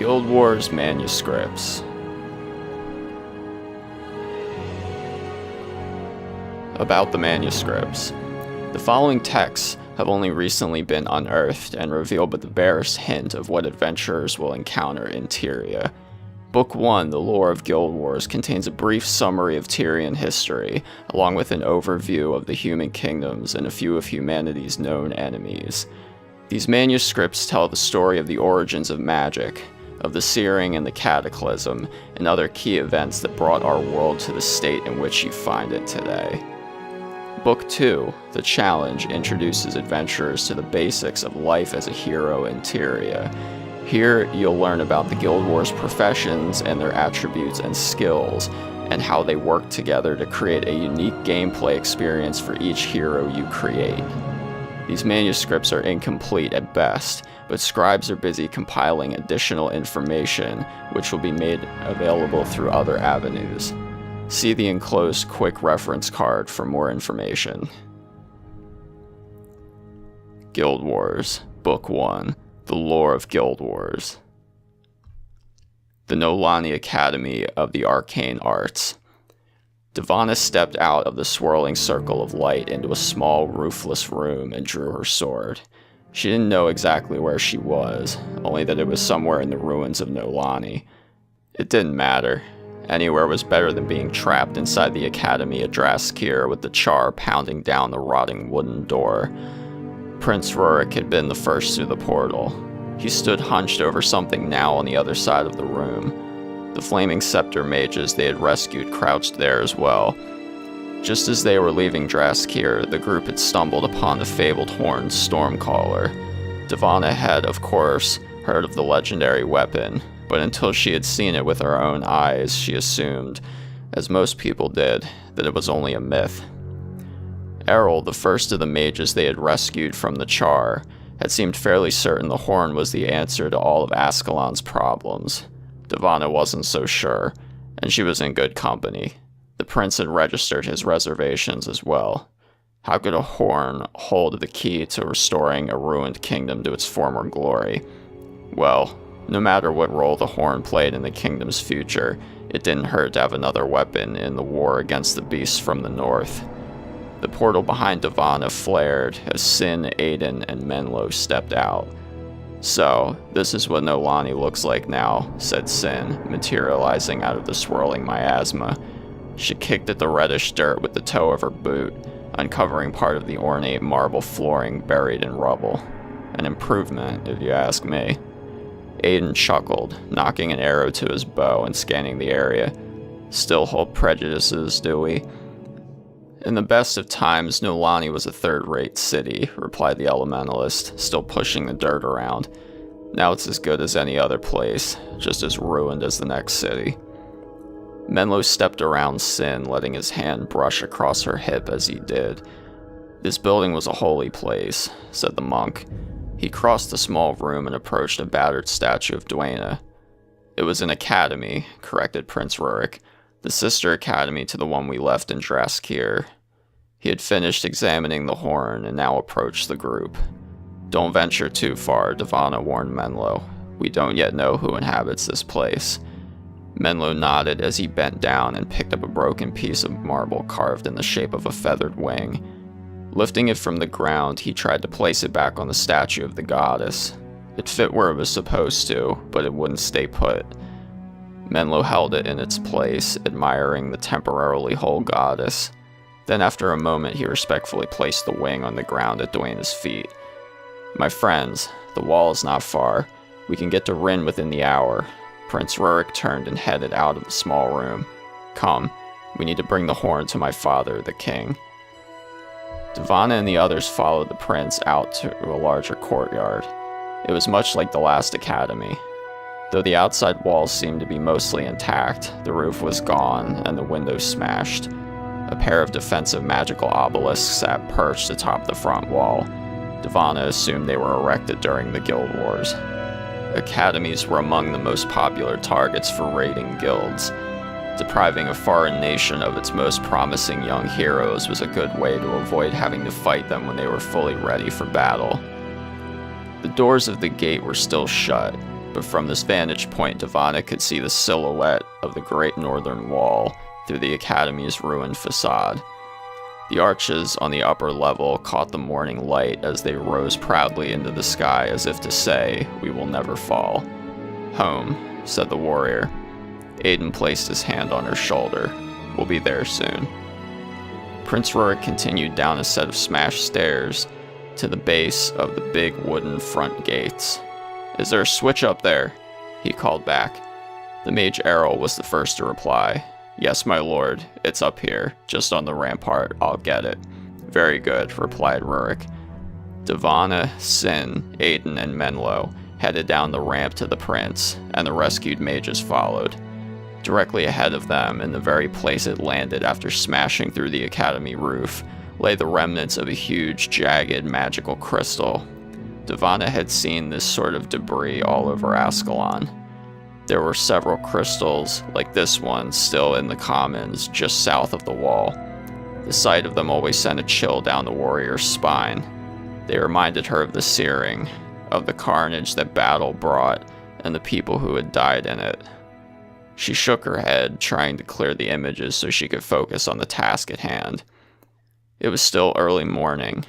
Guild Wars Manuscripts. About the manuscripts. The following texts have only recently been unearthed and reveal but the barest hint of what adventurers will encounter in Tyria. Book 1, The Lore of Guild Wars, contains a brief summary of Tyrian history, along with an overview of the human kingdoms and a few of humanity's known enemies. These manuscripts tell the story of the origins of magic, of the Searing and the Cataclysm, and other key events that brought our world to the state in which you find it today. Book 2, The Challenge, introduces adventurers to the basics of life as a hero in Tyria. Here, you'll learn about the Guild Wars professions and their attributes and skills, and how they work together to create a unique gameplay experience for each hero you create. These manuscripts are incomplete at best, but scribes are busy compiling additional information, which will be made available through other avenues. See the enclosed quick reference card for more information. Guild Wars, Book 1, The Lore of Guild Wars. The Nolani Academy of the Arcane Arts. Divana stepped out of the swirling circle of light into a small, roofless room and drew her sword. She didn't know exactly where she was, only that it was somewhere in the ruins of Nolani. It didn't matter. Anywhere was better than being trapped inside the academy at Draskir with the char pounding down the rotting wooden door. Prince Rurik had been the first through the portal. He stood hunched over something now on the other side of the room. The flaming scepter mages they had rescued crouched there as well. Just as they were leaving Draskir, the group had stumbled upon the fabled horned Stormcaller. Divana had, of course, heard of the legendary weapon, but until she had seen it with her own eyes, she assumed, as most people did, that it was only a myth. Errol, the first of the mages they had rescued from the char, had seemed fairly certain the horn was the answer to all of Ascalon's problems. Divana wasn't so sure, and she was in good company. The prince had registered his reservations as well. How could a horn hold the key to restoring a ruined kingdom to its former glory? Well, no matter what role the horn played in the kingdom's future, it didn't hurt to have another weapon in the war against the beasts from the north. The portal behind Divana flared as Sin, Aiden, and Menlo stepped out. "So, this is what Nolani looks like now," said Sin, materializing out of the swirling miasma. She kicked at the reddish dirt with the toe of her boot, uncovering part of the ornate marble flooring buried in rubble. An improvement, if you ask me. Aiden chuckled, knocking an arrow to his bow and scanning the area. "Still hold prejudices, do we?" "In the best of times, Nolani was a third-rate city," replied the elementalist, still pushing the dirt around. "Now it's as good as any other place, just as ruined as the next city." Menlo stepped around Sin, letting his hand brush across her hip as he did. "This building was a holy place," said the monk. He crossed the small room and approached a battered statue of Dwayna. "It was an academy," corrected Prince Rurik. "The sister academy to the one we left in Draskir." He had finished examining the horn and now approached the group. "Don't venture too far," Divana warned Menlo. "We don't yet know who inhabits this place." Menlo nodded as he bent down and picked up a broken piece of marble carved in the shape of a feathered wing. Lifting it from the ground, he tried to place it back on the statue of the goddess. It fit where it was supposed to, but it wouldn't stay put. Menlo held it in its place, admiring the temporarily whole goddess. Then after a moment, he respectfully placed the wing on the ground at Dwayna's feet. "My friends, the wall is not far. We can get to Rin within the hour." Prince Rurik turned and headed out of the small room. "Come, we need to bring the horn to my father, the king." Divana and the others followed the prince out to a larger courtyard. It was much like the last academy. Though the outside walls seemed to be mostly intact, the roof was gone and the windows smashed. A pair of defensive magical obelisks sat perched atop the front wall. Divana assumed they were erected during the Guild Wars. Academies were among the most popular targets for raiding guilds. Depriving a foreign nation of its most promising young heroes was a good way to avoid having to fight them when they were fully ready for battle. The doors of the gate were still shut, but from this vantage point, Devana could see the silhouette of the Great Northern Wall through the Academy's ruined facade. The arches on the upper level caught the morning light as they rose proudly into the sky as if to say, "We will never fall." "Home," said the warrior. Aidan placed his hand on her shoulder. "We'll be there soon." Prince Rurik continued down a set of smashed stairs to the base of the big wooden front gates. "Is there a switch up there?" he called back. The mage Errol was the first to reply. "Yes, my lord, it's up here, just on the rampart. I'll get it." "Very good," replied Rurik. Devana, Sin, Aidan, and Menlo headed down the ramp to the prince, and the rescued mages followed. Directly ahead of them, in the very place it landed after smashing through the academy roof, lay the remnants of a huge, jagged, magical crystal. Devana had seen this sort of debris all over Ascalon. There were several crystals, like this one, still in the commons, just south of the wall. The sight of them always sent a chill down the warrior's spine. They reminded her of the searing, of the carnage that battle brought, and the people who had died in it. She shook her head, trying to clear the images so she could focus on the task at hand. It was still early morning,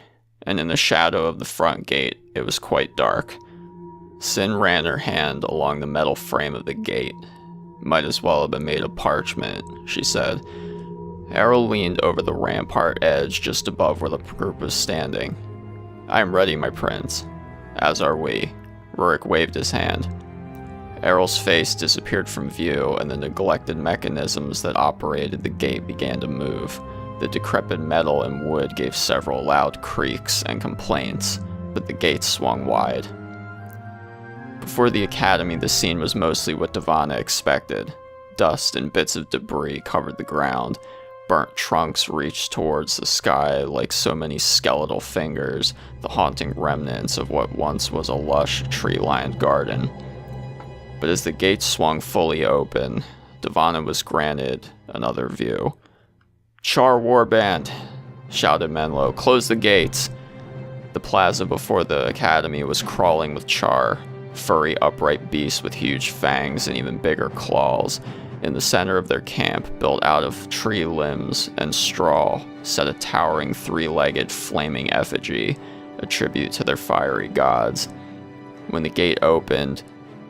and in the shadow of the front gate, it was quite dark. Sin ran her hand along the metal frame of the gate. "Might as well have been made of parchment," she said. Errol leaned over the rampart edge just above where the group was standing. "I am ready, my prince." "As are we." Rurik waved his hand. Errol's face disappeared from view, and the neglected mechanisms that operated the gate began to move. The decrepit metal and wood gave several loud creaks and complaints, but the gate swung wide. Before the academy, the scene was mostly what Devana expected. Dust and bits of debris covered the ground. Burnt trunks reached towards the sky like so many skeletal fingers, the haunting remnants of what once was a lush, tree-lined garden. But as the gates swung fully open, Devana was granted another view. "Char Warband!" shouted Menlo. "Close the gates!" The plaza before the academy was crawling with Char, furry upright beasts with huge fangs and even bigger claws. In the center of their camp, built out of tree limbs and straw, sat a towering three-legged flaming effigy, a tribute to their fiery gods. When the gate opened,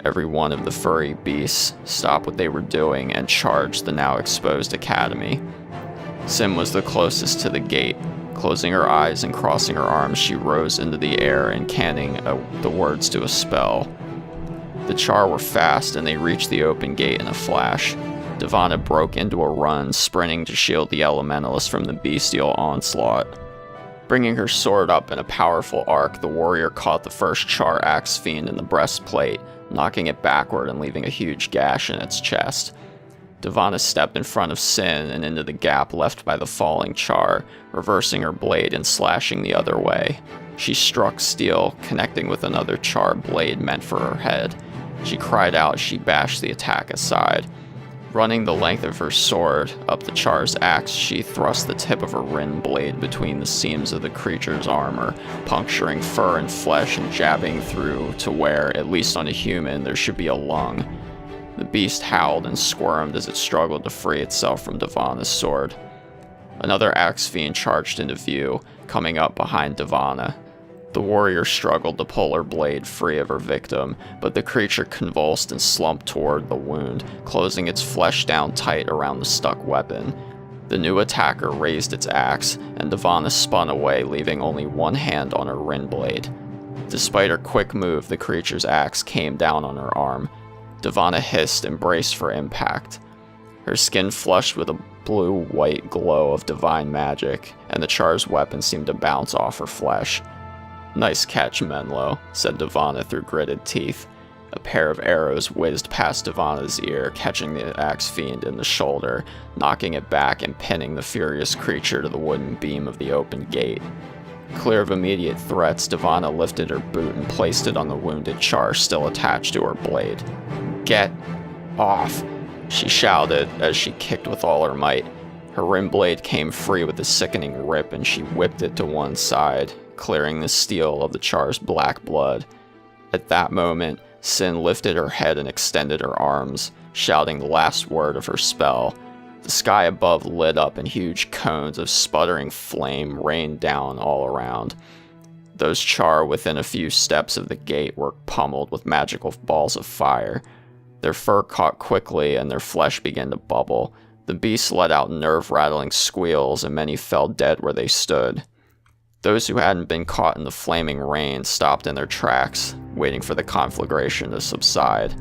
every one of the furry beasts stopped what they were doing and charged the now exposed academy. Sim was the closest to the gate. Closing her eyes and crossing her arms, she rose into the air, incanting the words to a spell. The Char were fast, and they reached the open gate in a flash. Devana broke into a run, sprinting to shield the elementalist from the bestial onslaught. Bringing her sword up in a powerful arc, the warrior caught the first Char axe fiend in the breastplate, knocking it backward and leaving a huge gash in its chest. Devana stepped in front of Sin and into the gap left by the falling Char, reversing her blade and slashing the other way. She struck steel, connecting with another Char blade meant for her head. She cried out as she bashed the attack aside. Running the length of her sword up the Char's axe, she thrust the tip of her Rin blade between the seams of the creature's armor, puncturing fur and flesh and jabbing through to where, at least on a human, there should be a lung. The beast howled and squirmed as it struggled to free itself from Devana's sword. Another axe fiend charged into view, coming up behind Devana. The warrior struggled to pull her blade free of her victim, but the creature convulsed and slumped toward the wound, closing its flesh down tight around the stuck weapon. The new attacker raised its axe, and Devana spun away, leaving only one hand on her Rin blade. Despite her quick move, the creature's axe came down on her arm. Devana hissed and braced for impact. Her skin flushed with a blue-white glow of divine magic, and the Char's weapon seemed to bounce off her flesh. "Nice catch, Menlo," said Devana through gritted teeth. A pair of arrows whizzed past Devana's ear, catching the axe fiend in the shoulder, knocking it back and pinning the furious creature to the wooden beam of the open gate. Clear of immediate threats, Devana lifted her boot and placed it on the wounded Char still attached to her blade. "Get off!" she shouted as she kicked with all her might. Her Rin blade came free with a sickening rip, and she whipped it to one side, clearing the steel of the Char's black blood. At that moment, Sin lifted her head and extended her arms, shouting the last word of her spell. The sky above lit up and huge cones of sputtering flame rained down all around. Those Char within a few steps of the gate were pummeled with magical balls of fire. Their fur caught quickly and their flesh began to bubble. The beasts let out nerve-rattling squeals and many fell dead where they stood. Those who hadn't been caught in the flaming rain stopped in their tracks, waiting for the conflagration to subside.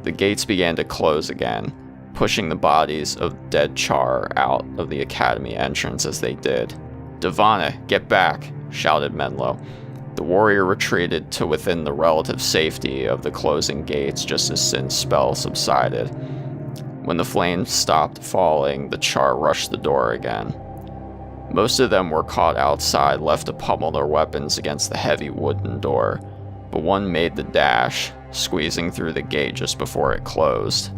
The gates began to close again, pushing the bodies of dead Char out of the academy entrance as they did. "Divana, get back!" shouted Menlo. The warrior retreated to within the relative safety of the closing gates just as Sin's spell subsided. When the flames stopped falling, the Char rushed the door again. Most of them were caught outside, left to pummel their weapons against the heavy wooden door, but one made the dash, squeezing through the gate just before it closed.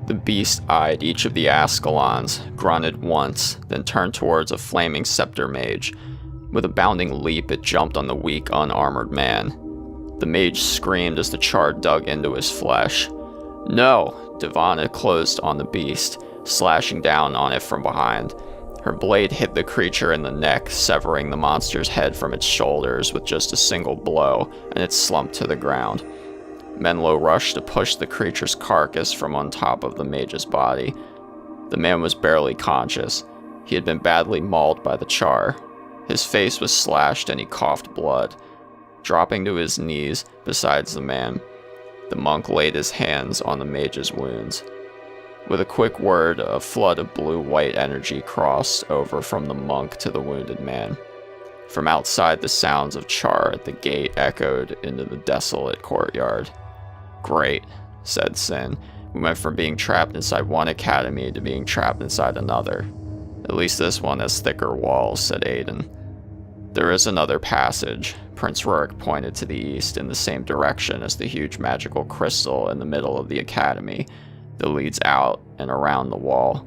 The beast eyed each of the Ascalons, grunted once, then turned towards a flaming scepter mage. With a bounding leap, it jumped on the weak, unarmored man. The mage screamed as the Char dug into his flesh. "No!" Divana closed on the beast, slashing down on it from behind. Her blade hit the creature in the neck, severing the monster's head from its shoulders with just a single blow, and it slumped to the ground. Menlo rushed to push the creature's carcass from on top of the mage's body. The man was barely conscious. He had been badly mauled by the Char. His face was slashed and he coughed blood. Dropping to his knees beside the man, the monk laid his hands on the mage's wounds. With a quick word, a flood of blue-white energy crossed over from the monk to the wounded man. From outside, the sounds of Char at the gate echoed into the desolate courtyard. "Great," said Sin. "We went from being trapped inside one academy to being trapped inside another. At least this one has thicker walls," said Aiden. "There is another passage." Prince Rurik pointed to the east in the same direction as the huge magical crystal in the middle of the academy that leads out and around the wall.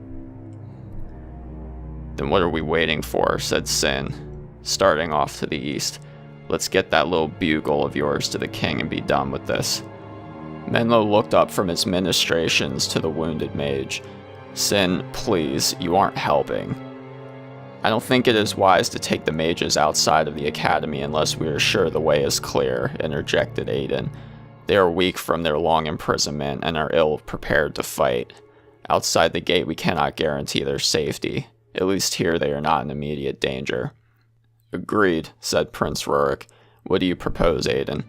"Then what are we waiting for?" said Sin, starting off to the east. "Let's get that little bugle of yours to the king and be done with this." Menlo looked up from his ministrations to the wounded mage. "Sin, please, you aren't helping." "I don't think it is wise to take the mages outside of the academy unless we are sure the way is clear," interjected Aiden. "They are weak from their long imprisonment and are ill prepared to fight. Outside the gate we cannot guarantee their safety. At least here they are not in immediate danger." "Agreed," said Prince Rurik. "What do you propose, Aiden?"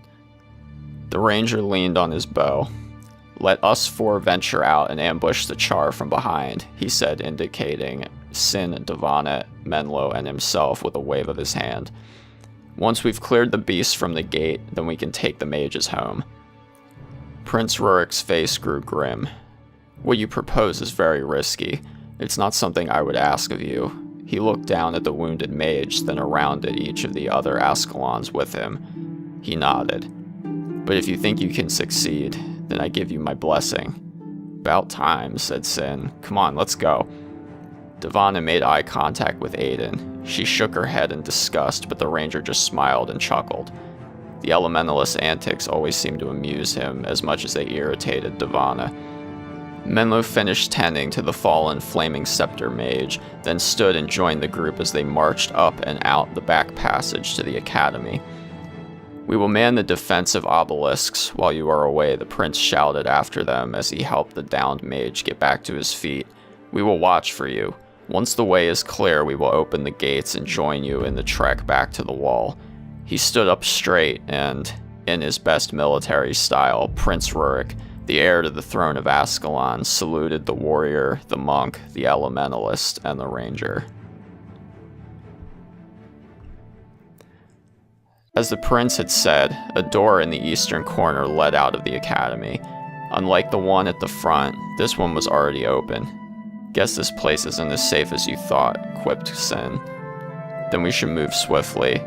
The ranger leaned on his bow. "Let us four venture out and ambush the Char from behind," he said, indicating Sin, Divana, Menlo, and himself with a wave of his hand. "Once we've cleared the beasts from the gate, then we can take the mages home." Prince Rurik's face grew grim. "What you propose is very risky. It's not something I would ask of you." He looked down at the wounded mage, then around at each of the other Ascalons with him. He nodded. "But if you think you can succeed, then I give you my blessing." "About time," said Sin. "Come on, let's go." Divana made eye contact with Aiden. She shook her head in disgust, but the ranger just smiled and chuckled. The elementalist's antics always seemed to amuse him as much as they irritated Divana. Menlo finished tending to the fallen flaming scepter mage, then stood and joined the group as they marched up and out the back passage to the academy. "We will man the defensive obelisks while you are away," the prince shouted after them as he helped the downed mage get back to his feet. "We will watch for you. Once the way is clear, we will open the gates and join you in the trek back to the wall." He stood up straight and, in his best military style, Prince Rurik, the heir to the throne of Ascalon, saluted the warrior, the monk, the elementalist, and the ranger. As the prince had said, a door in the eastern corner led out of the academy. Unlike the one at the front, this one was already open. "Guess this place isn't as safe as you thought," quipped Sin. "Then we should move swiftly,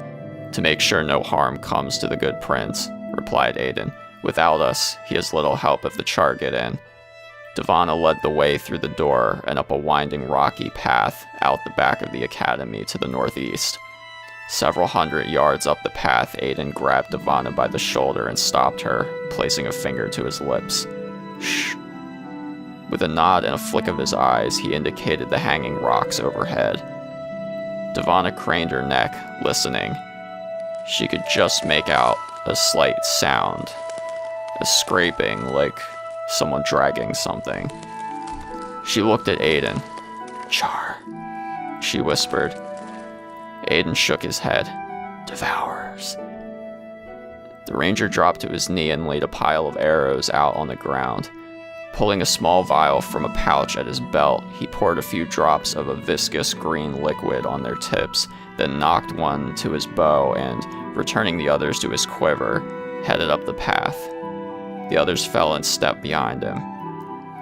to make sure no harm comes to the good prince," replied Aiden. "Without us, he has little help if the Char get in." Divana led the way through the door and up a winding rocky path out the back of the academy to the northeast. Several hundred yards up the path, Aiden grabbed Devana by the shoulder and stopped her, placing a finger to his lips. Shh. With a nod and a flick of his eyes, he indicated the hanging rocks overhead. Devana craned her neck, listening. She could just make out a slight sound, a scraping like someone dragging something. She looked at Aiden. Char, she whispered. Aiden shook his head. Devours. The ranger dropped to his knee and laid a pile of arrows out on the ground. Pulling a small vial from a pouch at his belt, he poured a few drops of a viscous green liquid on their tips, then knocked one to his bow and, returning the others to his quiver, headed up the path. The others fell in step behind him.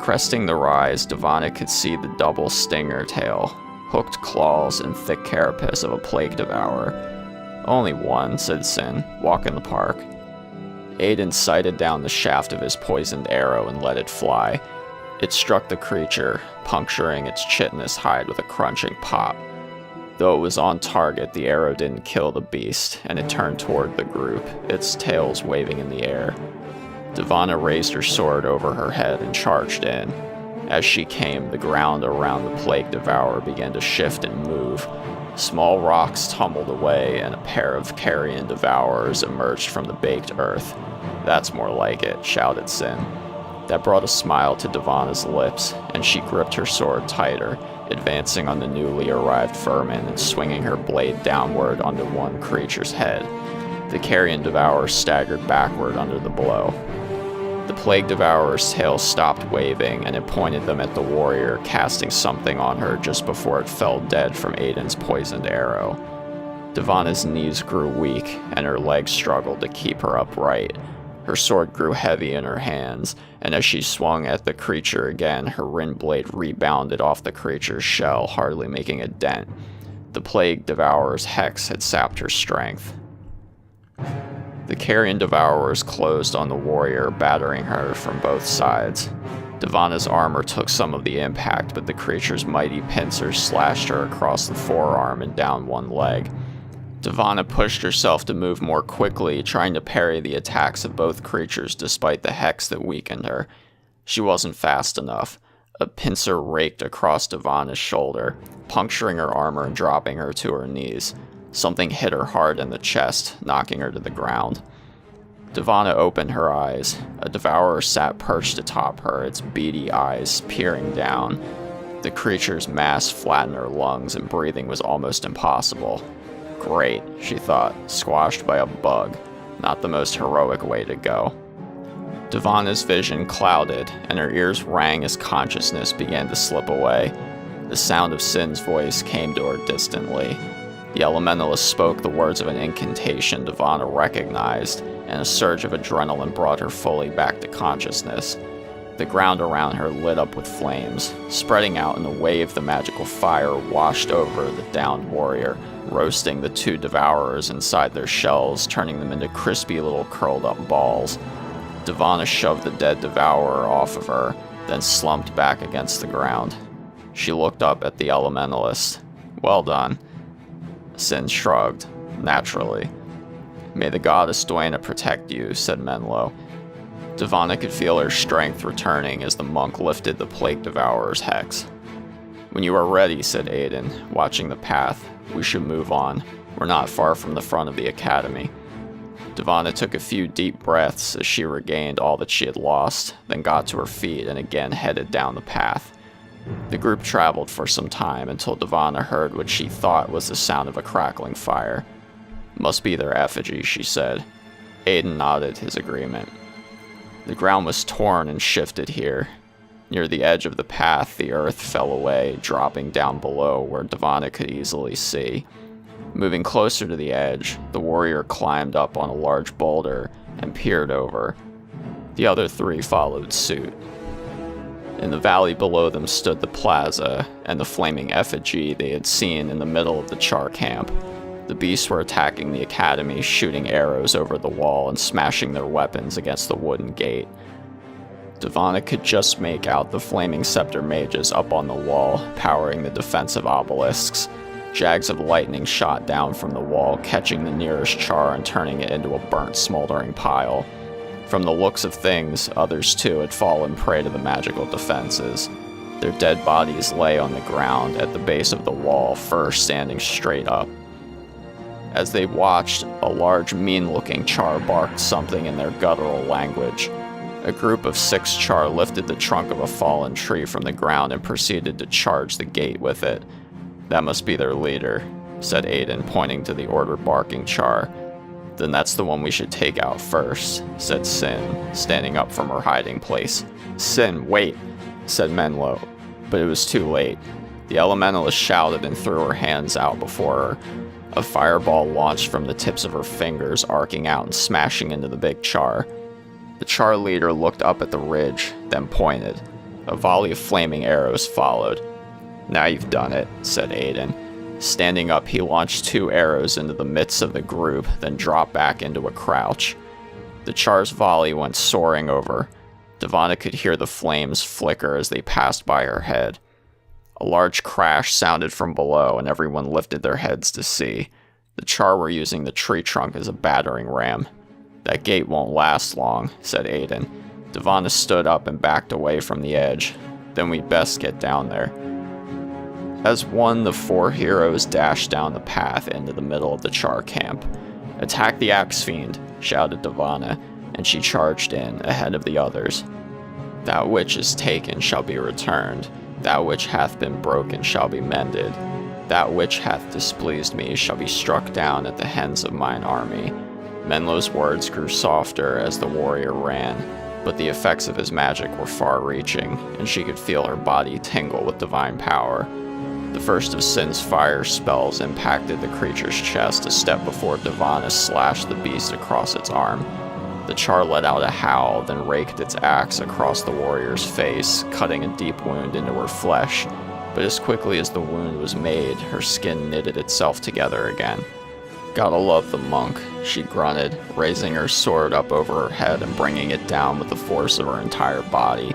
Cresting the rise, Devana could see the double stinger tail, hooked claws, and thick carapace of a plague devourer. Only one, said Sin. Walk in the park. Aiden sighted down the shaft of his poisoned arrow and let it fly. It struck the creature, puncturing its chitinous hide with a crunching pop. Though it was on target, the arrow didn't kill the beast, and it turned toward the group, its tails waving in the air. Devana raised her sword over her head and charged in. As she came, the ground around the plague devourer began to shift and move. Small rocks tumbled away, and a pair of carrion devourers emerged from the baked earth. That's more like it, shouted Sin. That brought a smile to Devana's lips, and she gripped her sword tighter, advancing on the newly arrived vermin and swinging her blade downward onto one creature's head. The carrion devourer staggered backward under the blow. The plague devourer's tail stopped waving, and it pointed them at the warrior, casting something on her just before it fell dead from Aiden's poisoned arrow. Devana's knees grew weak, and her legs struggled to keep her upright. Her sword grew heavy in her hands, and as she swung at the creature again, her rin blade rebounded off the creature's shell, hardly making a dent. The plague devourer's hex had sapped her strength. The carrion devourers closed on the warrior, battering her from both sides. Devana's armor took some of the impact, but the creature's mighty pincers slashed her across the forearm and down one leg. Devana pushed herself to move more quickly, trying to parry the attacks of both creatures despite the hex that weakened her. She wasn't fast enough. A pincer raked across Devana's shoulder, puncturing her armor and dropping her to her knees. Something hit her hard in the chest, knocking her to the ground. Devana opened her eyes. A devourer sat perched atop her, its beady eyes peering down. The creature's mass flattened her lungs, and breathing was almost impossible. Great, she thought, squashed by a bug. Not the most heroic way to go. Devana's vision clouded, and her ears rang as consciousness began to slip away. The sound of Sin's voice came to her distantly. The elementalist spoke the words of an incantation Devana recognized, and a surge of adrenaline brought her fully back to consciousness. The ground around her lit up with flames. Spreading out in a wave, the magical fire washed over the downed warrior, roasting the two devourers inside their shells, turning them into crispy little curled-up balls. Devana shoved the dead devourer off of her, then slumped back against the ground. She looked up at the elementalist. Well done. Sin shrugged, naturally. May the goddess Duena protect you, said Menlo. Devana could feel her strength returning as the monk lifted the plague devourer's hex. When you are ready, said Aiden, watching the path. We should move on. We're not far from the front of the academy. Devana took a few deep breaths as she regained all that she had lost, then got to her feet and again headed down the path. The group traveled for some time until Devana heard what she thought was the sound of a crackling fire. Must be their effigy, she said. Aiden nodded his agreement. The ground was torn and shifted here. Near the edge of the path, the earth fell away, dropping down below where Devana could easily see. Moving closer to the edge, the warrior climbed up on a large boulder and peered over. The other three followed suit. In the valley below them stood the plaza and the flaming effigy they had seen in the middle of the Char camp. The beasts were attacking the academy, shooting arrows over the wall and smashing their weapons against the wooden gate. Devana could just make out the flaming scepter mages up on the wall, powering the defensive obelisks. Jags of lightning shot down from the wall, catching the nearest char and turning it into a burnt, smoldering pile. From the looks of things, others too had fallen prey to the magical defenses. Their dead bodies lay on the ground at the base of the wall, fur standing straight up. As they watched, a large, mean-looking char barked something in their guttural language. A group of 6 char lifted the trunk of a fallen tree from the ground and proceeded to charge the gate with it. "That must be their leader," said Aiden, pointing to the order-barking char. "Then that's the one we should take out first," said Sin, standing up from her hiding place. "Sin, wait," said Menlo, but it was too late. The elementalist shouted and threw her hands out before her. A fireball launched from the tips of her fingers, arcing out and smashing into the big char. The char leader looked up at the ridge, then pointed. A volley of flaming arrows followed. "Now you've done it," said Aiden. Standing up, he launched 2 arrows into the midst of the group, then dropped back into a crouch. The char's volley went soaring over. Devana could hear the flames flicker as they passed by her head. A large crash sounded from below, and everyone lifted their heads to see. The char were using the tree trunk as a battering ram. "That gate won't last long," said Aiden. Devana stood up and backed away from the edge. "Then we'd best get down there." As one, the 4 heroes dashed down the path into the middle of the char camp. "Attack the axe fiend," shouted Devana, and she charged in ahead of the others. "That which is taken shall be returned. That which hath been broken shall be mended. That which hath displeased me shall be struck down at the hands of mine army." Menlo's words grew softer as the warrior ran, but the effects of his magic were far-reaching, and she could feel her body tingle with divine power. The first of Sin's fire spells impacted the creature's chest a step before Devana slashed the beast across its arm. The char let out a howl, then raked its axe across the warrior's face, cutting a deep wound into her flesh. But as quickly as the wound was made, her skin knitted itself together again. "Gotta love the monk," she grunted, raising her sword up over her head and bringing it down with the force of her entire body.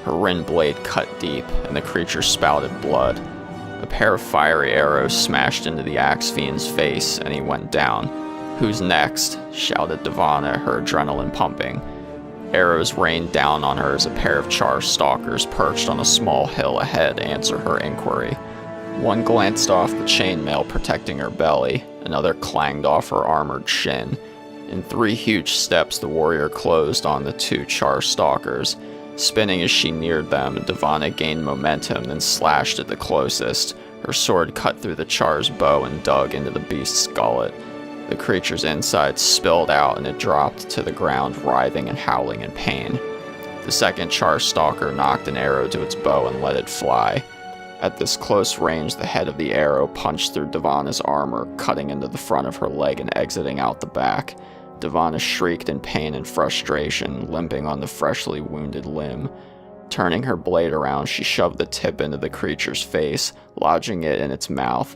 Her rin blade cut deep, and the creature spouted blood. A pair of fiery arrows smashed into the axe fiend's face, and he went down. "Who's next?" shouted Devana, her adrenaline pumping. Arrows rained down on her as a pair of char stalkers perched on a small hill ahead answered her inquiry. One glanced off the chainmail protecting her belly, another clanged off her armored shin. In 3 huge steps, the warrior closed on the 2 char stalkers. Spinning as she neared them, Devana gained momentum, then slashed at the closest. Her sword cut through the char's bow and dug into the beast's gullet. The creature's insides spilled out and it dropped to the ground, writhing and howling in pain. The second char stalker knocked an arrow to its bow and let it fly. At this close range, the head of the arrow punched through Devana's armor, cutting into the front of her leg and exiting out the back. Devana shrieked in pain and frustration, limping on the freshly wounded limb. Turning her blade around, she shoved the tip into the creature's face, lodging it in its mouth.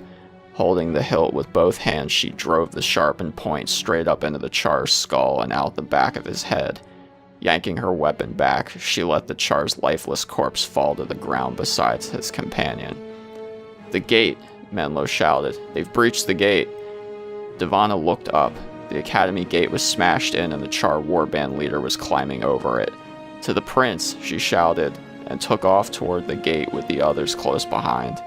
Holding the hilt with both hands, she drove the sharpened point straight up into the char's skull and out the back of his head. Yanking her weapon back, she let the char's lifeless corpse fall to the ground beside his companion. "The gate!" Menlo shouted. "They've breached the gate!" Devana looked up. The academy gate was smashed in and the char warband leader was climbing over it. "To the prince!" she shouted, and took off toward the gate with the others close behind.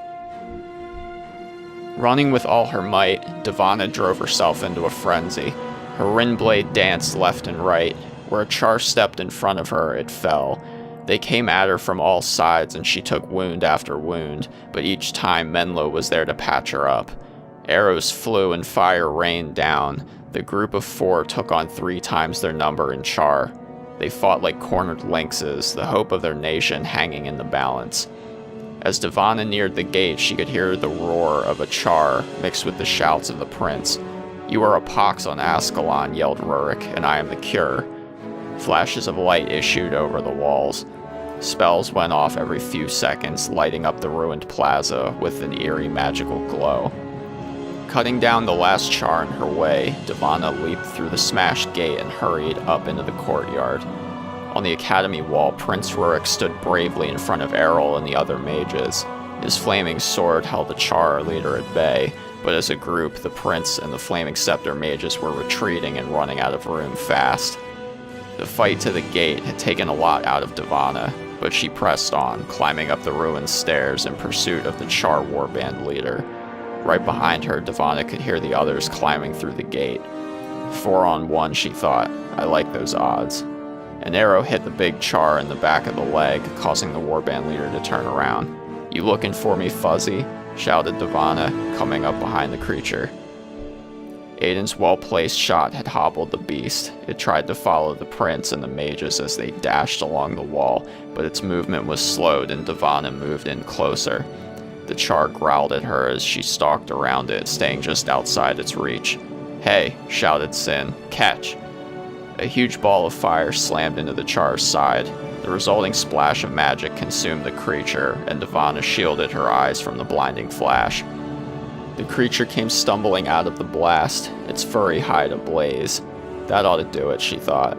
Running with all her might, Devana drove herself into a frenzy. Her rin blade danced left and right. Where a char stepped in front of her, it fell. They came at her from all sides and she took wound after wound, but each time Menlo was there to patch her up. Arrows flew and fire rained down. The group of 4 took on 3 times their number in char. They fought like cornered lynxes, the hope of their nation hanging in the balance. As Devana neared the gate, she could hear the roar of a char mixed with the shouts of the prince. "You are a pox on Ascalon," yelled Rurik, "and I am the cure." Flashes of light issued over the walls. Spells went off every few seconds, lighting up the ruined plaza with an eerie magical glow. Cutting down the last char in her way, Devana leaped through the smashed gate and hurried up into the courtyard. On the academy wall, Prince Rurik stood bravely in front of Errol and the other mages. His flaming sword held the Char leader at bay, but as a group, the prince and the Flaming Scepter mages were retreating and running out of room fast. The fight to the gate had taken a lot out of Divana, but she pressed on, climbing up the ruined stairs in pursuit of the Char warband leader. Right behind her, Divana could hear the others climbing through the gate. 4-on-1, she thought. I like those odds. An arrow hit the big Char in the back of the leg, causing the warband leader to turn around. "You looking for me, Fuzzy?" shouted Divana, coming up behind the creature. Aiden's well-placed shot had hobbled the beast. It tried to follow the prince and the mages as they dashed along the wall, but its movement was slowed and Divana moved in closer. The Char growled at her as she stalked around it, staying just outside its reach. "Hey," shouted Sin, "catch!" A huge ball of fire slammed into the Char's side. The resulting splash of magic consumed the creature, and Divana shielded her eyes from the blinding flash. The creature came stumbling out of the blast, its furry hide ablaze. That ought to do it, she thought.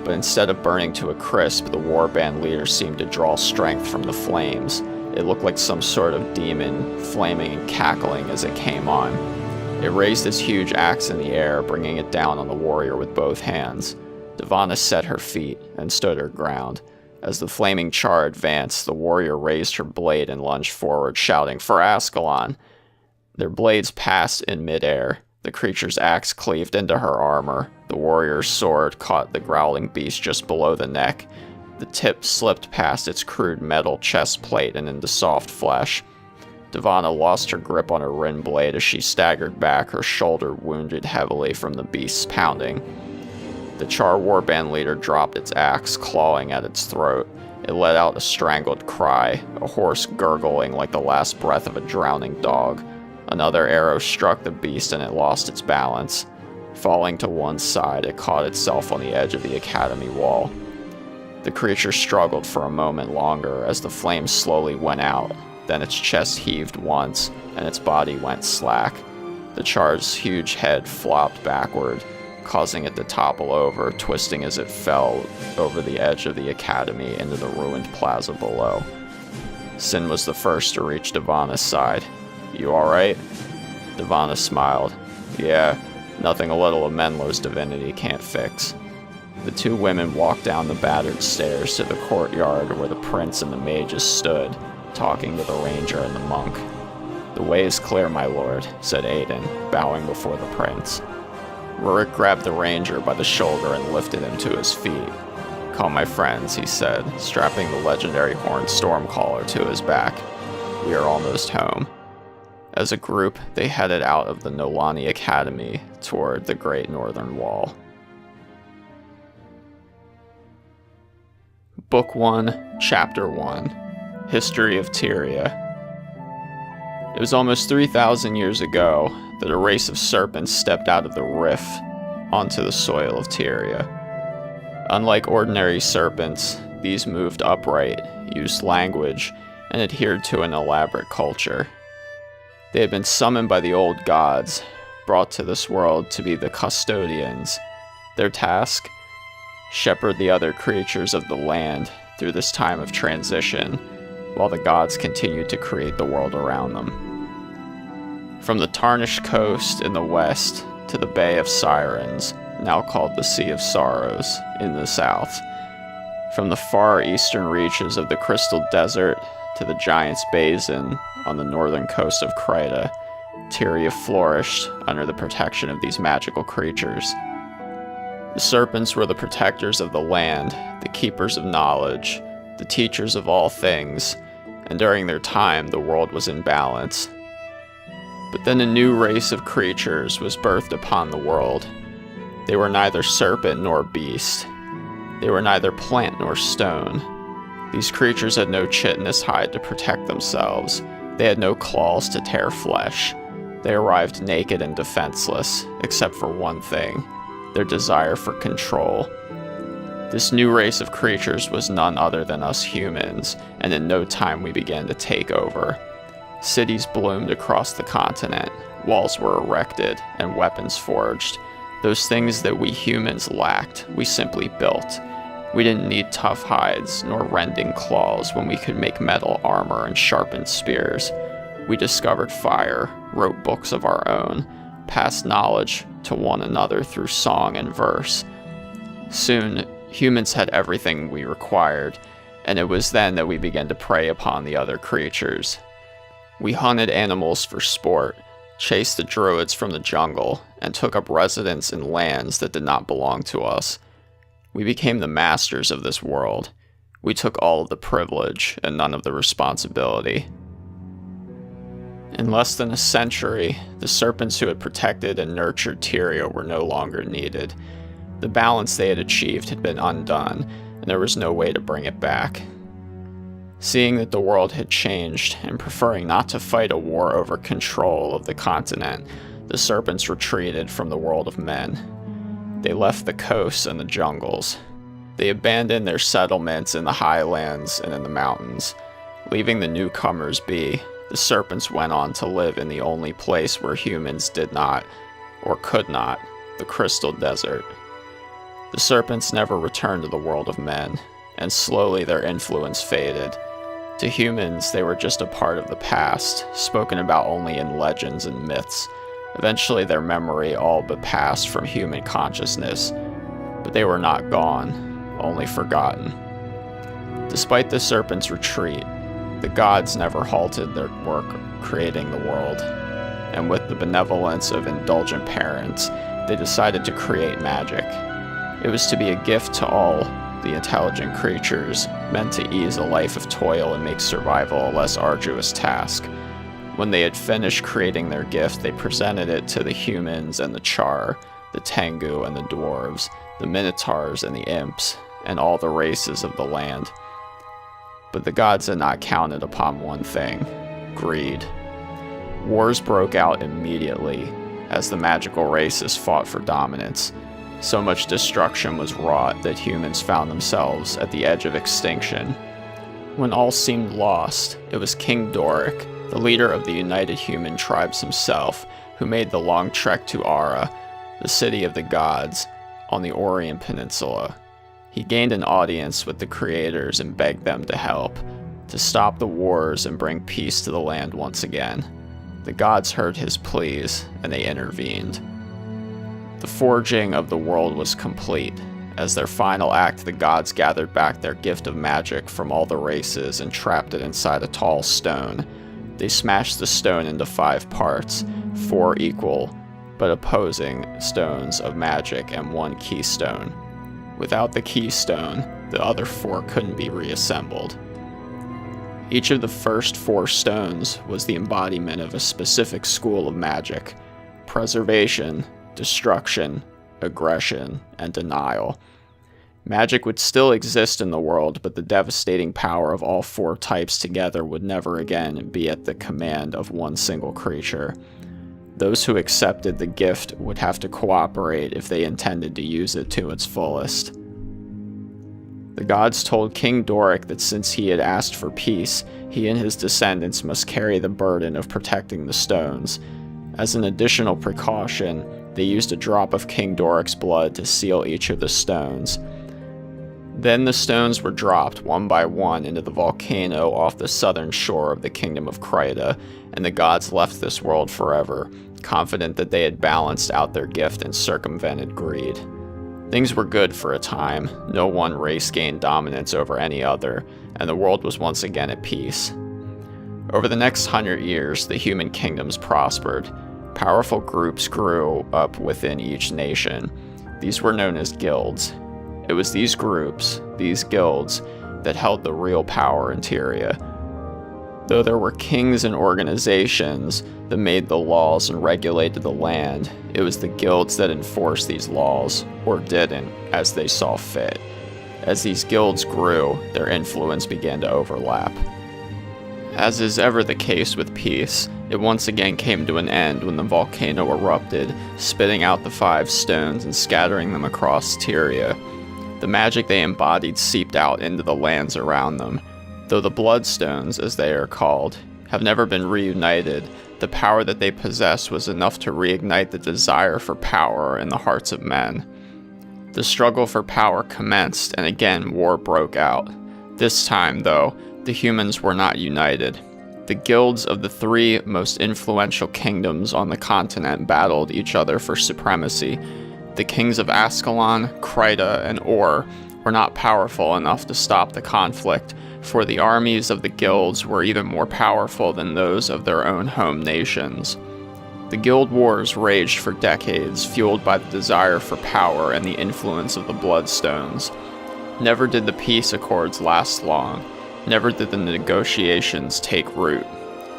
But instead of burning to a crisp, the warband leader seemed to draw strength from the flames. It looked like some sort of demon, flaming and cackling as it came on. It raised its huge axe in the air, bringing it down on the warrior with both hands. Divana set her feet and stood her ground. As the flaming Char advanced, the warrior raised her blade and lunged forward, shouting, "For Ascalon!" Their blades passed in midair. The creature's axe cleaved into her armor. The warrior's sword caught the growling beast just below the neck. The tip slipped past its crude metal chest plate and into soft flesh. Divana lost her grip on her Rin blade as she staggered back, her shoulder wounded heavily from the beast's pounding. The Char warband leader dropped its axe, clawing at its throat. It let out a strangled cry, a hoarse gurgling like the last breath of a drowning dog. Another arrow struck the beast and it lost its balance. Falling to one side, it caught itself on the edge of the academy wall. The creature struggled for a moment longer as the flames slowly went out. Then its chest heaved once, and its body went slack. The Char's huge head flopped backward, causing it to topple over, twisting as it fell over the edge of the academy into the ruined plaza below. Sin was the first to reach Divana's side. "You alright?" Divana smiled. "Yeah, nothing a little Amenlo's divinity can't fix." The two women walked down the battered stairs to the courtyard where the prince and the mages stood, talking to the ranger and the monk. "The way is clear, my lord," said Aiden, bowing before the prince. Rurik grabbed the ranger by the shoulder and lifted him to his feet. "Come, my friends," he said, strapping the legendary horned stormcaller to his back. "We are almost home." As a group, they headed out of the Nolani Academy toward the Great Northern Wall. Book 1, Chapter 1, History of Tyria. It was almost 3,000 years ago that a race of serpents stepped out of the rift onto the soil of Tyria. Unlike ordinary serpents, these moved upright, used language, and adhered to an elaborate culture. They had been summoned by the old gods, brought to this world to be the custodians. Their task? Shepherd the other creatures of the land through this time of transition, while the gods continued to create the world around them. From the tarnished coast in the west to the Bay of Sirens, now called the Sea of Sorrows, in the south. From the far eastern reaches of the Crystal Desert to the Giant's Basin on the northern coast of Krita, Tyria flourished under the protection of these magical creatures. The serpents were the protectors of the land, the keepers of knowledge, the teachers of all things, and during their time the world was in balance. But then a new race of creatures was birthed upon the world. They were neither serpent nor beast. They were neither plant nor stone. These creatures had no chitinous hide to protect themselves. They had no claws to tear flesh. They arrived naked and defenseless, except for one thing: their desire for control. This new race of creatures was none other than us humans, and in no time we began to take over. Cities bloomed across the continent, walls were erected, and weapons forged. Those things that we humans lacked, we simply built. We didn't need tough hides nor rending claws when we could make metal armor and sharpened spears. We discovered fire, wrote books of our own, passed knowledge to one another through song and verse. Soon, humans had everything we required, and it was then that we began to prey upon the other creatures. We hunted animals for sport, chased the druids from the jungle, and took up residence in lands that did not belong to us. We became the masters of this world. We took all of the privilege and none of the responsibility. In less than a century, the serpents who had protected and nurtured Tyria were no longer needed. The balance they had achieved had been undone, and there was no way to bring it back. Seeing that the world had changed, and preferring not to fight a war over control of the continent, the serpents retreated from the world of men. They left the coasts and the jungles. They abandoned their settlements in the highlands and in the mountains. Leaving the newcomers be, the serpents went on to live in the only place where humans did not, or could not, the Crystal Desert. The serpents never returned to the world of men, and slowly their influence faded. To humans, they were just a part of the past, spoken about only in legends and myths. Eventually their memory all but passed from human consciousness, but they were not gone, only forgotten. Despite the serpent's retreat, the gods never halted their work creating the world, and with the benevolence of indulgent parents, they decided to create magic. It was to be a gift to all the intelligent creatures, meant to ease a life of toil and make survival a less arduous task. When they had finished creating their gift, they presented it to the humans and the Char, the Tengu and the dwarves, the Minotaurs and the Imps, and all the races of the land. But the gods had not counted upon one thing: greed. Wars broke out immediately as the magical races fought for dominance. So much destruction was wrought that humans found themselves at the edge of extinction. When all seemed lost, it was King Doric, the leader of the United Human Tribes himself, who made the long trek to Ara, the city of the gods, on the Orient Peninsula. He gained an audience with the creators and begged them to help, to stop the wars and bring peace to the land once again. The gods heard his pleas, and they intervened. The forging of the world was complete. As their final act, the gods gathered back their gift of magic from all the races and trapped it inside a tall stone. They smashed the stone into 5 parts, 4 equal but opposing stones of magic and 1 keystone. Without the keystone, the other 4 couldn't be reassembled. Each of the first 4 stones was the embodiment of a specific school of magic: preservation, destruction, aggression, and denial. Magic would still exist in the world, but the devastating power of all 4 types together would never again be at the command of one single creature. Those who accepted the gift would have to cooperate if they intended to use it to its fullest. The gods told King Doric that since he had asked for peace, he and his descendants must carry the burden of protecting the stones. As an additional precaution, they used a drop of King Doric's blood to seal each of the stones. Then the stones were dropped one by one into the volcano off the southern shore of the kingdom of Creta, and the gods left this world forever, confident that they had balanced out their gift and circumvented greed. Things were good for a time. No one race gained dominance over any other, and the world was once again at peace. Over the next 100 years, the human kingdoms prospered. Powerful groups grew up within each nation. These were known as guilds. It was these groups, these guilds, that held the real power in Tyria. Though there were kings and organizations that made the laws and regulated the land, it was the guilds that enforced these laws, or didn't, as they saw fit. As these guilds grew, their influence began to overlap. As is ever the case with peace, it once again came to an end when the volcano erupted, spitting out the 5 stones and scattering them across Tyria. The magic they embodied seeped out into the lands around them. Though the Bloodstones, as they are called, have never been reunited, the power that they possess was enough to reignite the desire for power in the hearts of men. The struggle for power commenced, and again war broke out. This time, though, the humans were not united. The guilds of the three most influential kingdoms on the continent battled each other for supremacy. The kings of Ascalon, Crita, and Or were not powerful enough to stop the conflict, for the armies of the guilds were even more powerful than those of their own home nations. The guild wars raged for decades, fueled by the desire for power and the influence of the Bloodstones. Never did the peace accords last long. Never did the negotiations take root.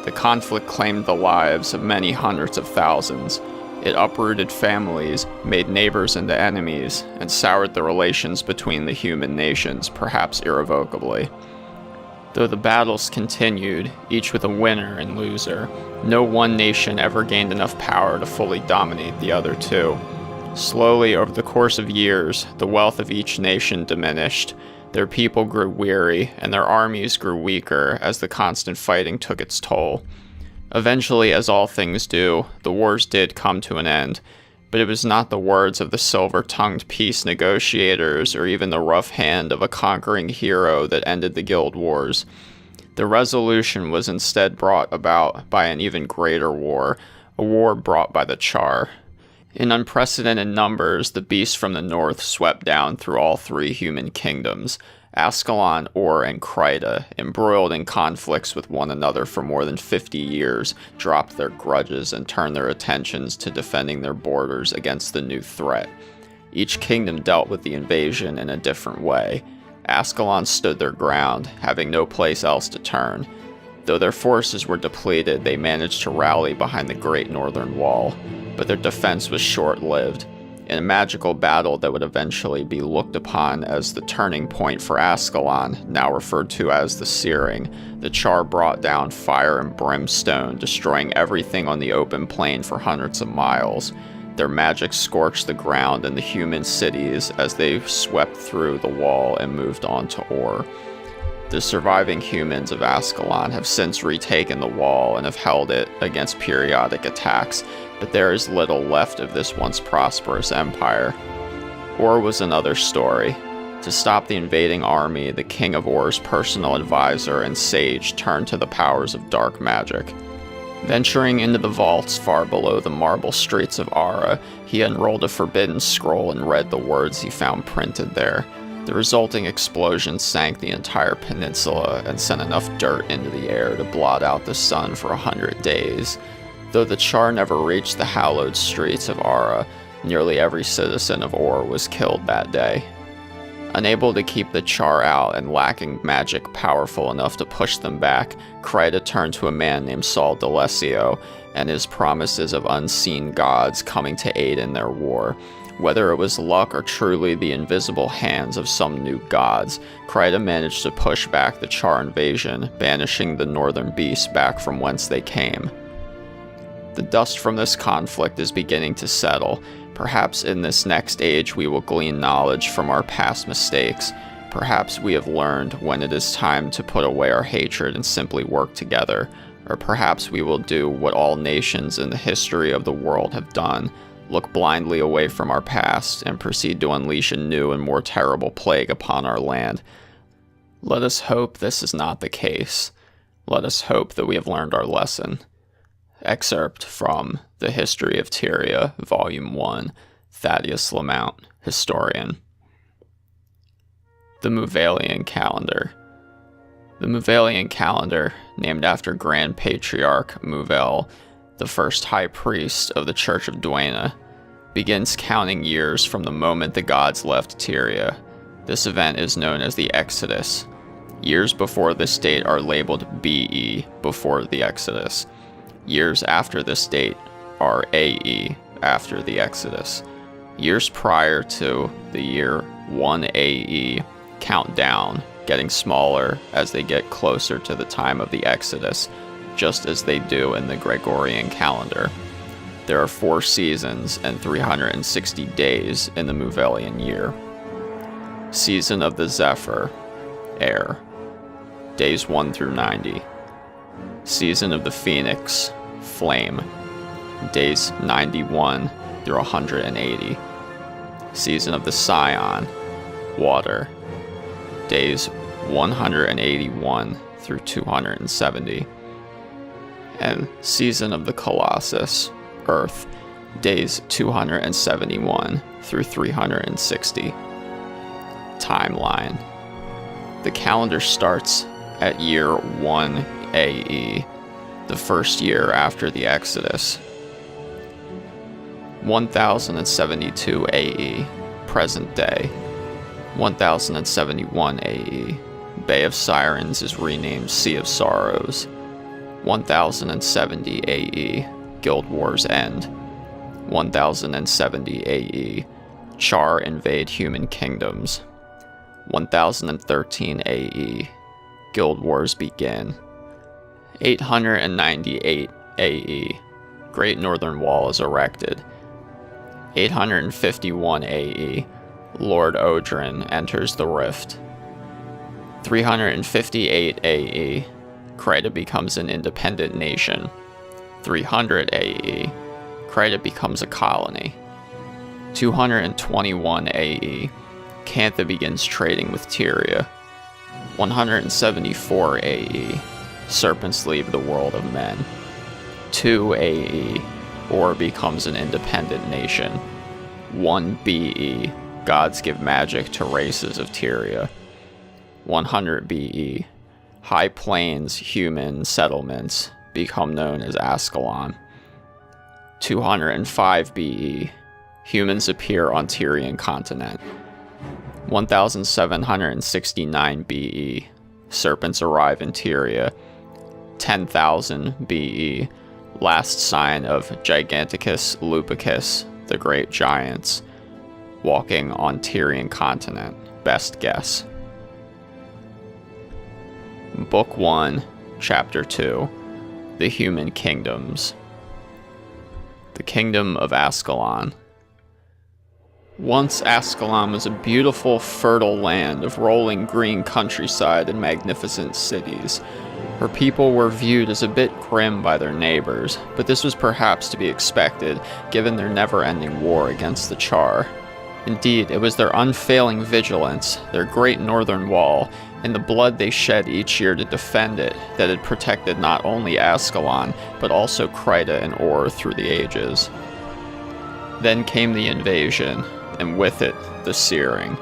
The conflict claimed the lives of many hundreds of thousands. It uprooted families, made neighbors into enemies, and soured the relations between the human nations, perhaps irrevocably. Though the battles continued, each with a winner and loser, no one nation ever gained enough power to fully dominate the other two. Slowly, over the course of years, the wealth of each nation diminished. Their people grew weary, and their armies grew weaker as the constant fighting took its toll. Eventually, as all things do, the wars did come to an end, but it was not the words of the silver-tongued peace negotiators or even the rough hand of a conquering hero that ended the guild wars. The resolution was instead brought about by an even greater war, a war brought by the Char. In unprecedented numbers, the beasts from the north swept down through all three human kingdoms. Ascalon, Or, and Crita, embroiled in conflicts with one another for more than 50 years, dropped their grudges and turned their attentions to defending their borders against the new threat. Each kingdom dealt with the invasion in a different way. Ascalon stood their ground, having no place else to turn. Though their forces were depleted, they managed to rally behind the Great Northern Wall, but their defense was short-lived. In a magical battle that would eventually be looked upon as the turning point for Ascalon, now referred to as the Searing, the Char brought down fire and brimstone, destroying everything on the open plain for hundreds of miles. Their magic scorched the ground and the human cities as they swept through the wall and moved on to Or. The surviving humans of Ascalon have since retaken the wall and have held it against periodic attacks, but there is little left of this once prosperous empire. Or was another story. To stop the invading army, the king of Or's personal advisor and sage turned to the powers of dark magic. Venturing into the vaults far below the marble streets of Ara, he unrolled a forbidden scroll and read the words he found printed there. The resulting explosion sank the entire peninsula and sent enough dirt into the air to blot out the sun for 100 days. Though the Char never reached the hallowed streets of Ara, nearly every citizen of Or was killed that day. Unable to keep the Char out and lacking magic powerful enough to push them back, Crita turned to a man named Saul D'Alessio and his promises of unseen gods coming to aid in their war. Whether it was luck or truly the invisible hands of some new gods, Crita managed to push back the Char invasion, banishing the northern beasts back from whence they came. The dust from this conflict is beginning to settle. Perhaps in this next age we will glean knowledge from our past mistakes. Perhaps we have learned when it is time to put away our hatred and simply work together. Or perhaps we will do what all nations in the history of the world have done: look blindly away from our past and proceed to unleash a new and more terrible plague upon our land. Let us hope this is not the case. Let us hope that we have learned our lesson. Excerpt from The History of Tyria, Volume 1, Thaddeus Lamount, Historian. The Muvalian Calendar. The Muvalian Calendar, named after Grand Patriarch Muvel, the first high priest of the Church of Duena, begins counting years from the moment the gods left Tyria. This event is known as the Exodus. Years before this date are labeled BE, before the Exodus. Years after this date are AE, after the Exodus. Years prior to the year 1 AE count down, getting smaller as they get closer to the time of the Exodus, just as they do in the Gregorian calendar. There are 4 seasons and 360 days in the Muvalian year. Season of the Zephyr, air, days 1 through 90. Season of the Phoenix, flame, days 91 through 180. Season of the Scion, water, days 181 through 270. And Season of the Colossus, earth, days 271 through 360. Timeline. The calendar starts at year 1 AE, the first year after the Exodus. 1072 AE, present day. 1071 AE, Bay of Sirens is renamed Sea of Sorrows. 1070 AE, Guild Wars end. 1070 AE, Char invade human kingdoms. 1013 AE, Guild Wars begin. 898 AE, Great Northern Wall is erected. 851 AE, Lord Odrin enters the Rift. 358 AE, Krita becomes an independent nation. 300 AE, Krita becomes a colony. 221 AE, Cantha begins trading with Tyria. 174 AE, serpents leave the world of men. 2 AE, Or becomes an independent nation. 1 BE, gods give magic to races of Tyria. 100 BE, High Plains human settlements become known as Ascalon. 205 BE, humans appear on Tyrian continent. 1769 BE, serpents arrive in Tyria. 10,000 BE, last sign of Giganticus Lupicus, the great giants, walking on Tyrian continent, best guess. Book 1, Chapter 2, The Human Kingdoms. The Kingdom of Ascalon. Once Ascalon was a beautiful, fertile land of rolling green countryside and magnificent cities. Her people were viewed as a bit grim by their neighbors, but this was perhaps to be expected, given their never-ending war against the Char. Indeed, it was their unfailing vigilance, their great northern wall, and the blood they shed each year to defend it, that had protected not only Ascalon, but also Krita and Or through the ages. Then came the invasion, and with it, the searing.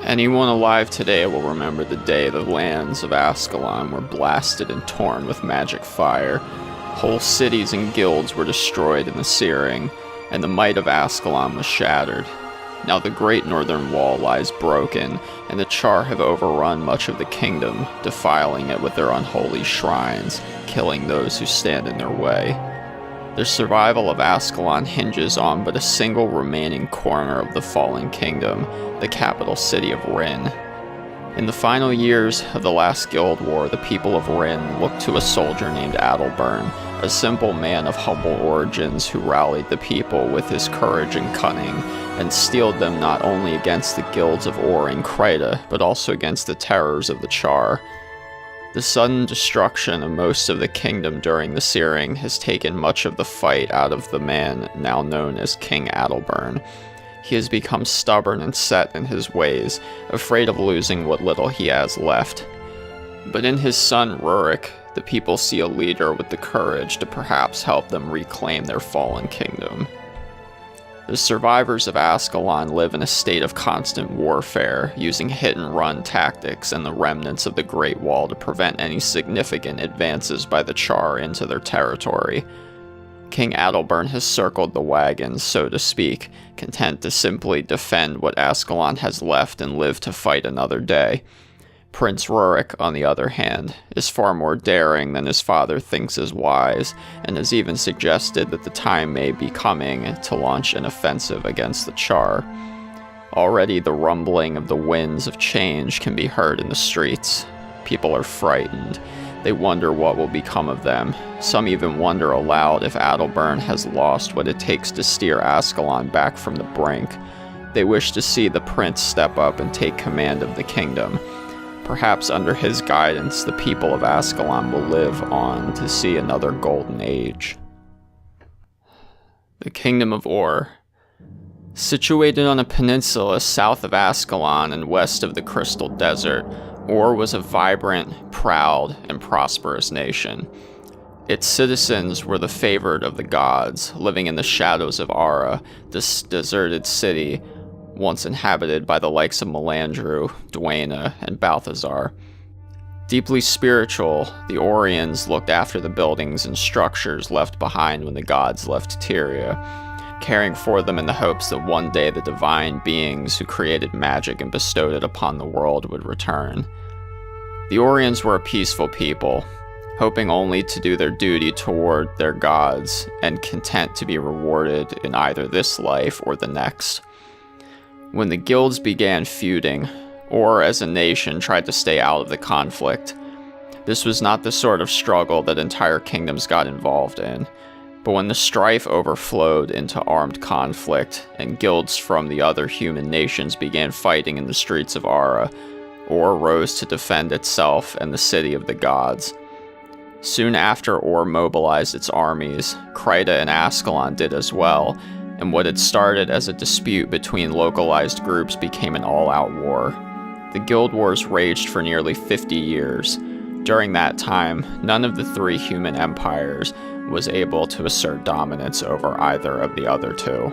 Anyone alive today will remember the day the lands of Ascalon were blasted and torn with magic fire. Whole cities and guilds were destroyed in the searing, and the might of Ascalon was shattered. Now the great northern wall lies broken, and the Char have overrun much of the kingdom, defiling it with their unholy shrines, killing those who stand in their way. The survival of Ascalon hinges on but a single remaining corner of the fallen kingdom, the capital city of Rin. In the final years of the last Guild War, the people of Rin looked to a soldier named Adalburn, a simple man of humble origins who rallied the people with his courage and cunning, and steeled them not only against the guilds of Or and Krita, but also against the terrors of the Char. The sudden destruction of most of the kingdom during the searing has taken much of the fight out of the man now known as King Adalburn. He has become stubborn and set in his ways, afraid of losing what little he has left. But in his son Rurik, the people see a leader with the courage to perhaps help them reclaim their fallen kingdom. The survivors of Ascalon live in a state of constant warfare, using hit-and-run tactics and the remnants of the Great Wall to prevent any significant advances by the Char into their territory. King Adalburn has circled the wagons, so to speak, content to simply defend what Ascalon has left and live to fight another day. Prince Rurik, on the other hand, is far more daring than his father thinks is wise, and has even suggested that the time may be coming to launch an offensive against the Char. Already the rumbling of the winds of change can be heard in the streets. People are frightened. They wonder what will become of them. Some even wonder aloud if Adalburn has lost what it takes to steer Ascalon back from the brink. They wish to see the prince step up and take command of the kingdom. Perhaps under his guidance, the people of Ascalon will live on to see another golden age. The Kingdom of Or. Situated on a peninsula south of Ascalon and west of the Crystal Desert, Ur was a vibrant, proud, and prosperous nation. Its citizens were the favored of the gods, living in the shadows of Ara, this deserted city once inhabited by the likes of Melandru, Duena, and Balthazar. Deeply spiritual, the Oriens looked after the buildings and structures left behind when the gods left Tyria, caring for them in the hopes that one day the divine beings who created magic and bestowed it upon the world would return. The Oriens were a peaceful people, hoping only to do their duty toward their gods and content to be rewarded in either this life or the next. When the guilds began feuding, or as a nation tried to stay out of the conflict, this was not the sort of struggle that entire kingdoms got involved in. But when the strife overflowed into armed conflict, and guilds from the other human nations began fighting in the streets of Ara, Ur rose to defend itself and the city of the gods. Soon after Ur mobilized its armies, Kryta and Ascalon did as well, and what had started as a dispute between localized groups became an all-out war. The guild wars raged for nearly 50 years. During that time, none of the three human empires was able to assert dominance over either of the other two.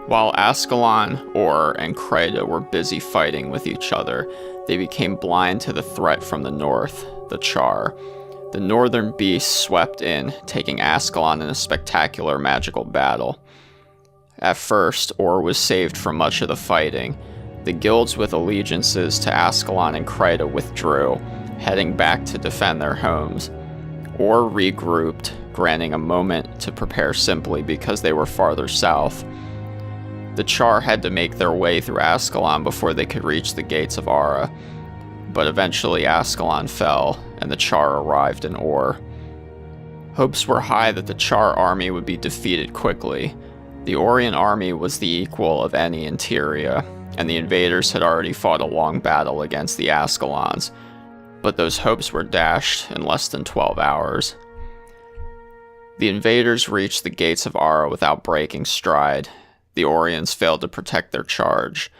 While Ascalon, Ur, and Kryta were busy fighting with each other, they became blind to the threat from the north, the Char. The northern beasts swept in, taking Ascalon in a spectacular magical battle. At first, Ur was saved from much of the fighting. The guilds with allegiances to Ascalon and Kryta withdrew, heading back to defend their homes. Ur regrouped, granting a moment to prepare simply because they were farther south. The Char had to make their way through Ascalon before they could reach the gates of Ara, but eventually Ascalon fell, and the Char arrived in Ur. Hopes were high that the Char army would be defeated quickly. The Orient army was the equal of any in Tyria, and the invaders had already fought a long battle against the Ascalons, but those hopes were dashed in less than 12 hours. The invaders reached the gates of Ara without breaking stride. The Oriens failed to protect their charge.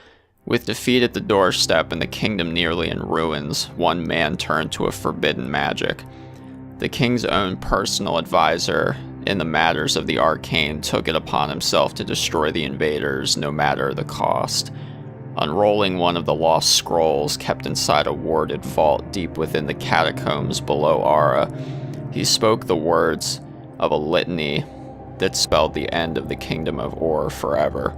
With defeat at the doorstep and the kingdom nearly in ruins, one man turned to a forbidden magic. The king's own personal advisor in the matters of the arcane took it upon himself to destroy the invaders no matter the cost. Unrolling one of the lost scrolls kept inside a warded vault deep within the catacombs below Ara, he spoke the words of a litany that spelled the end of the kingdom of Ur forever.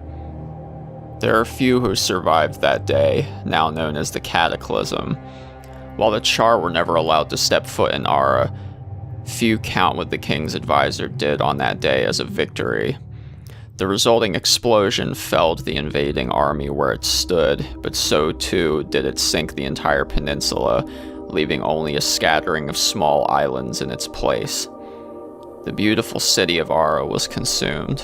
There are few who survived that day, now known as the Cataclysm. While the Char were never allowed to step foot in Ara, few count what the king's advisor did on that day as a victory. The resulting explosion felled the invading army where it stood, but so too did it sink the entire peninsula, leaving only a scattering of small islands in its place. The beautiful city of Ara was consumed.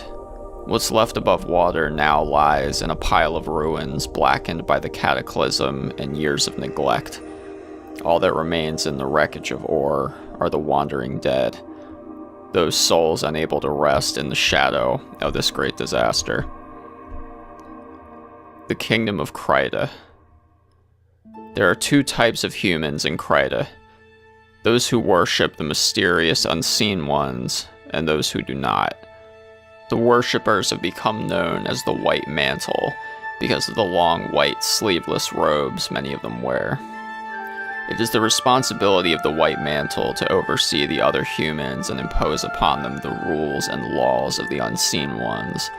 What's left above water now lies in a pile of ruins blackened by the cataclysm and years of neglect. All that remains in the wreckage of Ur are the wandering dead, those souls unable to rest in the shadow of this great disaster. The Kingdom of Kryta. There are two types of humans in Kryta: those who worship the mysterious unseen ones, and those who do not. The worshippers have become known as the White Mantle because of the long white sleeveless robes many of them wear. It is the responsibility of the White Mantle to oversee the other humans and impose upon them the rules and laws of the Unseen Ones.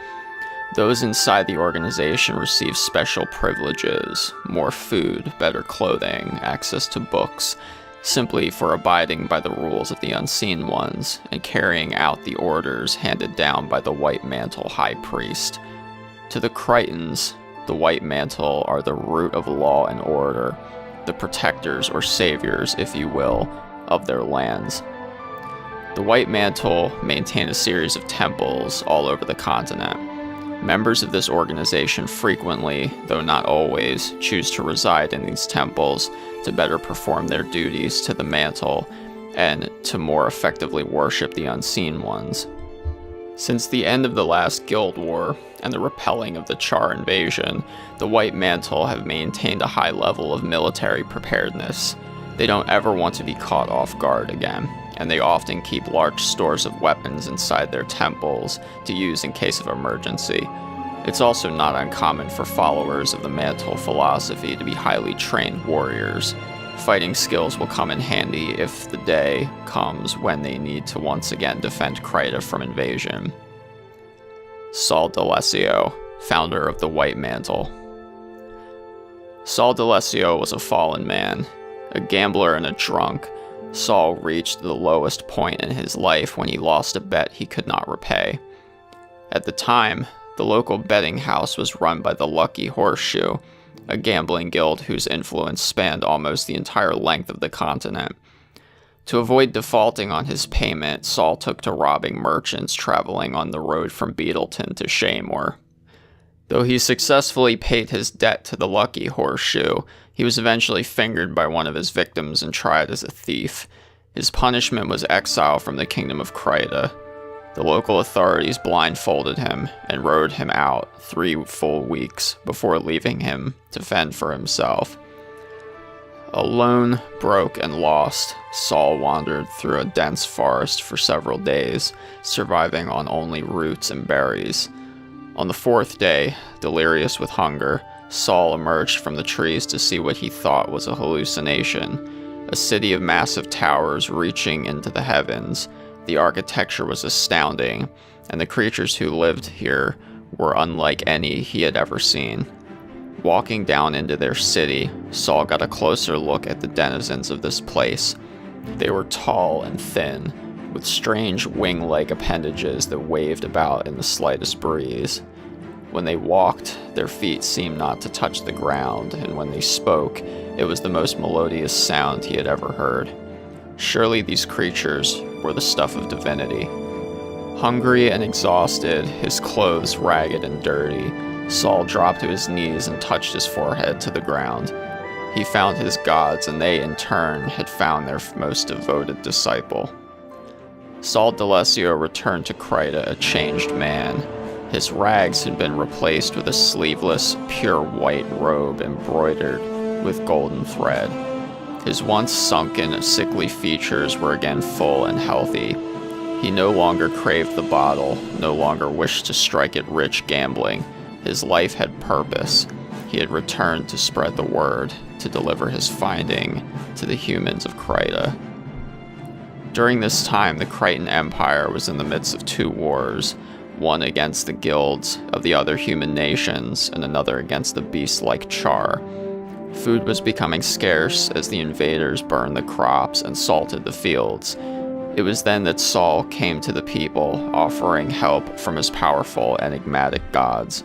Those inside the organization receive special privileges, more food, better clothing, access to books, simply for abiding by the rules of the Unseen Ones and carrying out the orders handed down by the White Mantle High Priest. To the Krytans, the White Mantle are the root of law and order, the protectors or saviors, if you will, of their lands. The White Mantle maintain a series of temples all over the continent. Members of this organization frequently, though not always, choose to reside in these temples to better perform their duties to the mantle and to more effectively worship the Unseen Ones. Since the end of the last Guild War, and the repelling of the Char invasion, the White Mantle have maintained a high level of military preparedness. They don't ever want to be caught off guard again, and they often keep large stores of weapons inside their temples to use in case of emergency. It's also not uncommon for followers of the Mantle philosophy to be highly trained warriors. Fighting skills will come in handy if the day comes when they need to once again defend Kryta from invasion. Saul D'Alessio, founder of the White Mantle. Saul D'Alessio was a fallen man. A gambler and a drunk, Saul reached the lowest point in his life when he lost a bet he could not repay. At the time, the local betting house was run by the Lucky Horseshoe, a gambling guild whose influence spanned almost the entire length of the continent. To avoid defaulting on his payment, Saul took to robbing merchants traveling on the road from Beetleton to Shaymore. Though he successfully paid his debt to the Lucky Horseshoe, he was eventually fingered by one of his victims and tried as a thief. His punishment was exile from the kingdom of Kryta. The local authorities blindfolded him and rode him out 3 full weeks before leaving him to fend for himself. Alone, broke, and lost, Saul wandered through a dense forest for several days, surviving on only roots and berries. On the 4th day, delirious with hunger, Saul emerged from the trees to see what he thought was a hallucination, a city of massive towers reaching into the heavens. The architecture was astounding, and the creatures who lived here were unlike any he had ever seen. Walking down into their city, Saul got a closer look at the denizens of this place. They were tall and thin, with strange wing-like appendages that waved about in the slightest breeze. When they walked, their feet seemed not to touch the ground, and when they spoke, it was the most melodious sound he had ever heard. Surely these creatures were the stuff of divinity. Hungry and exhausted, his clothes ragged and dirty, Saul dropped to his knees and touched his forehead to the ground. He found his gods, and they, in turn, had found their most devoted disciple. Saul D'Alessio returned to Kryta a changed man. His rags had been replaced with a sleeveless, pure white robe embroidered with golden thread. His once sunken, sickly features were again full and healthy. He no longer craved the bottle, no longer wished to strike it rich gambling. His life had purpose. He had returned to spread the word, to deliver his finding to the humans of Kryta. During this time, the Krytan Empire was in the midst of 2 wars, one against the guilds of the other human nations, and another against the beast-like Char. Food was becoming scarce as the invaders burned the crops and salted the fields. It was then that Saul came to the people, offering help from his powerful, enigmatic gods.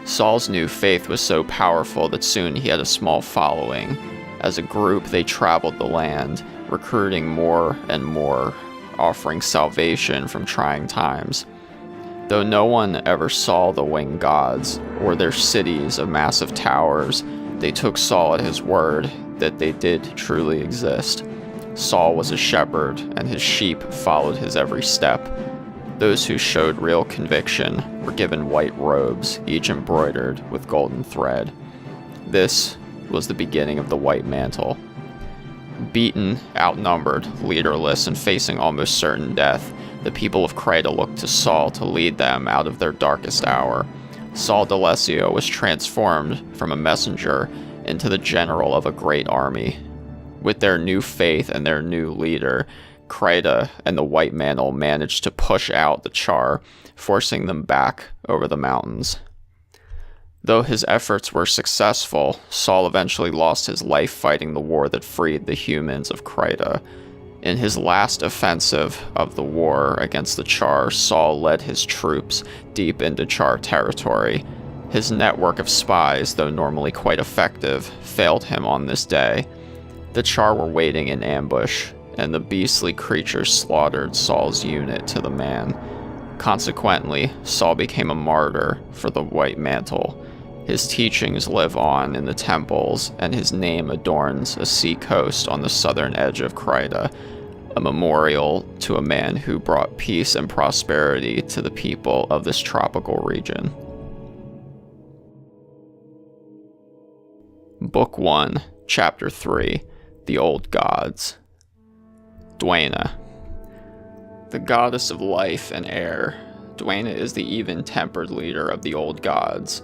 Saul's new faith was so powerful that soon he had a small following. As a group, they traveled the land, recruiting more and more, offering salvation from trying times. Though no one ever saw the winged gods, or their cities of massive towers, they took Saul at his word that they did truly exist. Saul was a shepherd, and his sheep followed his every step. Those who showed real conviction were given white robes, each embroidered with golden thread. This was the beginning of the White Mantle. Beaten, outnumbered, leaderless, and facing almost certain death, the people of Kryta looked to Saul to lead them out of their darkest hour. Saul D'Alessio was transformed from a messenger into the general of a great army. With their new faith and their new leader, Kryta and the White Mantle managed to push out the Char, forcing them back over the mountains. Though his efforts were successful, Saul eventually lost his life fighting the war that freed the humans of Kryta. In his last offensive of the war against the Char, Saul led his troops deep into Char territory. His network of spies, though normally quite effective, failed him on this day. The Char were waiting in ambush, and the beastly creatures slaughtered Saul's unit to the man. Consequently, Saul became a martyr for the White Mantle. His teachings live on in the temples, and his name adorns a sea coast on the southern edge of Kryta. a memorial to a man who brought peace and prosperity to the people of this tropical region. Book 1, Chapter 3, The Old Gods. Dwayna. The goddess of life and air, Dwayna is the even-tempered leader of the Old Gods.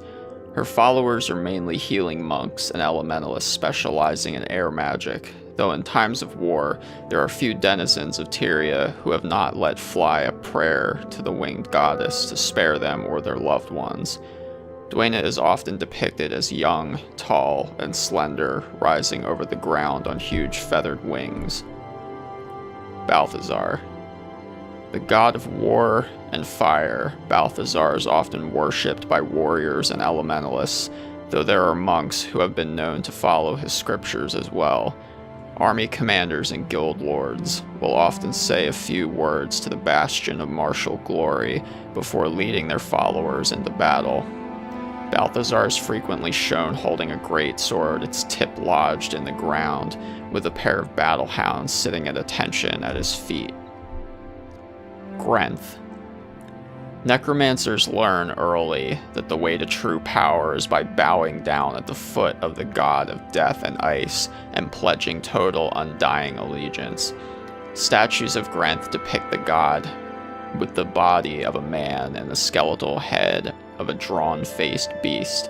Her followers are mainly healing monks and elementalists specializing in air magic, though in times of war, there are few denizens of Tyria who have not let fly a prayer to the winged goddess to spare them or their loved ones. Dwayna is often depicted as young, tall, and slender, rising over the ground on huge feathered wings. Balthazar. The god of war and fire, Balthazar is often worshipped by warriors and elementalists, though there are monks who have been known to follow his scriptures as well. Army commanders and guild lords will often say a few words to the bastion of martial glory before leading their followers into battle. Balthazar is frequently shown holding a great sword, its tip lodged in the ground, with a pair of battle hounds sitting at attention at his feet. Grenth. Necromancers learn early that the way to true power is by bowing down at the foot of the god of death and ice and pledging total undying allegiance. Statues of Grenth depict the god with the body of a man and the skeletal head of a drawn-faced beast.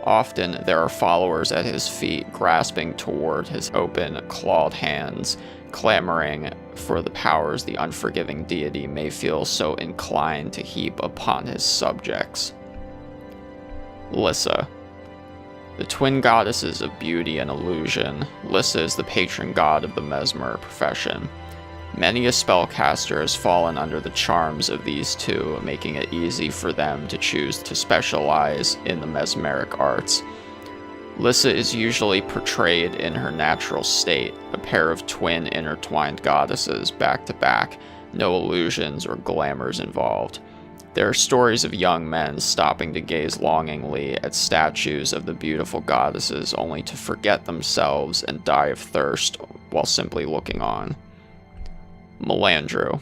Often there are followers at his feet grasping toward his open, clawed hands, clamoring for the powers the unforgiving deity may feel so inclined to heap upon his subjects. Lissa. The twin goddesses of beauty and illusion, Lissa is the patron god of the mesmer profession. Many a spellcaster has fallen under the charms of these two, making it easy for them to choose to specialize in the mesmeric arts. Lissa is usually portrayed in her natural state, a pair of twin intertwined goddesses back to back, no illusions or glamours involved. There are stories of young men stopping to gaze longingly at statues of the beautiful goddesses only to forget themselves and die of thirst while simply looking on. Melandru.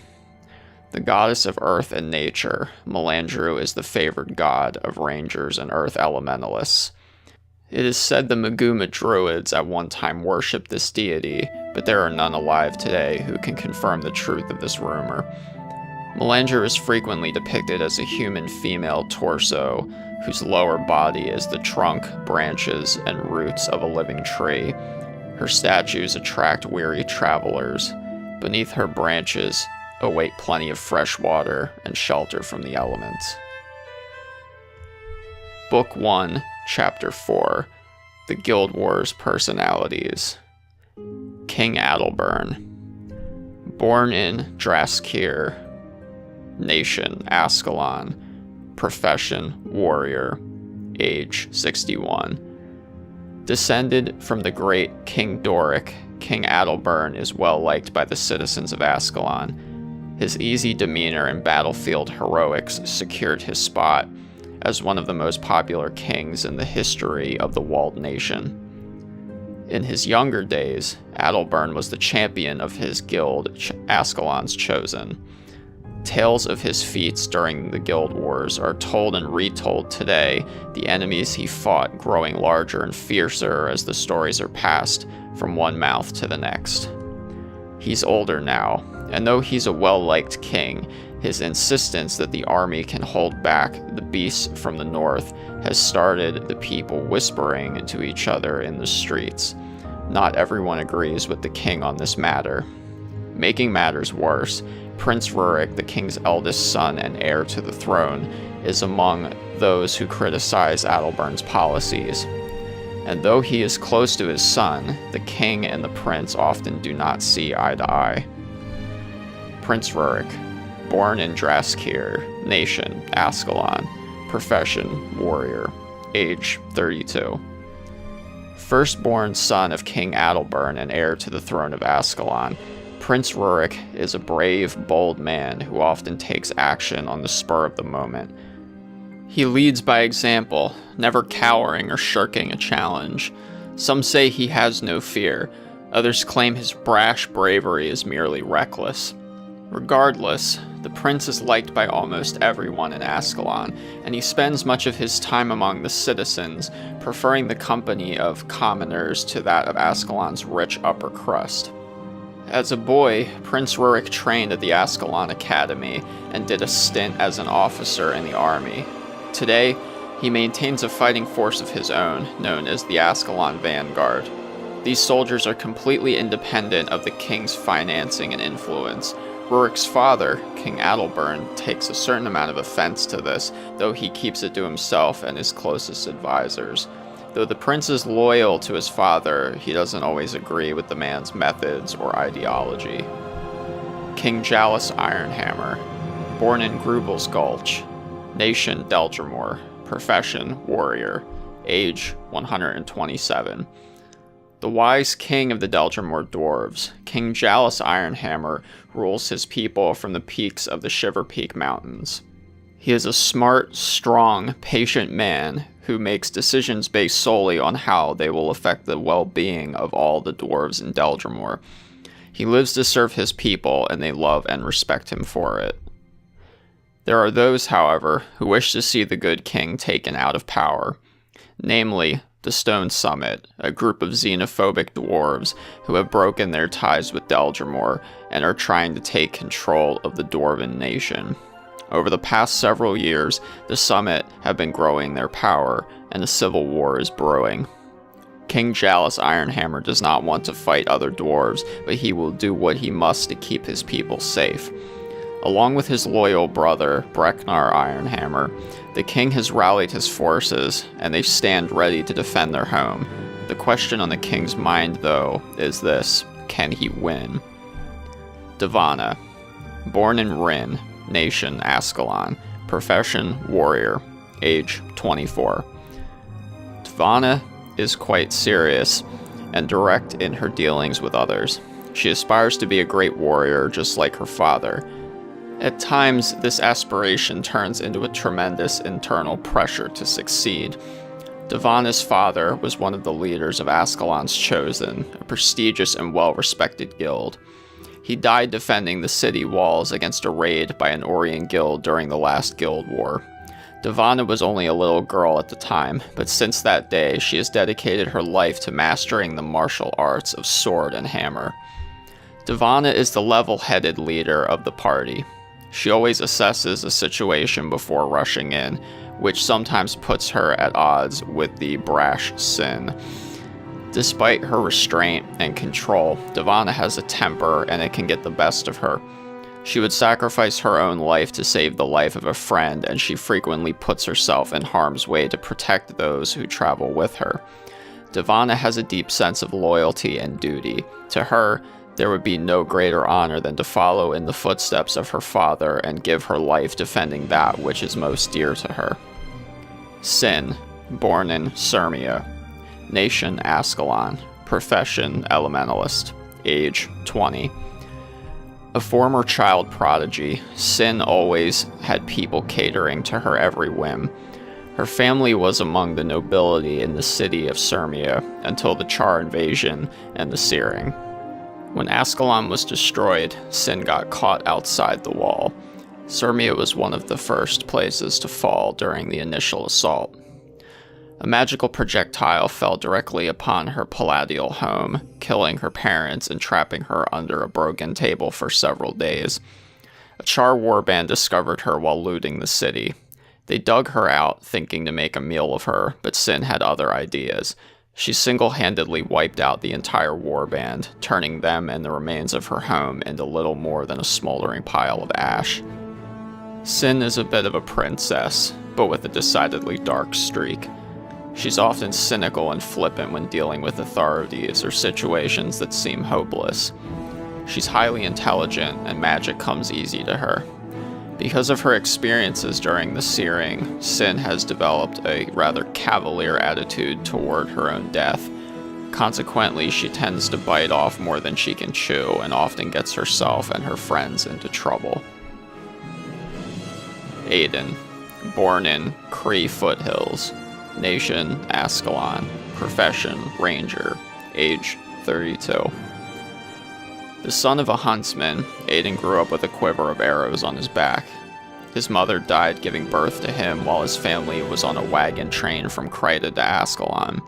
The goddess of earth and nature, Melandru is the favored god of rangers and earth elementalists. It is said the Maguma druids at one time worshipped this deity, but there are none alive today who can confirm the truth of this rumor. Melandru is frequently depicted as a human female torso, whose lower body is the trunk, branches, and roots of a living tree. Her statues attract weary travelers. Beneath her branches await plenty of fresh water and shelter from the elements. Book 1, Chapter 4, The Guild Wars Personalities. King Adalburn. Born in Draskir. Nation, Ascalon. Profession, warrior. Age, 61. Descended from the great King Doric, King Adalburn is well liked by the citizens of Ascalon. His easy demeanor and battlefield heroics secured his spot as one of the most popular kings in the history of the walled nation. In his younger days, Adalburn was the champion of his guild, Ascalon's Chosen. Tales of his feats during the guild wars are told and retold today, the enemies he fought growing larger and fiercer as the stories are passed from one mouth to the next. He's older now, and though he's a well-liked king, his insistence that the army can hold back the beasts from the north has started the people whispering to each other in the streets. Not everyone agrees with the king on this matter. Making matters worse, Prince Rurik, the king's eldest son and heir to the throne, is among those who criticize Adalburn's policies. And though he is close to his son, the king and the prince often do not see eye to eye. Prince Rurik. Born in Draskir, nation, Ascalon, profession, warrior, age, 32. Firstborn son of King Adalburn and heir to the throne of Ascalon, Prince Rurik is a brave, bold man who often takes action on the spur of the moment. He leads by example, never cowering or shirking a challenge. Some say he has no fear, Others claim his brash bravery is merely reckless. Regardless, the prince is liked by almost everyone in Ascalon, and he spends much of his time among the citizens, preferring the company of commoners to that of Ascalon's rich upper crust. As a boy, Prince Rurik trained at the Ascalon Academy and did a stint as an officer in the army. Today, he maintains a fighting force of his own, known as the Ascalon Vanguard. These soldiers are completely independent of the king's financing and influence. Rurik's father, King Adalbern, takes a certain amount of offense to this, though he keeps it to himself and his closest advisors. Though the prince is loyal to his father, he doesn't always agree with the man's methods or ideology. King Jalus Ironhammer, born in Grubel's Gulch, nation Deldrimor, profession warrior, age 127. The wise king of the Deldrimor dwarves, King Jalus Ironhammer, rules his people from the peaks of the Shiver Peak Mountains. He is a smart, strong, patient man who makes decisions based solely on how they will affect the well-being of all the dwarves in Deldrimor. He lives to serve his people, and they love and respect him for it. There are those, however, who wish to see the good king taken out of power, namely, the Stone Summit, a group of xenophobic dwarves who have broken their ties with Deldrimor and are trying to take control of the Dwarven nation. Over the past several years, the Summit have been growing their power, and a civil war is brewing. King Jalus Ironhammer does not want to fight other dwarves, but he will do what he must to keep his people safe. Along with his loyal brother, Breknar Ironhammer, the king has rallied his forces, and they stand ready to defend their home. The question on the king's mind, though, is this: can he win? Divana, born in Rin, nation Ascalon, profession warrior, age 24. Divana is quite serious and direct in her dealings with others. She aspires to be a great warrior just like her father. At times, this aspiration turns into a tremendous internal pressure to succeed. Divana's father was one of the leaders of Ascalon's Chosen, a prestigious and well-respected guild. He died defending the city walls against a raid by an Orian guild during the last guild war. Divana was only a little girl at the time, but since that day, she has dedicated her life to mastering the martial arts of sword and hammer. Divana is the level-headed leader of the party. She always assesses a situation before rushing in, which sometimes puts her at odds with the brash Sin. Despite her restraint and control, Divana has a temper and it can get the best of her. She would sacrifice her own life to save the life of a friend, and she frequently puts herself in harm's way to protect those who travel with her. Divana has a deep sense of loyalty and duty. To her, there would be no greater honor than to follow in the footsteps of her father and give her life defending that which is most dear to her. Sin, born in Sirmia, nation Ascalon, profession elementalist, age 20. A former child prodigy, Sin always had people catering to her every whim. Her family was among the nobility in the city of Sirmia until the Char invasion and the Searing. When Ascalon was destroyed, Sin got caught outside the wall. Sirmia was one of the first places to fall during the initial assault. A magical projectile fell directly upon her palatial home, killing her parents and trapping her under a broken table for several days. A Char warband discovered her while looting the city. They dug her out, thinking to make a meal of her, but Sin had other ideas. She single-handedly wiped out the entire warband, turning them and the remains of her home into little more than a smoldering pile of ash. Sin is a bit of a princess, but with a decidedly dark streak. She's often cynical and flippant when dealing with authorities or situations that seem hopeless. She's highly intelligent, and magic comes easy to her. Because of her experiences during the Searing, Sin has developed a rather cavalier attitude toward her own death. Consequently, she tends to bite off more than she can chew and often gets herself and her friends into trouble. Aiden, born in Cree Foothills, nation Ascalon, profession Ranger, age 32. The son of a huntsman, Aiden grew up with a quiver of arrows on his back. His mother died giving birth to him while his family was on a wagon train from Narrated to Ascalon.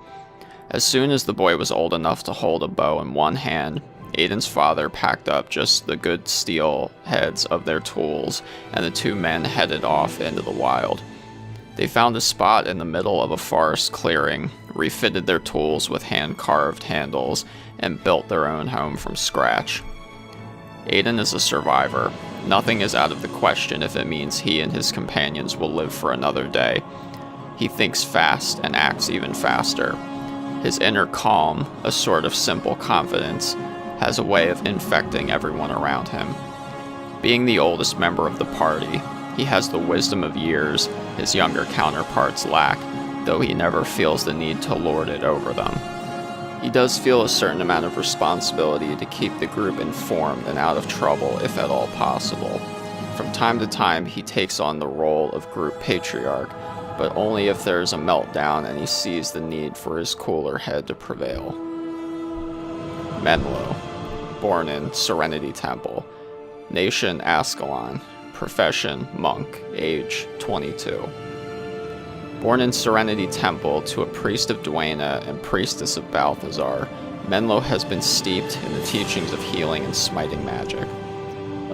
As soon as the boy was old enough to hold a bow in one hand, Aiden's father packed up just the good steel heads of their tools, and the two men headed off into the wild. They found a spot in the middle of a forest clearing, refitted their tools with hand-carved handles, and built their own home from scratch. Aiden is a survivor. Nothing is out of the question if it means he and his companions will live for another day. He thinks fast and acts even faster. His inner calm, a sort of simple confidence, has a way of infecting everyone around him. Being the oldest member of the party, he has the wisdom of years his younger counterparts lack, though he never feels the need to lord it over them. He does feel a certain amount of responsibility to keep the group informed and out of trouble if at all possible. From time to time, he takes on the role of group patriarch, but only if there is a meltdown and he sees the need for his cooler head to prevail. Menlo, born in Serenity Temple, nation Ascalon, profession monk, age 22. Born in Serenity Temple to a priest of Duena and priestess of Balthazar, Menlo has been steeped in the teachings of healing and smiting magic.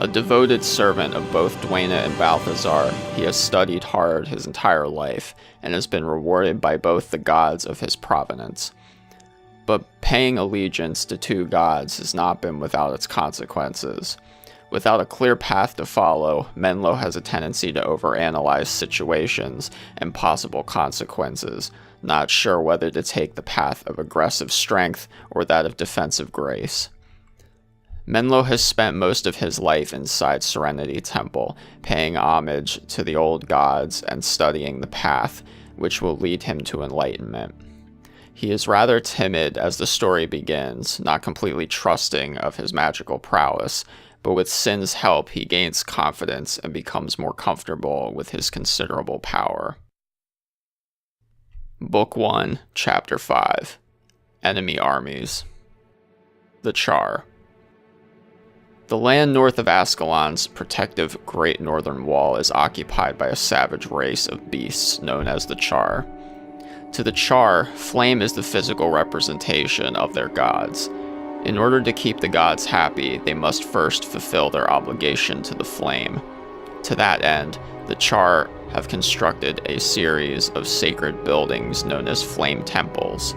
A devoted servant of both Duena and Balthazar, he has studied hard his entire life and has been rewarded by both the gods of his provenance. But paying allegiance to two gods has not been without its consequences. Without a clear path to follow, Menlo has a tendency to overanalyze situations and possible consequences, not sure whether to take the path of aggressive strength or that of defensive grace. Menlo has spent most of his life inside Serenity Temple, paying homage to the old gods and studying the path, which will lead him to enlightenment. He is rather timid as the story begins, not completely trusting of his magical prowess, but with Sin's help he gains confidence and becomes more comfortable with his considerable power. Book 1, Chapter 5. Enemy Armies. The Char. The land north of Ascalon's protective Great Northern Wall is occupied by a savage race of beasts known as the Char. To the Char, flame is the physical representation of their gods. In order to keep the gods happy, they must first fulfill their obligation to the flame. To that end, the Char have constructed a series of sacred buildings known as flame temples.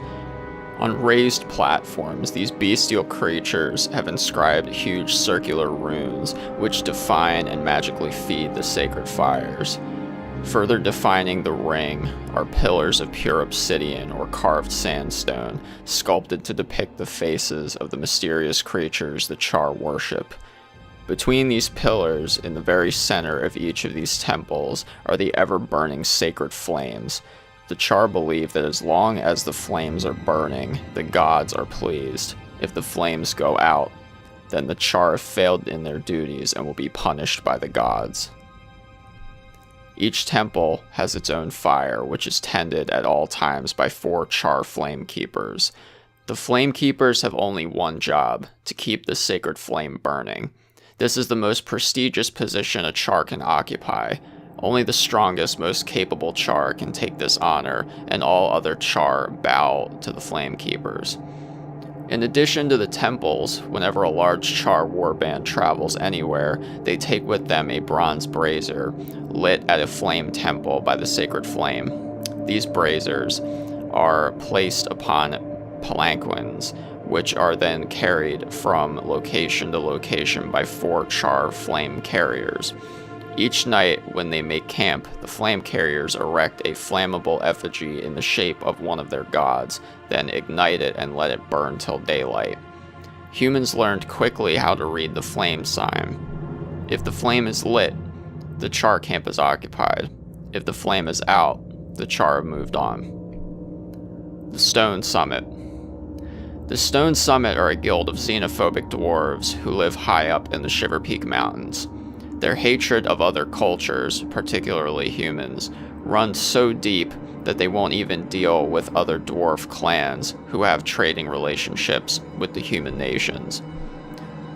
On raised platforms, these bestial creatures have inscribed huge circular runes which define and magically feed the sacred fires. Further defining the ring are pillars of pure obsidian or carved sandstone, sculpted to depict the faces of the mysterious creatures the Char worship. Between these pillars, in the very center of each of these temples, are the ever-burning sacred flames. The Char believe that as long as the flames are burning, the gods are pleased. If the flames go out, then the Char have failed in their duties and will be punished by the gods. Each temple has its own fire, which is tended at all times by 4 Char flame keepers. The flame keepers have only one job: to keep the sacred flame burning. This is the most prestigious position a Char can occupy. Only the strongest, most capable Char can take this honor, and all other Char bow to the flame keepers. In addition to the temples, whenever a large Char warband travels anywhere, they take with them a bronze brazier, lit at a flame temple by the sacred flame. These braziers are placed upon palanquins, which are then carried from location to location by 4 Char flame carriers. Each night, when they make camp, the flame carriers erect a flammable effigy in the shape of one of their gods, then ignite it and let it burn till daylight. Humans learned quickly how to read the flame sign. If the flame is lit, the Char camp is occupied. If the flame is out, the Char have moved on. The Stone Summit. The Stone Summit are a guild of xenophobic dwarves who live high up in the Shiver Peak Mountains. Their hatred of other cultures, particularly humans, run so deep that they won't even deal with other dwarf clans who have trading relationships with the human nations.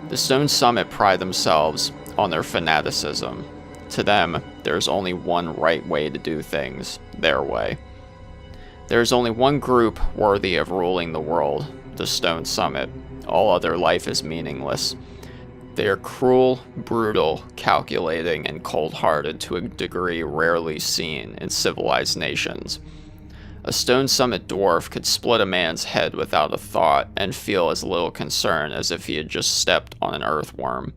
The Stone Summit pride themselves on their fanaticism. To them, there's only one right way to do things, their way. There is only one group worthy of ruling the world, the Stone Summit. All other life is meaningless. They are cruel, brutal, calculating, and cold-hearted to a degree rarely seen in civilized nations. A Stone Summit dwarf could split a man's head without a thought and feel as little concern as if he had just stepped on an earthworm.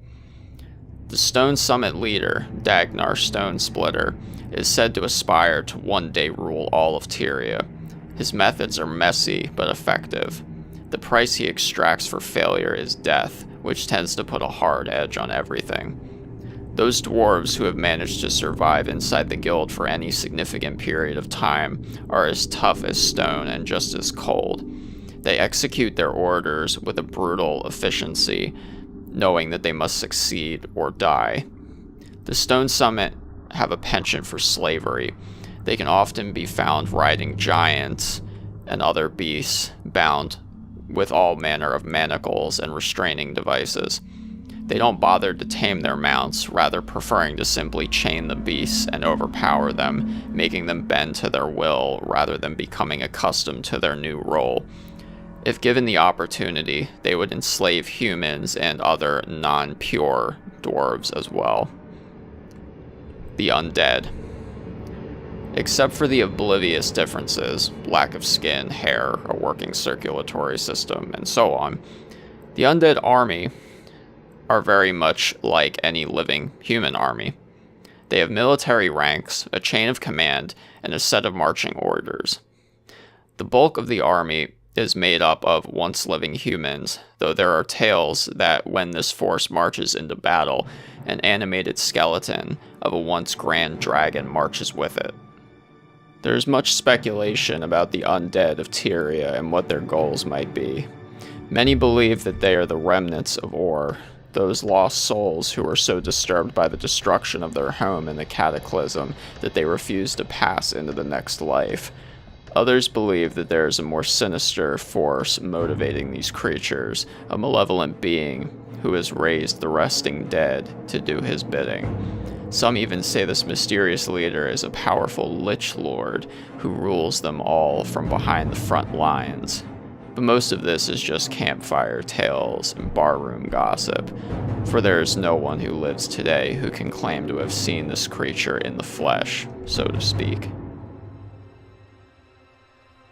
The Stone Summit leader, Dagnar Stonesplitter, is said to aspire to one day rule all of Tyria. His methods are messy but effective. The price he extracts for failure is death, which tends to put a hard edge on everything. Those dwarves who have managed to survive inside the guild for any significant period of time are as tough as stone and just as cold. They execute their orders with a brutal efficiency, knowing that they must succeed or die. The Stone Summit have a penchant for slavery. They can often be found riding giants and other beasts, bound with all manner of manacles and restraining devices. They don't bother to tame their mounts, rather preferring to simply chain the beasts and overpower them, making them bend to their will rather than becoming accustomed to their new role. If given the opportunity, they would enslave humans and other non-pure dwarves as well. The Undead. Except for the oblivious differences, lack of skin, hair, a working circulatory system, and so on, the Undead army are very much like any living human army. They have military ranks, a chain of command, and a set of marching orders. The bulk of the army is made up of once living humans, though there are tales that when this force marches into battle, an animated skeleton of a once grand dragon marches with it. There is much speculation about the undead of Tyria and what their goals might be. Many believe that they are the remnants of Or, those lost souls who were so disturbed by the destruction of their home in the cataclysm that they refuse to pass into the next life. Others believe that there is a more sinister force motivating these creatures, a malevolent being who has raised the resting dead to do his bidding. Some even say this mysterious leader is a powerful Lich Lord who rules them all from behind the front lines. But most of this is just campfire tales and barroom gossip, for there is no one who lives today who can claim to have seen this creature in the flesh, so to speak.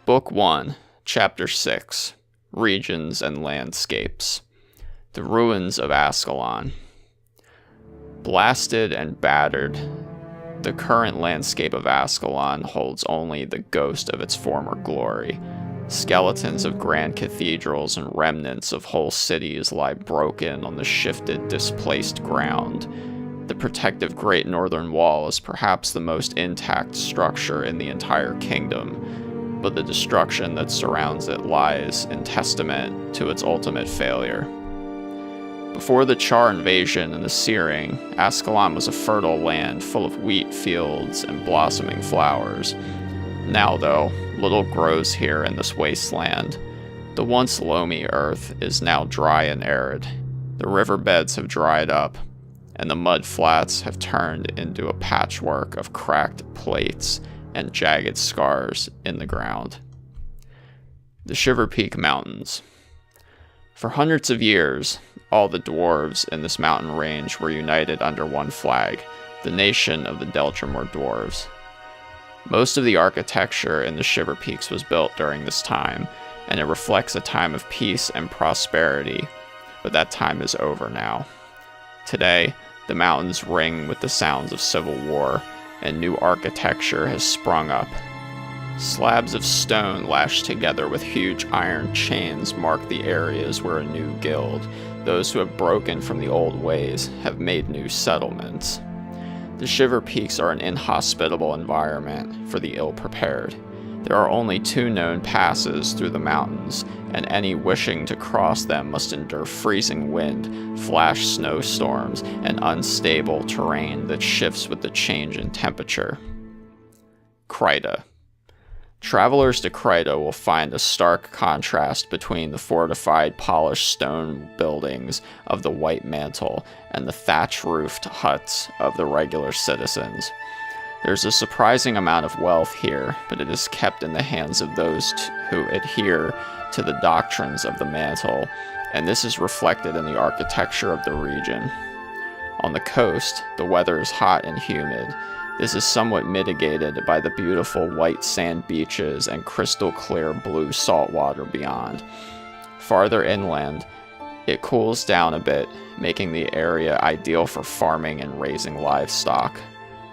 Book 1, Chapter 6, Regions and Landscapes. The Ruins of Ascalon. Blasted and battered, the current landscape of Ascalon holds only the ghost of its former glory. Skeletons of grand cathedrals and remnants of whole cities lie broken on the shifted, displaced ground. The protective Great Northern Wall is perhaps the most intact structure in the entire kingdom, but the destruction that surrounds it lies in testament to its ultimate failure. Before the Char invasion and the Searing, Ascalon was a fertile land full of wheat fields and blossoming flowers. Now, though, little grows here in this wasteland. The once loamy earth is now dry and arid. The riverbeds have dried up, and the mud flats have turned into a patchwork of cracked plates and jagged scars in the ground. The Shiver Peak Mountains. For hundreds of years, all the dwarves in this mountain range were united under one flag, the nation of the Deltramore Dwarves. Most of the architecture in the Shiver Peaks was built during this time, and it reflects a time of peace and prosperity, but that time is over now. Today, the mountains ring with the sounds of civil war, and new architecture has sprung up. Slabs of stone lashed together with huge iron chains mark the areas where a new guild, those who have broken from the old ways, have made new settlements. The Shiver Peaks are an inhospitable environment for the ill-prepared. There are only 2 known passes through the mountains, and any wishing to cross them must endure freezing wind, flash snowstorms, and unstable terrain that shifts with the change in temperature. Kryta. Travelers to Kryta will find a stark contrast between the fortified, polished stone buildings of the White Mantle and the thatch-roofed huts of the regular citizens. There's a surprising amount of wealth here, but it is kept in the hands of those who adhere to the doctrines of the Mantle, and this is reflected in the architecture of the region. On the coast, the weather is hot and humid. This is somewhat mitigated by the beautiful white sand beaches and crystal clear blue salt water beyond. Farther inland, it cools down a bit, making the area ideal for farming and raising livestock.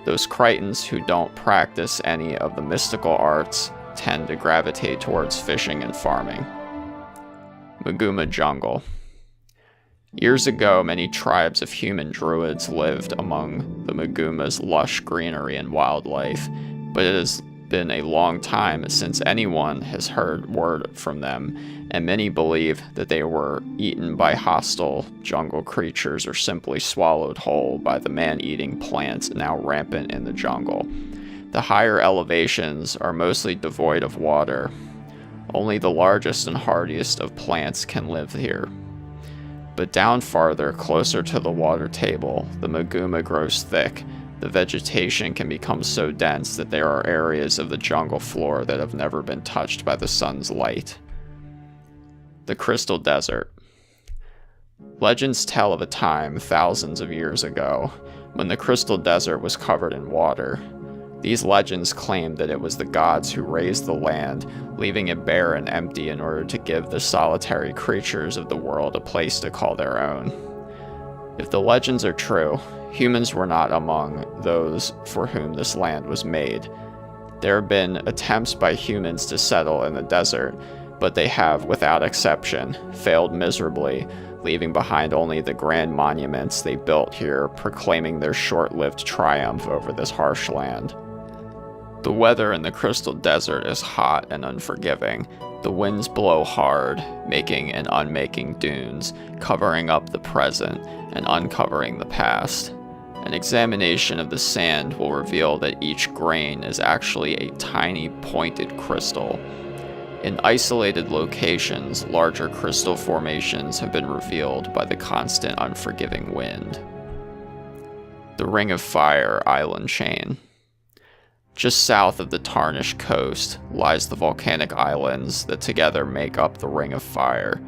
Those Krytans who don't practice any of the mystical arts tend to gravitate towards fishing and farming. Maguma Jungle. Years ago, many tribes of human druids lived among the Maguma's lush greenery and wildlife, but it has been a long time since anyone has heard word from them, and many believe that they were eaten by hostile jungle creatures or simply swallowed whole by the man-eating plants now rampant in the jungle. The higher elevations are mostly devoid of water. Only the largest and hardiest of plants can live here. But down farther, closer to the water table, the Maguma grows thick. The vegetation can become so dense that there are areas of the jungle floor that have never been touched by the sun's light. The Crystal Desert. Legends tell of a time, thousands of years ago, when the Crystal Desert was covered in water. These legends claim that it was the gods who raised the land, leaving it bare and empty in order to give the solitary creatures of the world a place to call their own. If the legends are true, humans were not among those for whom this land was made. There have been attempts by humans to settle in the desert, but they have, without exception, failed miserably, leaving behind only the grand monuments they built here, proclaiming their short-lived triumph over this harsh land. The weather in the Crystal Desert is hot and unforgiving. The winds blow hard, making and unmaking dunes, covering up the present and uncovering the past. An examination of the sand will reveal that each grain is actually a tiny pointed crystal. In isolated locations, larger crystal formations have been revealed by the constant unforgiving wind. The Ring of Fire Island Chain. Just south of the Tarnished coast lies the volcanic islands that together make up the Ring of Fire.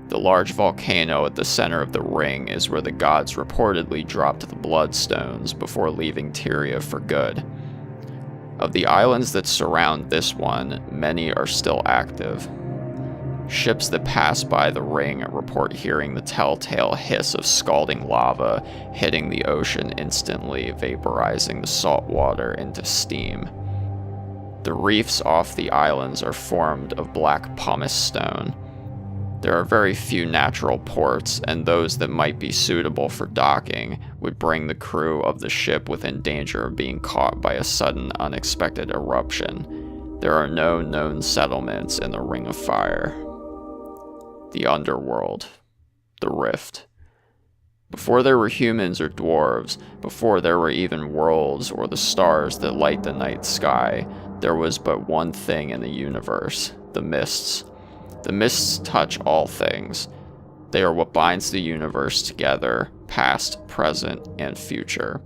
The large volcano at the center of the ring is where the gods reportedly dropped the Bloodstones before leaving Tyria for good. Of the islands that surround this one, many are still active. Ships that pass by the ring report hearing the telltale hiss of scalding lava hitting the ocean, instantly vaporizing the salt water into steam. The reefs off the islands are formed of black pumice stone. There are very few natural ports, and those that might be suitable for docking would bring the crew of the ship within danger of being caught by a sudden, unexpected eruption. There are no known settlements in the Ring of Fire. The Underworld. The Rift. Before there were humans or dwarves, before there were even worlds or the stars that light the night sky, there was but one thing in the universe: the mists. The mists touch all things. They are what binds the universe together, past, present, and future.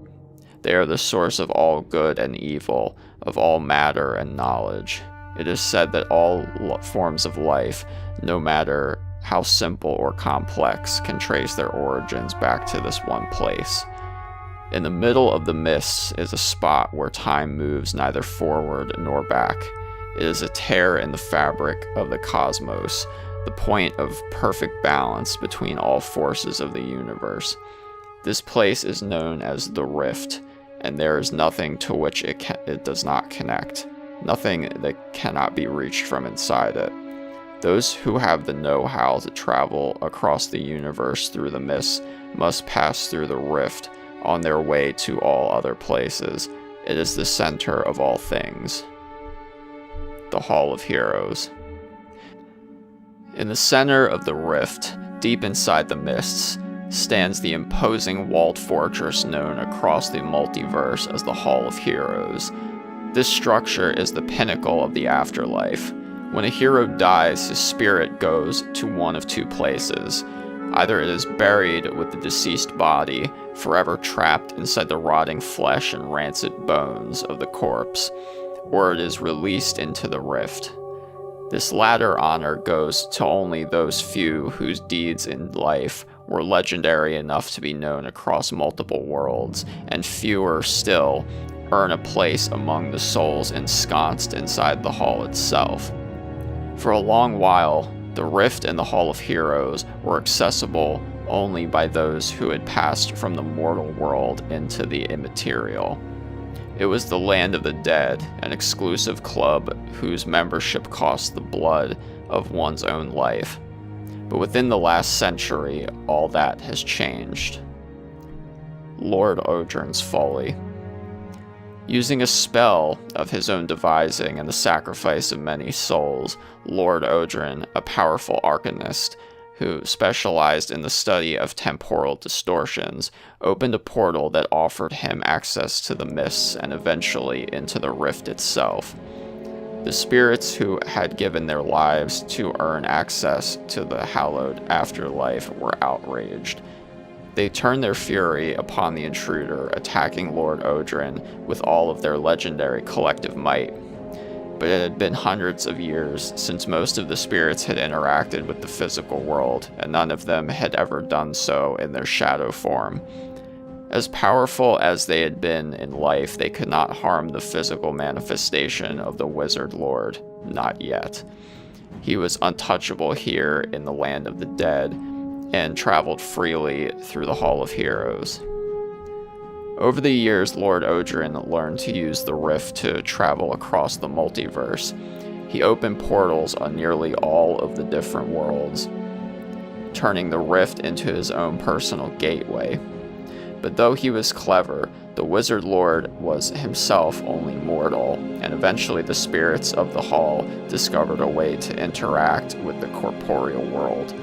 They are the source of all good and evil, of all matter and knowledge. It is said that all forms of life, no matter how simple or complex, can trace their origins back to this one place. In the middle of the mists is a spot where time moves neither forward nor back. It is a tear in the fabric of the cosmos, the point of perfect balance between all forces of the universe. This place is known as the Rift, and there is nothing to which it does not connect, nothing that cannot be reached from inside it. Those who have the know-how to travel across the universe through the mists must pass through the Rift on their way to all other places. It is the center of all things. The Hall of Heroes. In the center of the Rift, deep inside the mists, stands the imposing walled fortress known across the multiverse as the Hall of Heroes. This structure is the pinnacle of the afterlife. When a hero dies, his spirit goes to one of two places. Either it is buried with the deceased body, forever trapped inside the rotting flesh and rancid bones of the corpse, or it is released into the rift. This latter honor goes to only those few whose deeds in life were legendary enough to be known across multiple worlds, and fewer still earn a place among the souls ensconced inside the hall itself. For a long while, the rift and the Hall of Heroes were accessible only by those who had passed from the mortal world into the immaterial. It was the land of the dead, an exclusive club whose membership cost the blood of one's own life. But within the last century, all that has changed. Lord Oedrun's Folly. Using a spell of his own devising and the sacrifice of many souls, Lord Oedrun, a powerful arcanist who specialized in the study of temporal distortions, opened a portal that offered him access to the mists and eventually into the rift itself. The spirits who had given their lives to earn access to the hallowed afterlife were outraged. They turned their fury upon the intruder, attacking Lord Oedrun with all of their legendary collective might. But it had been hundreds of years since most of the spirits had interacted with the physical world, and none of them had ever done so in their shadow form. As powerful as they had been in life, they could not harm the physical manifestation of the Wizard Lord, not yet. He was untouchable here in the land of the dead, and traveled freely through the Hall of Heroes. Over the years, Lord Oedrun learned to use the rift to travel across the multiverse. He opened portals on nearly all of the different worlds, turning the rift into his own personal gateway. But though he was clever, the Wizard Lord was himself only mortal, and eventually the spirits of the Hall discovered a way to interact with the corporeal world.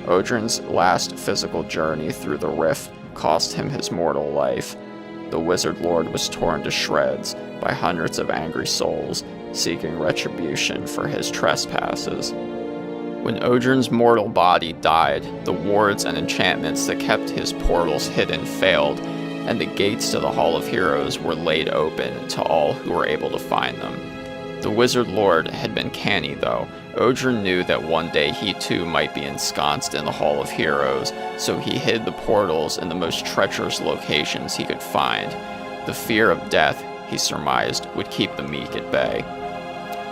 Oedrun's last physical journey through the rift cost him his mortal life. The Wizard Lord was torn to shreds by hundreds of angry souls seeking retribution for his trespasses. When Oedrun's mortal body died, the wards and enchantments that kept his portals hidden failed, and the gates to the Hall of Heroes were laid open to all who were able to find them. The Wizard Lord had been canny, though. Oedrun knew that one day he too might be ensconced in the Hall of Heroes, so he hid the portals in the most treacherous locations he could find. The fear of death, he surmised, would keep the meek at bay.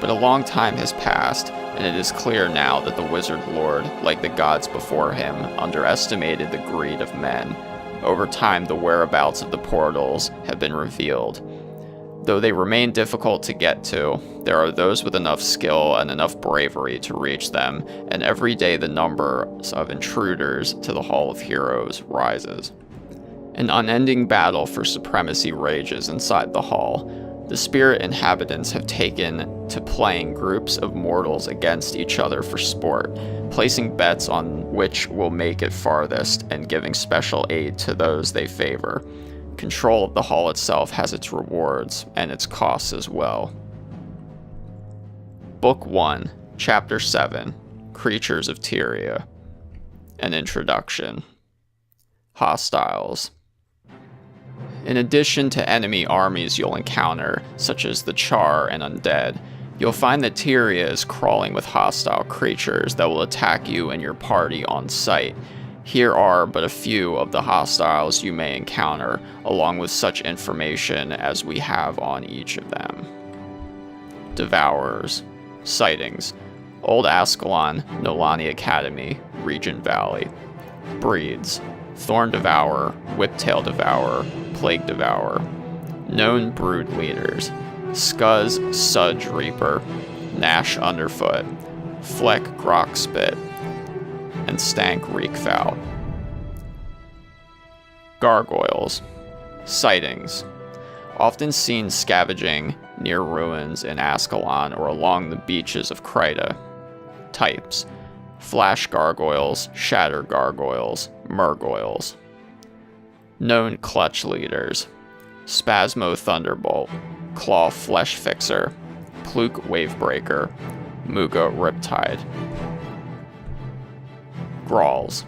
But a long time has passed, and it is clear now that the Wizard Lord, like the gods before him, underestimated the greed of men. Over time, the whereabouts of the portals have been revealed. Though they remain difficult to get to, there are those with enough skill and enough bravery to reach them, and every day the numbers of intruders to the Hall of Heroes rises. An unending battle for supremacy rages inside the hall. The spirit inhabitants have taken to playing groups of mortals against each other for sport, placing bets on which will make it farthest and giving special aid to those they favor. Control of the hall itself has its rewards, and its costs as well. Book 1, Chapter 7, Creatures of Tyria. An Introduction. Hostiles. In addition to enemy armies you'll encounter, such as the Char and Undead, you'll find that Tyria is crawling with hostile creatures that will attack you and your party on sight. Here are but a few of the hostiles you may encounter, along with such information as we have on each of them. Devourers. Sightings. Old Ascalon, Nolani Academy, Regent Valley. Breeds. Thorn Devourer, Whiptail Devourer, Plague Devourer. Known brood leaders. Scuzz Sudge Reaper, Nash Underfoot, Fleck Grokspit, and Stank Reekfowl. Gargoyles. Sightings. Often seen scavenging near ruins in Ascalon or along the beaches of Kryta. Types. Flash Gargoyles, Shatter Gargoyles, Murgoyles. Known clutch leaders. Spasmo Thunderbolt, Claw Flesh Fixer, Pluke Wavebreaker, Muga Riptide. Grolls.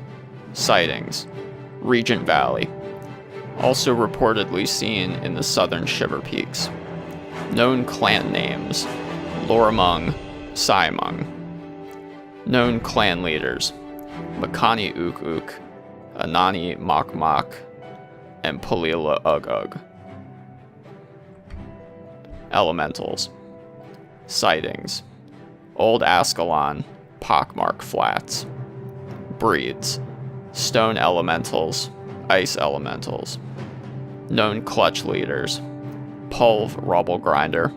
Sightings. Regent Valley. Also reportedly seen in the southern Shiver Peaks. Known clan names: Loramung, Saimung. Known clan leaders: Makani Ook Ook, Anani Mok Mok, and Palila Ug Ug. Elementals. Sightings: Old Ascalon, Pockmark Flats. Breeds: Stone Elementals, Ice Elementals. Known clutch leaders: Pulv Rubble Grinder,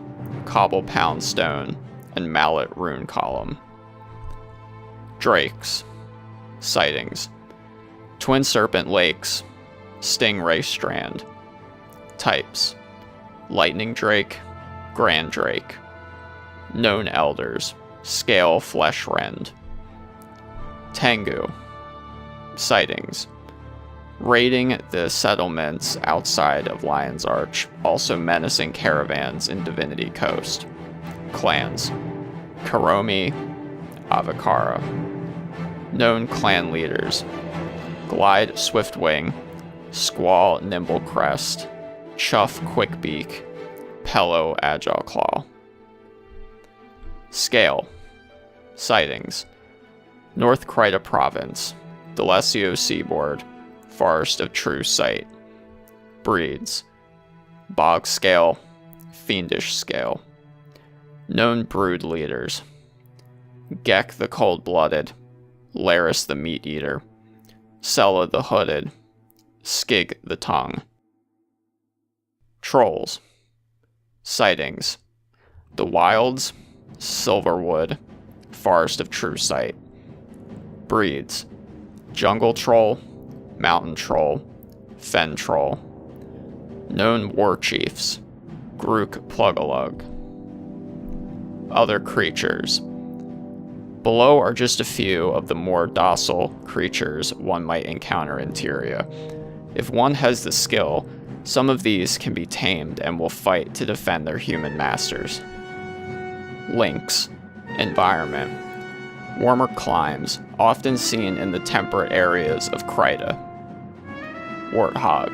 Cobble Pound Stone, and Mallet Rune Column. Drakes. Sightings: Twin Serpent Lakes, Stingray Strand. Types: Lightning Drake, Grand Drake. Known elders: Scale Flesh Rend. Tengu. Sightings: Raiding the settlements outside of Lion's Arch, also menacing caravans in Divinity Coast. Clans: Karomi, Avikara. Known clan leaders: Glide Swiftwing, Squall Nimble Crest, Chuff Quickbeak, Pello Agile Claw. Scale. Sightings: North Krita Province, Delesio Seaboard, Forest of True Sight. Breeds: Bog Scale, Fiendish Scale. Known brood leaders: Gek the Cold-Blooded, Laris the Meat-Eater, Sella the Hooded, Skig the Tongue. Trolls. Sightings: The Wilds, Silverwood, Forest of True Sight. Breeds: Jungle Troll, Mountain Troll, Fen Troll. Known war chiefs: Grook Plugalug. Other creatures. Below are just a few of the more docile creatures one might encounter in Tyria. If one has the skill, some of these can be tamed and will fight to defend their human masters. Lynx. Environment: Warmer climes, often seen in the temperate areas of Krita. Warthog.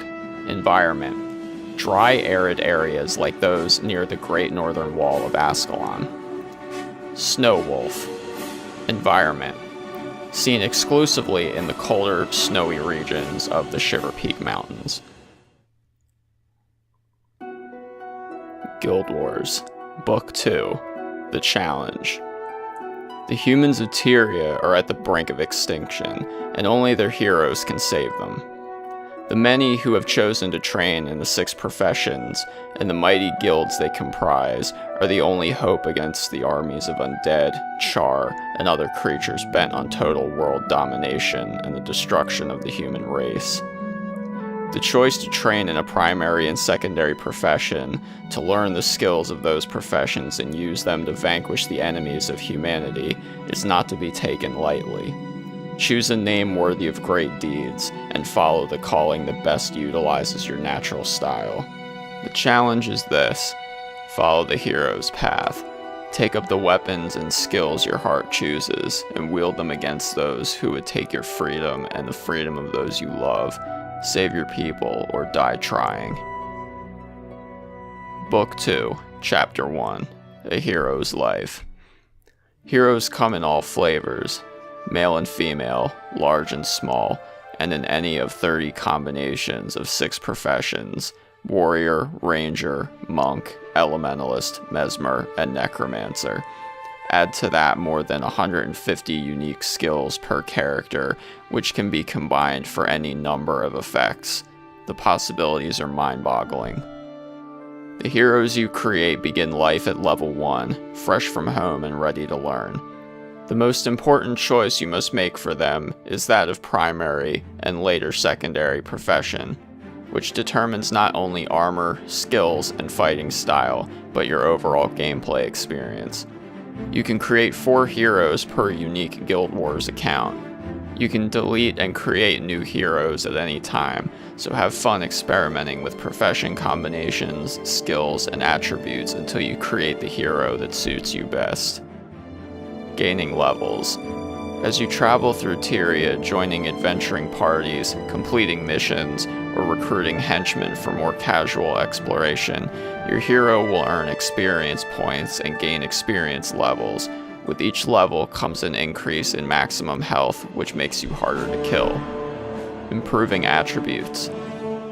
Environment: Dry, arid areas like those near the Great Northern Wall of Ascalon. Snow Wolf. Environment: Seen exclusively in the colder, snowy regions of the Shiver Peak Mountains. Guild Wars, Book 2, The Challenge. The humans of Tyria are at the brink of extinction, and only their heroes can save them. The many who have chosen to train in the 6 professions and the mighty guilds they comprise are the only hope against the armies of undead, char, and other creatures bent on total world domination and the destruction of the human race. The choice to train in a primary and secondary profession, to learn the skills of those professions and use them to vanquish the enemies of humanity, is not to be taken lightly. Choose a name worthy of great deeds, and follow the calling that best utilizes your natural style. The challenge is this: follow the hero's path. Take up the weapons and skills your heart chooses, and wield them against those who would take your freedom and the freedom of those you love. Save your people, or die trying. Book 2, Chapter 1, A Hero's Life. Heroes come in all flavors, male and female, large and small, and in any of 30 combinations of 6 professions: warrior, ranger, monk, elementalist, mesmer, and necromancer. Add to that more than 150 unique skills per character, which can be combined for any number of effects. The possibilities are mind-boggling. The heroes you create begin life at level 1, fresh from home and ready to learn. The most important choice you must make for them is that of primary and later secondary profession, which determines not only armor, skills, and fighting style, but your overall gameplay experience. You can create 4 heroes per unique Guild Wars account. You can delete and create new heroes at any time, so have fun experimenting with profession combinations, skills, and attributes until you create the hero that suits you best. Gaining levels. As you travel through Tyria, joining adventuring parties, completing missions, or recruiting henchmen for more casual exploration, your hero will earn experience points and gain experience levels. With each level comes an increase in maximum health, which makes you harder to kill. Improving attributes.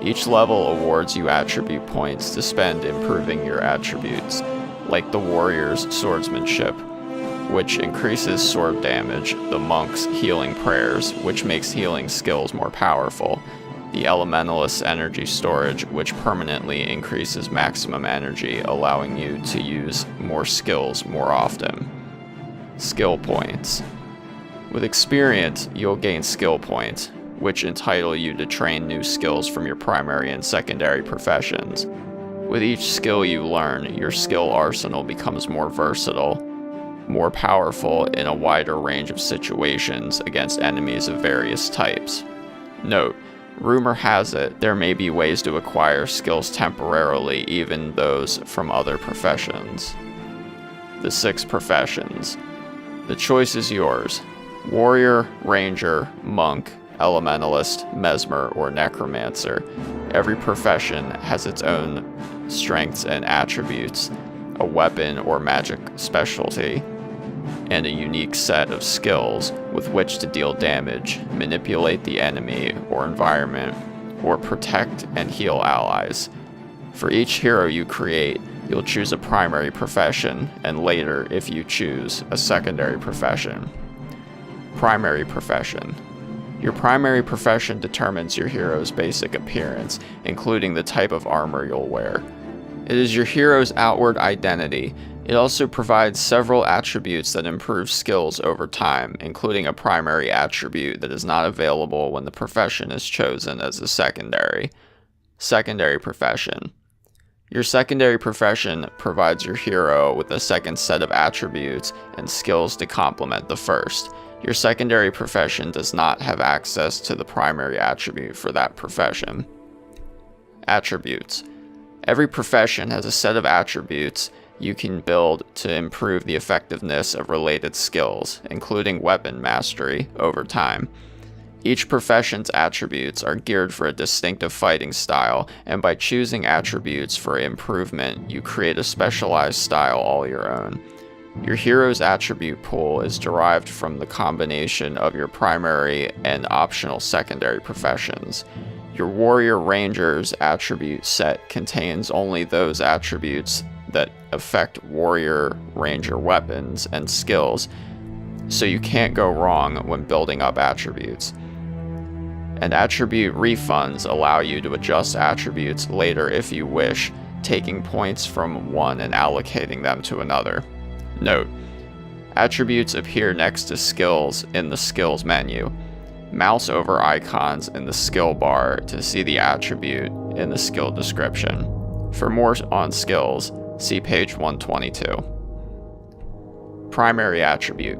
Each level awards you attribute points to spend improving your attributes, like the warrior's swordsmanship, which increases sword damage, the monk's healing prayers, which makes healing skills more powerful, the elementalist's energy storage, which permanently increases maximum energy, allowing you to use more skills more often. Skill points. With experience, you'll gain skill points, which entitle you to train new skills from your primary and secondary professions. With each skill you learn, your skill arsenal becomes more versatile, more powerful in a wider range of situations against enemies of various types. Note, rumor has it there may be ways to acquire skills temporarily, even those from other professions. The 6 professions. The choice is yours. Warrior, ranger, monk, elementalist, mesmer, or necromancer. Every profession has its own strengths and attributes, a weapon or magic specialty, and a unique set of skills with which to deal damage, manipulate the enemy or environment, or protect and heal allies. For each hero you create, you'll choose a primary profession, and later, if you choose, a secondary profession. Primary profession. Your primary profession determines your hero's basic appearance, including the type of armor you'll wear. It is your hero's outward identity. It also provides several attributes that improve skills over time, including a primary attribute that is not available when the profession is chosen as a secondary. Secondary profession. Your secondary profession provides your hero with a second set of attributes and skills to complement the first. Your secondary profession does not have access to the primary attribute for that profession. Attributes. Every profession has a set of attributes you can build to improve the effectiveness of related skills, including weapon mastery, over time. Each profession's attributes are geared for a distinctive fighting style, and by choosing attributes for improvement, you create a specialized style all your own. Your hero's attribute pool is derived from the combination of your primary and optional secondary professions. Your warrior ranger's attribute set contains only those attributes that affect warrior ranger weapons and skills, so you can't go wrong when building up attributes. And attribute refunds allow you to adjust attributes later if you wish, taking points from one and allocating them to another. Note, attributes appear next to skills in the skills menu. Mouse over icons in the skill bar to see the attribute in the skill description. For more on skills, see page 122. Primary attribute.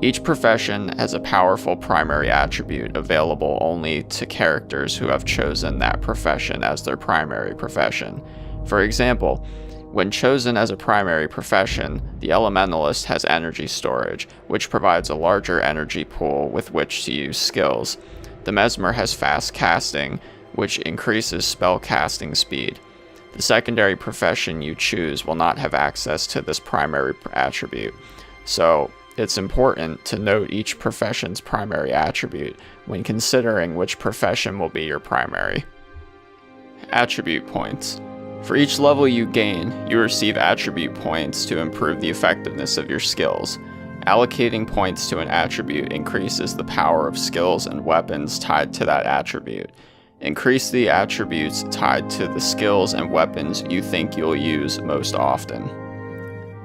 Each profession has a powerful primary attribute available only to characters who have chosen that profession as their primary profession. For example, when chosen as a primary profession, the elementalist has energy storage, which provides a larger energy pool with which to use skills. The mesmer has fast casting, which increases spell casting speed. The secondary profession you choose will not have access to this primary attribute, so it's important to note each profession's primary attribute when considering which profession will be your primary. Attribute points. For each level you gain, you receive attribute points to improve the effectiveness of your skills. Allocating points to an attribute increases the power of skills and weapons tied to that attribute. Increase the attributes tied to the skills and weapons you think you'll use most often.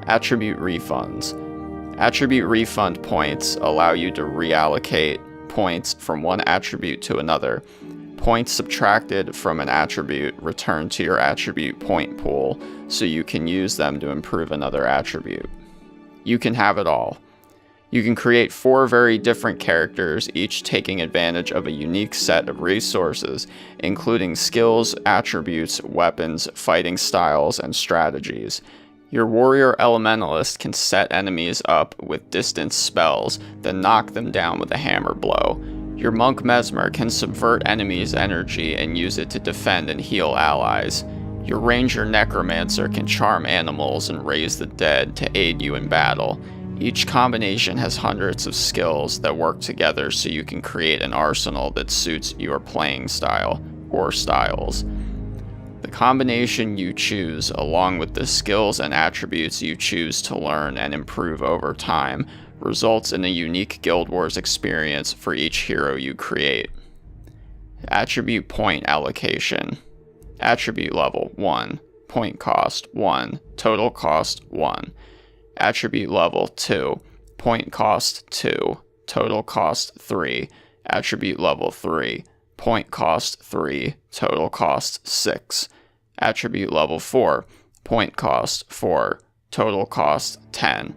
Attribute refunds. Attribute refund points allow you to reallocate points from one attribute to another. Points subtracted from an attribute return to your attribute point pool, so you can use them to improve another attribute. You can have it all. You can create 4 very different characters, each taking advantage of a unique set of resources, including skills, attributes, weapons, fighting styles, and strategies. Your warrior elementalist can set enemies up with distance spells, then knock them down with a hammer blow. Your monk mesmer can subvert enemies' energy and use it to defend and heal allies. Your ranger necromancer can charm animals and raise the dead to aid you in battle. Each combination has hundreds of skills that work together so you can create an arsenal that suits your playing style or styles. The combination you choose, along with the skills and attributes you choose to learn and improve over time, results in a unique Guild Wars experience for each hero you create. Attribute point allocation. Attribute level 1, point cost 1, total cost 1. Attribute level 2, point cost 2, total cost 3. Attribute level 3, point cost 3, total cost 6. Attribute level 4, point cost 4, total cost 10.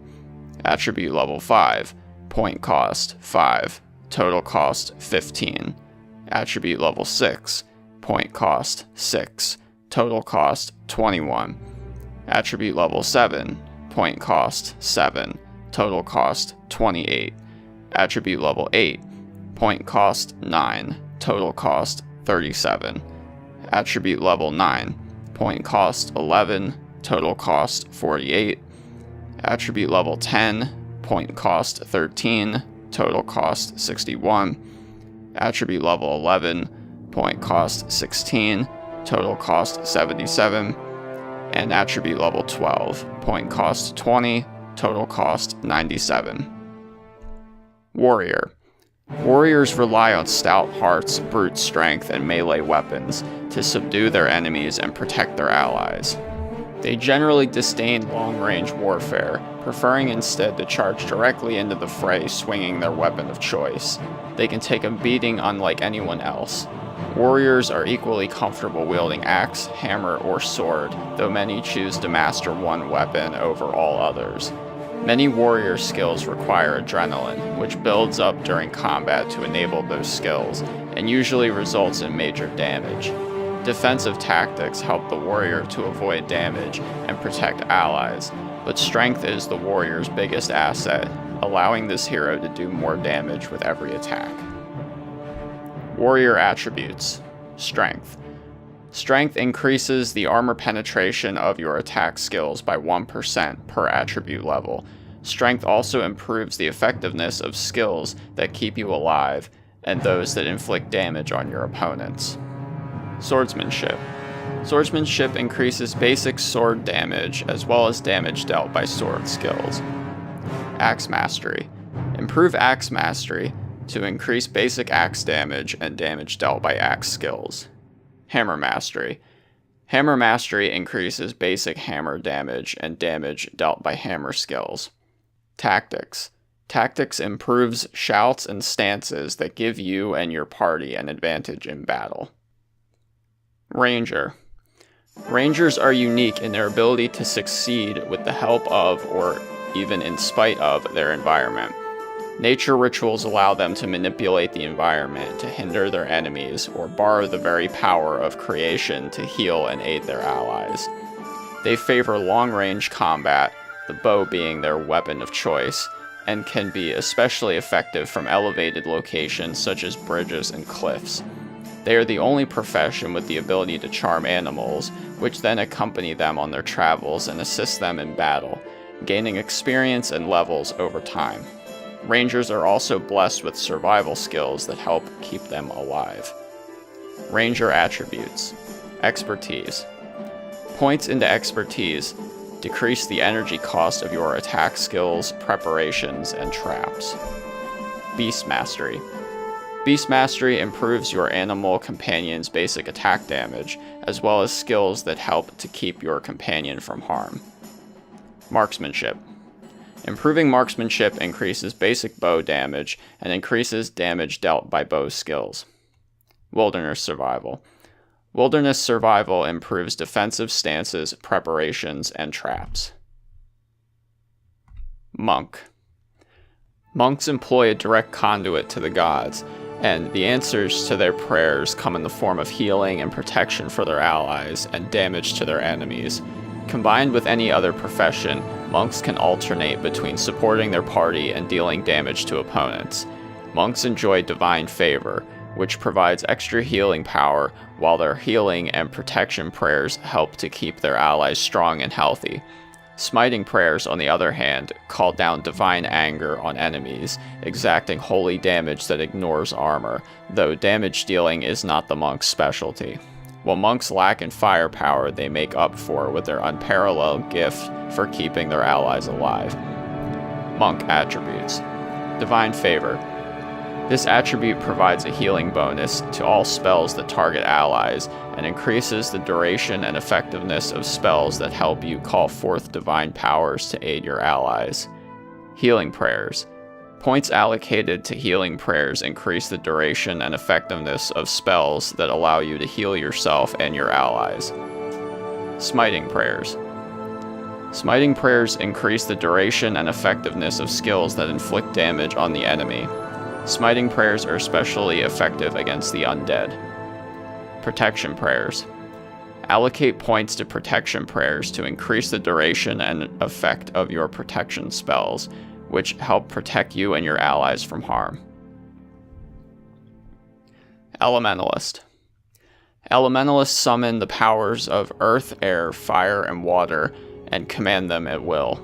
Attribute level 5, point cost 5, total cost 15. Attribute level 6, point cost 6, total cost 21. Attribute level 7, point cost 7, total cost 28. Attribute level 8, point cost 9, total cost 37. Attribute level 9, point cost 11, total cost 48. Attribute level 10, point cost 13, total cost 61. Attribute level 11, point cost 16, total cost 77. And attribute level 12, point cost 20, total cost 97. Warrior. Warriors rely on stout hearts, brute strength, and melee weapons to subdue their enemies and protect their allies. They generally disdain long-range warfare, preferring instead to charge directly into the fray swinging their weapon of choice. They can take a beating unlike anyone else. Warriors are equally comfortable wielding axe, hammer, or sword, though many choose to master one weapon over all others. Many warrior skills require adrenaline, which builds up during combat to enable those skills, and usually results in major damage. Defensive tactics help the warrior to avoid damage and protect allies, but strength is the warrior's biggest asset, allowing this hero to do more damage with every attack. Warrior attributes. Strength. Strength increases the armor penetration of your attack skills by 1% per attribute level. Strength also improves the effectiveness of skills that keep you alive and those that inflict damage on your opponents. Swordsmanship. Swordsmanship increases basic sword damage as well as damage dealt by sword skills. Axe Mastery. Improve Axe Mastery to increase basic axe damage and damage dealt by axe skills. Hammer Mastery. Hammer Mastery increases basic hammer damage and damage dealt by hammer skills. Tactics. Tactics improves shouts and stances that give you and your party an advantage in battle. Ranger. Rangers are unique in their ability to succeed with the help of, or even in spite of, their environment. Nature rituals allow them to manipulate the environment to hinder their enemies or borrow the very power of creation to heal and aid their allies. They favor long-range combat, the bow being their weapon of choice, and can be especially effective from elevated locations such as bridges and cliffs. They are the only profession with the ability to charm animals, which then accompany them on their travels and assist them in battle, gaining experience and levels over time. Rangers are also blessed with survival skills that help keep them alive. Ranger attributes. Expertise. Points into expertise decrease the energy cost of your attack skills, preparations, and traps. Beast Mastery. Beast Mastery improves your animal companion's basic attack damage, as well as skills that help to keep your companion from harm. Marksmanship. Improving marksmanship increases basic bow damage and increases damage dealt by bow skills. Wilderness Survival. Wilderness Survival improves defensive stances, preparations, and traps. Monk. Monks employ a direct conduit to the gods, and the answers to their prayers come in the form of healing and protection for their allies and damage to their enemies. Combined with any other profession, monks can alternate between supporting their party and dealing damage to opponents. Monks enjoy divine favor, which provides extra healing power, while their healing and protection prayers help to keep their allies strong and healthy. Smiting prayers, on the other hand, call down divine anger on enemies, exacting holy damage that ignores armor, though damage dealing is not the monk's specialty. While monks lack in firepower, they make up for with their unparalleled gift for keeping their allies alive. Monk attributes. Divine favor. This attribute provides a healing bonus to all spells that target allies, and increases the duration and effectiveness of spells that help you call forth divine powers to aid your allies. Healing prayers. Points allocated to healing prayers increase the duration and effectiveness of spells that allow you to heal yourself and your allies. Smiting prayers. Smiting prayers increase the duration and effectiveness of skills that inflict damage on the enemy. Smiting prayers are especially effective against the undead. Protection prayers. Allocate points to protection prayers to increase the duration and effect of your protection spells, which help protect you and your allies from harm. Elementalist. Elementalists summon the powers of earth, air, fire, and water, and command them at will.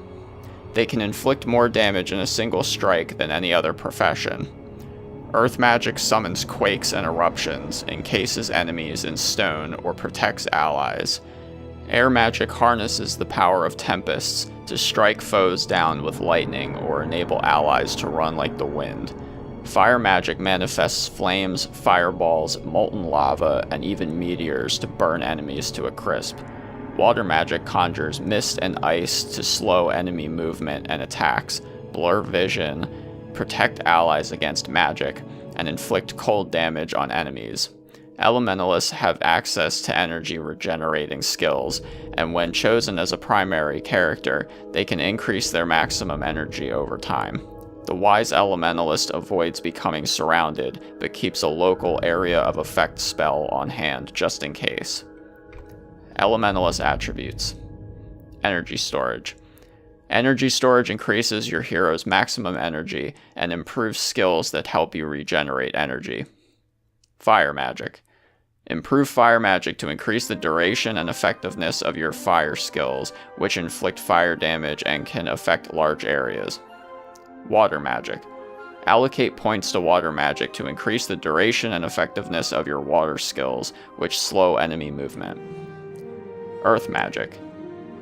They can inflict more damage in a single strike than any other profession. Earth magic summons quakes and eruptions, encases enemies in stone, or protects allies. Air magic harnesses the power of tempests to strike foes down with lightning or enable allies to run like the wind. Fire magic manifests flames, fireballs, molten lava, and even meteors to burn enemies to a crisp. Water magic conjures mist and ice to slow enemy movement and attacks, blur vision, protect allies against magic, and inflict cold damage on enemies. Elementalists have access to energy regenerating skills, and when chosen as a primary character, they can increase their maximum energy over time. The wise elementalist avoids becoming surrounded, but keeps a local area of effect spell on hand just in case. Elementalist attributes. Energy storage. Energy storage increases your hero's maximum energy and improves skills that help you regenerate energy. Fire magic. Improve fire magic to increase the duration and effectiveness of your fire skills, which inflict fire damage and can affect large areas. Water magic. Allocate points to water magic to increase the duration and effectiveness of your water skills, which slow enemy movement. Earth magic.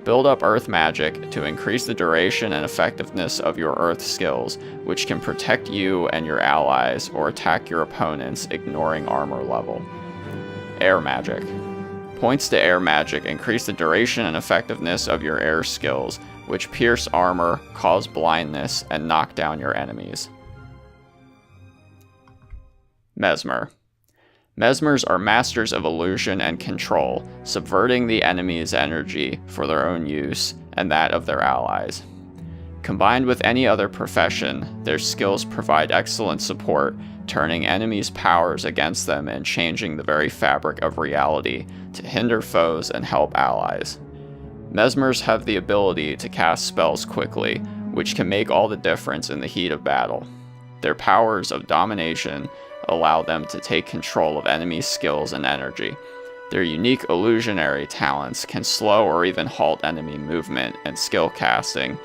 Build up earth magic to increase the duration and effectiveness of your earth skills, which can protect you and your allies or attack your opponents, ignoring armor level. Air magic. Points to air magic increase the duration and effectiveness of your air skills, which pierce armor, cause blindness, and knock down your enemies. Mesmer. Mesmers are masters of illusion and control, subverting the enemy's energy for their own use and that of their allies. Combined with any other profession, their skills provide excellent support, turning enemies' powers against them and changing the very fabric of reality to hinder foes and help allies. Mesmers have the ability to cast spells quickly, which can make all the difference in the heat of battle. Their powers of domination allow them to take control of enemies' skills and energy. Their unique illusionary talents can slow or even halt enemy movement and skill casting,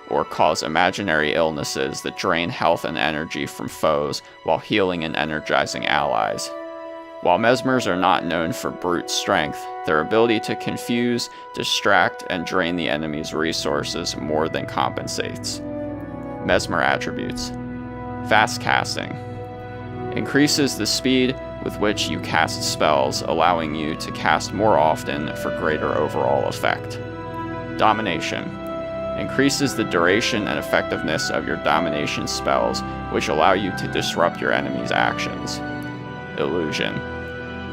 or cause imaginary illnesses that drain health and energy from foes while healing and energizing allies. While Mesmers are not known for brute strength, their ability to confuse, distract, and drain the enemy's resources more than compensates. Mesmer attributes. Fast casting. Increases the speed with which you cast spells, allowing you to cast more often for greater overall effect. Domination. Increases the duration and effectiveness of your domination spells, which allow you to disrupt your enemy's actions. Illusion.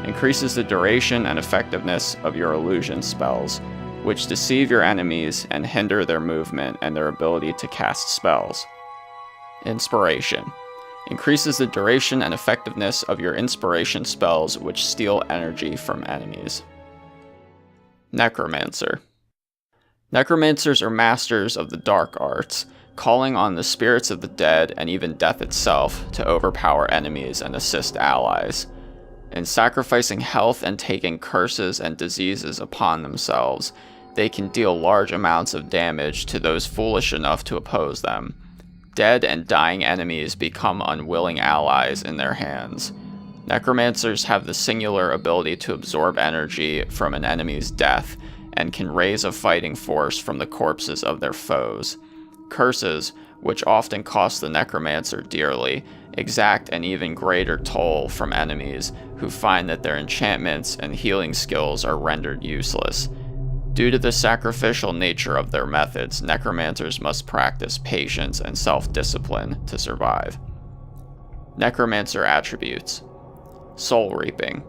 Increases the duration and effectiveness of your illusion spells, which deceive your enemies and hinder their movement and their ability to cast spells. Inspiration. Increases the duration and effectiveness of your inspiration spells which steal energy from enemies. Necromancer. Necromancers are masters of the dark arts, calling on the spirits of the dead and even death itself to overpower enemies and assist allies. In sacrificing health and taking curses and diseases upon themselves, they can deal large amounts of damage to those foolish enough to oppose them. Dead and dying enemies become unwilling allies in their hands. Necromancers have the singular ability to absorb energy from an enemy's death and can raise a fighting force from the corpses of their foes. Curses, which often cost the necromancer dearly, exact an even greater toll from enemies who find that their enchantments and healing skills are rendered useless. Due to the sacrificial nature of their methods, necromancers must practice patience and self-discipline to survive. Necromancer attributes. Soul Reaping.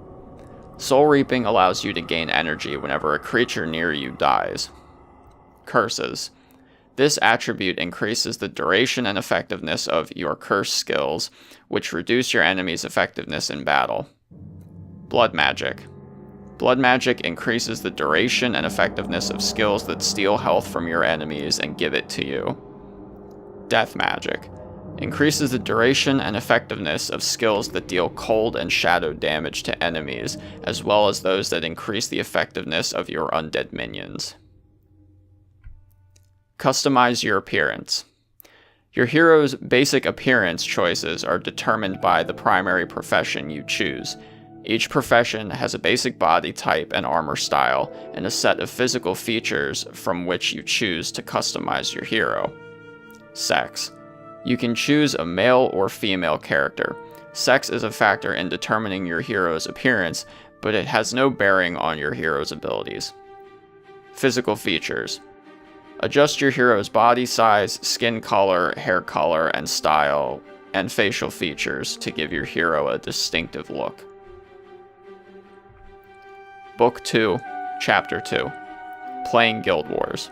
Soul Reaping allows you to gain energy whenever a creature near you dies. Curses. This attribute increases the duration and effectiveness of your curse skills, which reduce your enemy's effectiveness in battle. Blood Magic. Blood Magic increases the duration and effectiveness of skills that steal health from your enemies and give it to you. Death Magic. Increases the duration and effectiveness of skills that deal cold and shadow damage to enemies, as well as those that increase the effectiveness of your undead minions. Customize your appearance. Your hero's basic appearance choices are determined by the primary profession you choose. Each profession has a basic body type and armor style, and a set of physical features from which you choose to customize your hero. Sex. You can choose a male or female character. Sex is a factor in determining your hero's appearance, but it has no bearing on your hero's abilities. Physical features. Adjust your hero's body size, skin color, hair color, and style, and facial features to give your hero a distinctive look. Book 2, Chapter 2. Playing Guild Wars.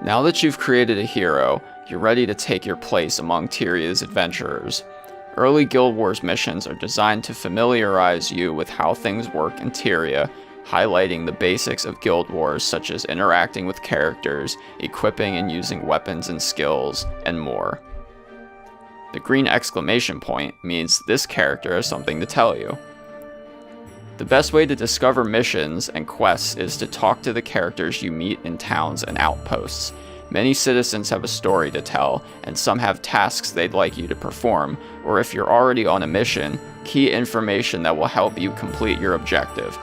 Now that you've created a hero, you're ready to take your place among Tyria's adventurers. Early Guild Wars missions are designed to familiarize you with how things work in Tyria, highlighting the basics of Guild Wars such as interacting with characters, equipping and using weapons and skills, and more. The green exclamation point means this character has something to tell you. The best way to discover missions and quests is to talk to the characters you meet in towns and outposts. Many citizens have a story to tell, and some have tasks they'd like you to perform, or if you're already on a mission, key information that will help you complete your objective.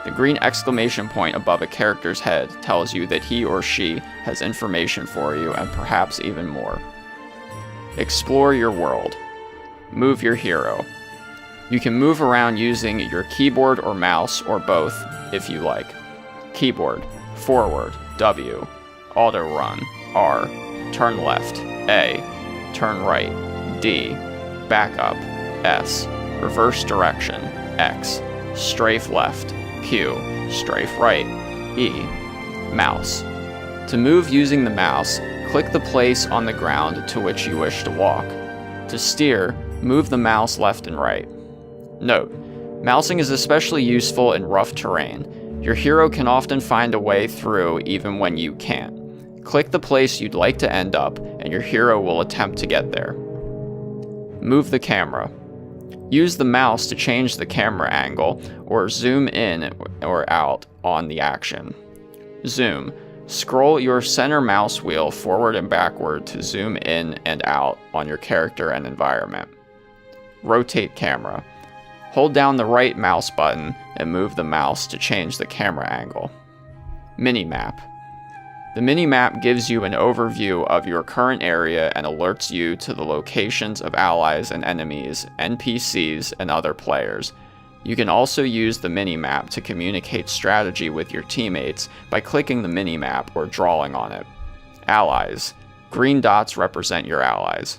The green exclamation point above a character's head tells you that he or she has information for you and perhaps even more. Explore your world. Move your hero. You can move around using your keyboard or mouse, or both, if you like. Keyboard, forward, W, auto run, R, turn left, A, turn right, D, back up, S, reverse direction, X, strafe left, Q, strafe right, E, mouse. To move using the mouse, click the place on the ground to which you wish to walk. To steer, move the mouse left and right. Note, mousing is especially useful in rough terrain. Your hero can often find a way through even when you can't. Click the place you'd like to end up, and your hero will attempt to get there. Move the camera. Use the mouse to change the camera angle, or zoom in or out on the action. Zoom. Scroll your center mouse wheel forward and backward to zoom in and out on your character and environment. Rotate camera. Hold down the right mouse button and move the mouse to change the camera angle. Minimap. The minimap gives you an overview of your current area and alerts you to the locations of allies and enemies, NPCs, and other players. You can also use the minimap to communicate strategy with your teammates by clicking the minimap or drawing on it. Allies. Green dots represent your allies.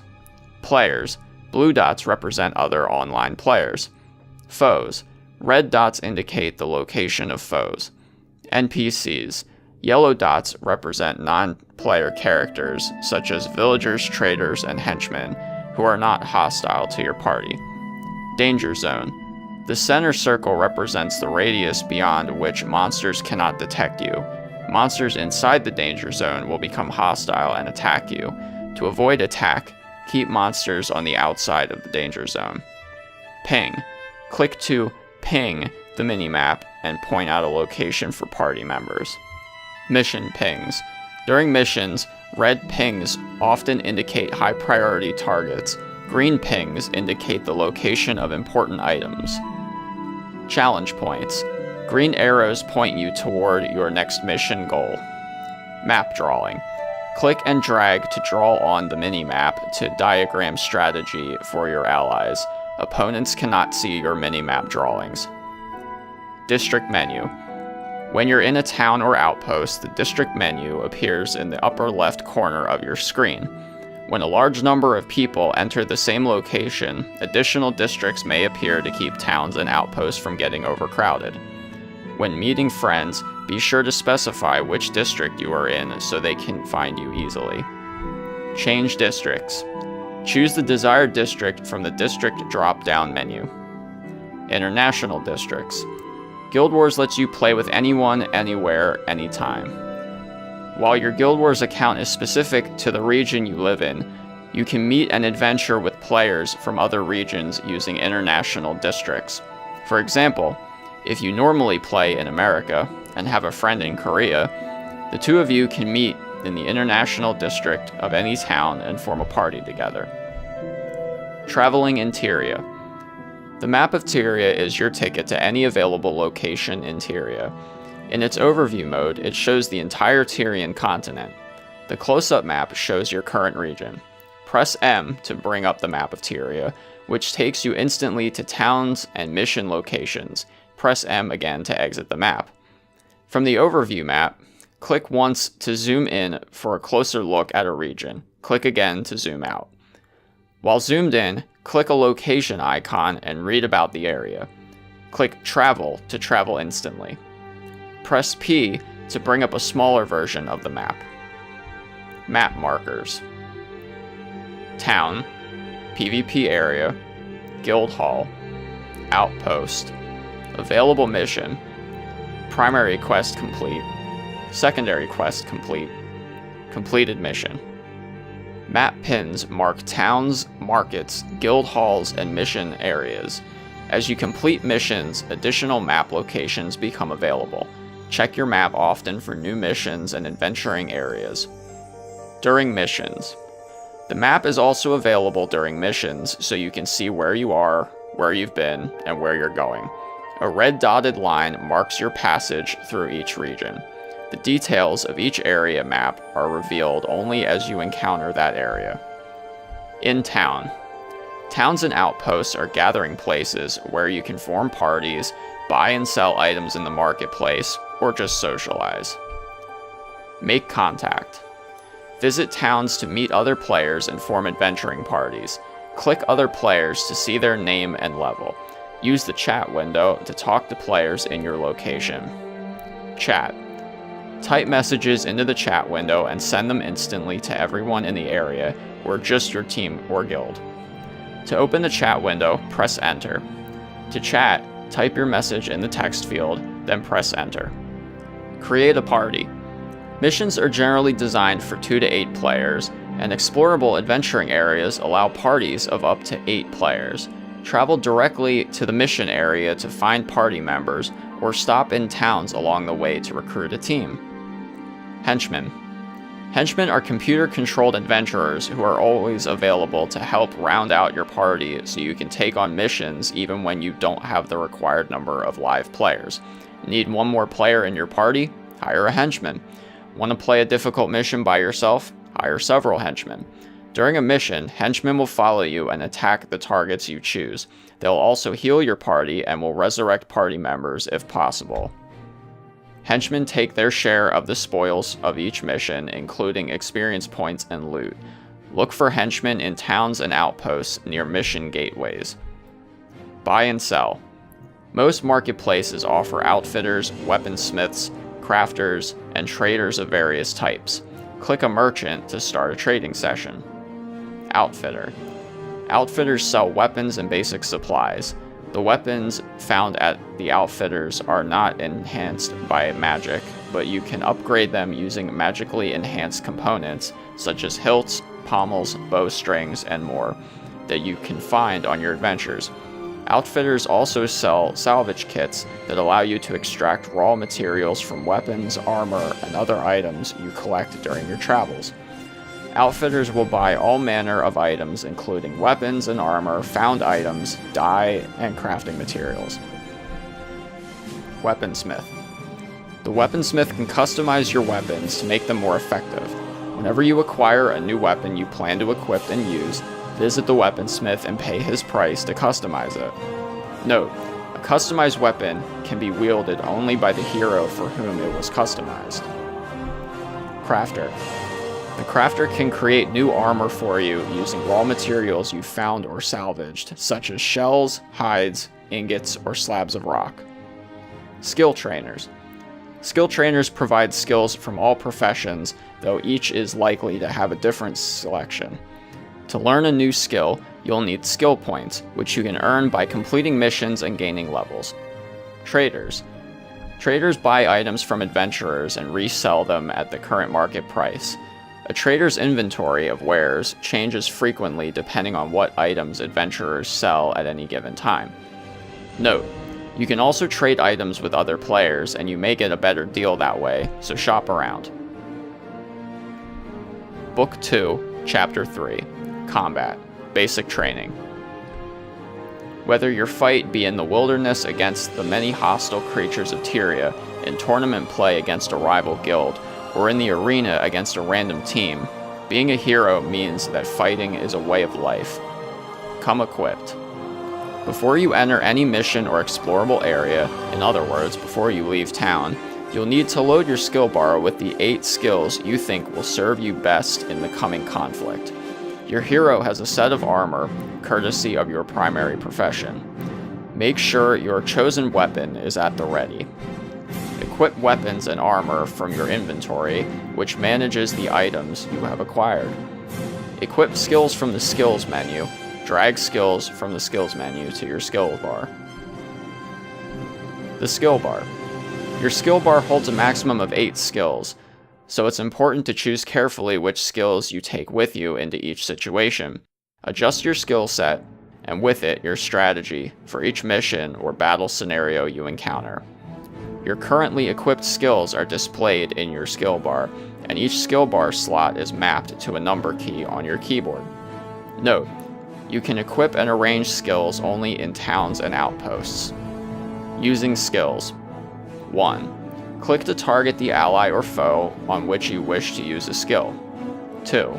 Players. Blue dots represent other online players. Foes. Red dots indicate the location of foes. NPCs. Yellow dots represent non-player characters, such as villagers, traders, and henchmen, who are not hostile to your party. Danger zone. The center circle represents the radius beyond which monsters cannot detect you. Monsters inside the danger zone will become hostile and attack you. To avoid attack, keep monsters on the outside of the danger zone. Ping. Click to ping the minimap and point out a location for party members. Mission pings. During missions, red pings often indicate high priority targets. Green pings indicate the location of important items. Challenge points. Green arrows point you toward your next mission goal. Map drawing. Click and drag to draw on the minimap to diagram strategy for your allies. Opponents cannot see your minimap drawings. District menu. When you're in a town or outpost, the district menu appears in the upper left corner of your screen. When a large number of people enter the same location, additional districts may appear to keep towns and outposts from getting overcrowded. When meeting friends, be sure to specify which district you are in so they can find you easily. Change districts. Choose the desired district from the district drop-down menu. International districts. Guild Wars lets you play with anyone, anywhere, anytime. While your Guild Wars account is specific to the region you live in, you can meet and adventure with players from other regions using international districts. For example, if you normally play in America and have a friend in Korea, the two of you can meet in the international district of any town and form a party together. Traveling in Tyria. The map of Tyria is your ticket to any available location in Tyria. In its overview mode, it shows the entire Tyrian continent. The close-up map shows your current region. Press M to bring up the map of Tyria, which takes you instantly to towns and mission locations. Press M again to exit the map. From the overview map, click once to zoom in for a closer look at a region. Click again to zoom out. While zoomed in, click a location icon and read about the area. Click Travel to travel instantly. Press P to bring up a smaller version of the map. Map markers. Town, PvP area, Guild Hall, Outpost, Available mission, Primary quest complete, Secondary quest complete, Completed mission. Map pins mark towns, markets, guild halls, and mission areas. As you complete missions, additional map locations become available. Check your map often for new missions and adventuring areas. During missions. The map is also available during missions, so you can see where you are, where you've been, and where you're going. A red dotted line marks your passage through each region. The details of each area map are revealed only as you encounter that area. In town. Towns and outposts are gathering places where you can form parties, buy and sell items in the marketplace, or just socialize. Make contact. Visit towns to meet other players and form adventuring parties. Click other players to see their name and level. Use the chat window to talk to players in your location. Chat. Type messages into the chat window and send them instantly to everyone in the area or just your team or guild. To open the chat window, press Enter. To chat, type your message in the text field, then press Enter. Create a party. Missions are generally designed for 2 to 8 players, and explorable adventuring areas allow parties of up to 8 players. Travel directly to the mission area to find party members, or stop in towns along the way to recruit a team. Henchmen. Henchmen are computer-controlled adventurers who are always available to help round out your party so you can take on missions even when you don't have the required number of live players. Need one more player in your party? Hire a henchman. Want to play a difficult mission by yourself? Hire several henchmen. During a mission, henchmen will follow you and attack the targets you choose. They'll also heal your party and will resurrect party members if possible. Henchmen take their share of the spoils of each mission, including experience points and loot. Look for henchmen in towns and outposts near mission gateways. Buy and sell. Most marketplaces offer outfitters, weaponsmiths, crafters, and traders of various types. Click a merchant to start a trading session. Outfitter. Outfitters sell weapons and basic supplies. The weapons found at the outfitters are not enhanced by magic, but you can upgrade them using magically enhanced components such as hilts, pommels, bowstrings, and more that you can find on your adventures. Outfitters also sell salvage kits that allow you to extract raw materials from weapons, armor, and other items you collect during your travels. Outfitters will buy all manner of items, including weapons and armor, found items, dye, and crafting materials. Weaponsmith. The weaponsmith can customize your weapons to make them more effective. Whenever you acquire a new weapon you plan to equip and use, visit the weaponsmith and pay his price to customize it. Note, a customized weapon can be wielded only by the hero for whom it was customized. Crafter. The crafter can create new armor for you using raw materials you found or salvaged, such as shells, hides, ingots, or slabs of rock. Skill trainers. Skill trainers provide skills from all professions, though each is likely to have a different selection. To learn a new skill, you'll need skill points, which you can earn by completing missions and gaining levels. Traders. Traders buy items from adventurers and resell them at the current market price. A trader's inventory of wares changes frequently depending on what items adventurers sell at any given time. Note, you can also trade items with other players, and you may get a better deal that way, so shop around. Book 2, Chapter 3, Combat, Basic Training. Whether your fight be in the wilderness against the many hostile creatures of Tyria, in tournament play against a rival guild, or in the arena against a random team, being a hero means that fighting is a way of life. Come equipped. Before you enter any mission or explorable area, in other words, before you leave town, you'll need to load your skill bar with the 8 skills you think will serve you best in the coming conflict. Your hero has a set of armor, courtesy of your primary profession. Make sure your chosen weapon is at the ready. Equip weapons and armor from your inventory, which manages the items you have acquired. Equip skills from the skills menu. Drag skills from the skills menu to your skill bar. The skill bar. Your skill bar holds a maximum of 8 skills, so it's important to choose carefully which skills you take with you into each situation. Adjust your skill set, and with it, your strategy for each mission or battle scenario you encounter. Your currently equipped skills are displayed in your skill bar, and each skill bar slot is mapped to a number key on your keyboard. Note, you can equip and arrange skills only in towns and outposts. Using skills. 1. Click to target the ally or foe on which you wish to use a skill. 2.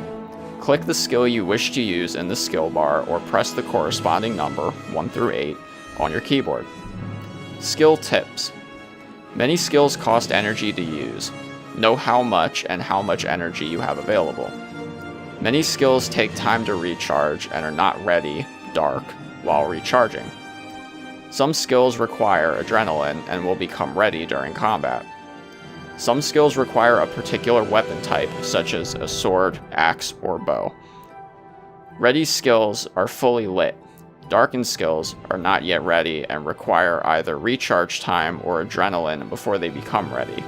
Click the skill you wish to use in the skill bar or press the corresponding number, 1 through 8, on your keyboard. Skill tips. Many skills cost energy to use. Know how much and how much energy you have available. Many skills take time to recharge and are not ready, dark, while recharging. Some skills require adrenaline and will become ready during combat. Some skills require a particular weapon type, such as a sword, axe, or bow. Ready skills are fully lit. Darkened skills are not yet ready and require either recharge time or adrenaline before they become ready.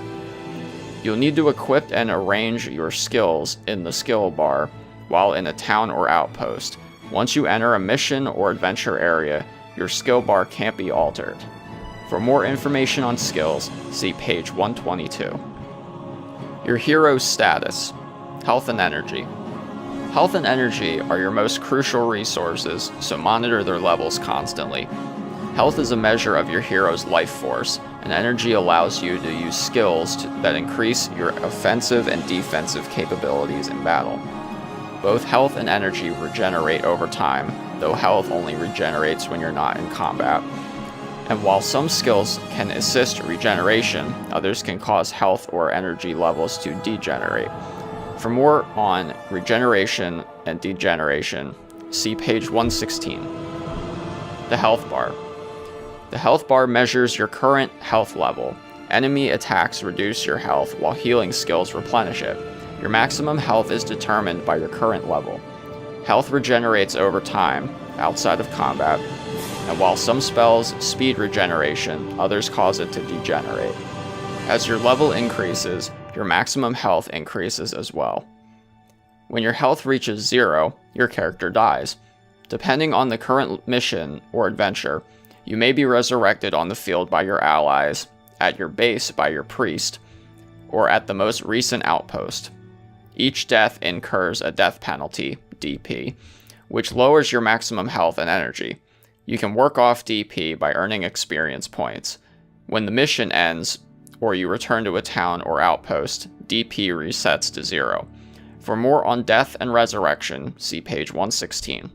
You'll need to equip and arrange your skills in the skill bar while in a town or outpost. Once you enter a mission or adventure area, your skill bar can't be altered. For more information on skills, see page 122. Your hero's status. Health and energy. Health and energy are your most crucial resources, so monitor their levels constantly. Health is a measure of your hero's life force, and energy allows you to use skills that increase your offensive and defensive capabilities in battle. Both health and energy regenerate over time, though health only regenerates when you're not in combat. And while some skills can assist regeneration, others can cause health or energy levels to degenerate. For more on regeneration and degeneration, see page 116. The health bar. The health bar measures your current health level, Enemy attacks reduce your health while healing skills replenish it. Your maximum health is determined by your current level. Health regenerates over time, outside of combat, and while some spells speed regeneration, others cause it to degenerate. As your level increases, your maximum health increases as well. When your health reaches 0, your character dies. Depending on the current mission or adventure, you may be resurrected on the field by your allies, at your base by your priest, or at the most recent outpost. Each death incurs a death penalty, DP, which lowers your maximum health and energy. You can work off DP by earning experience points. When the mission ends, or you return to a town or outpost, DP resets to 0. For more on death and resurrection, see page 116.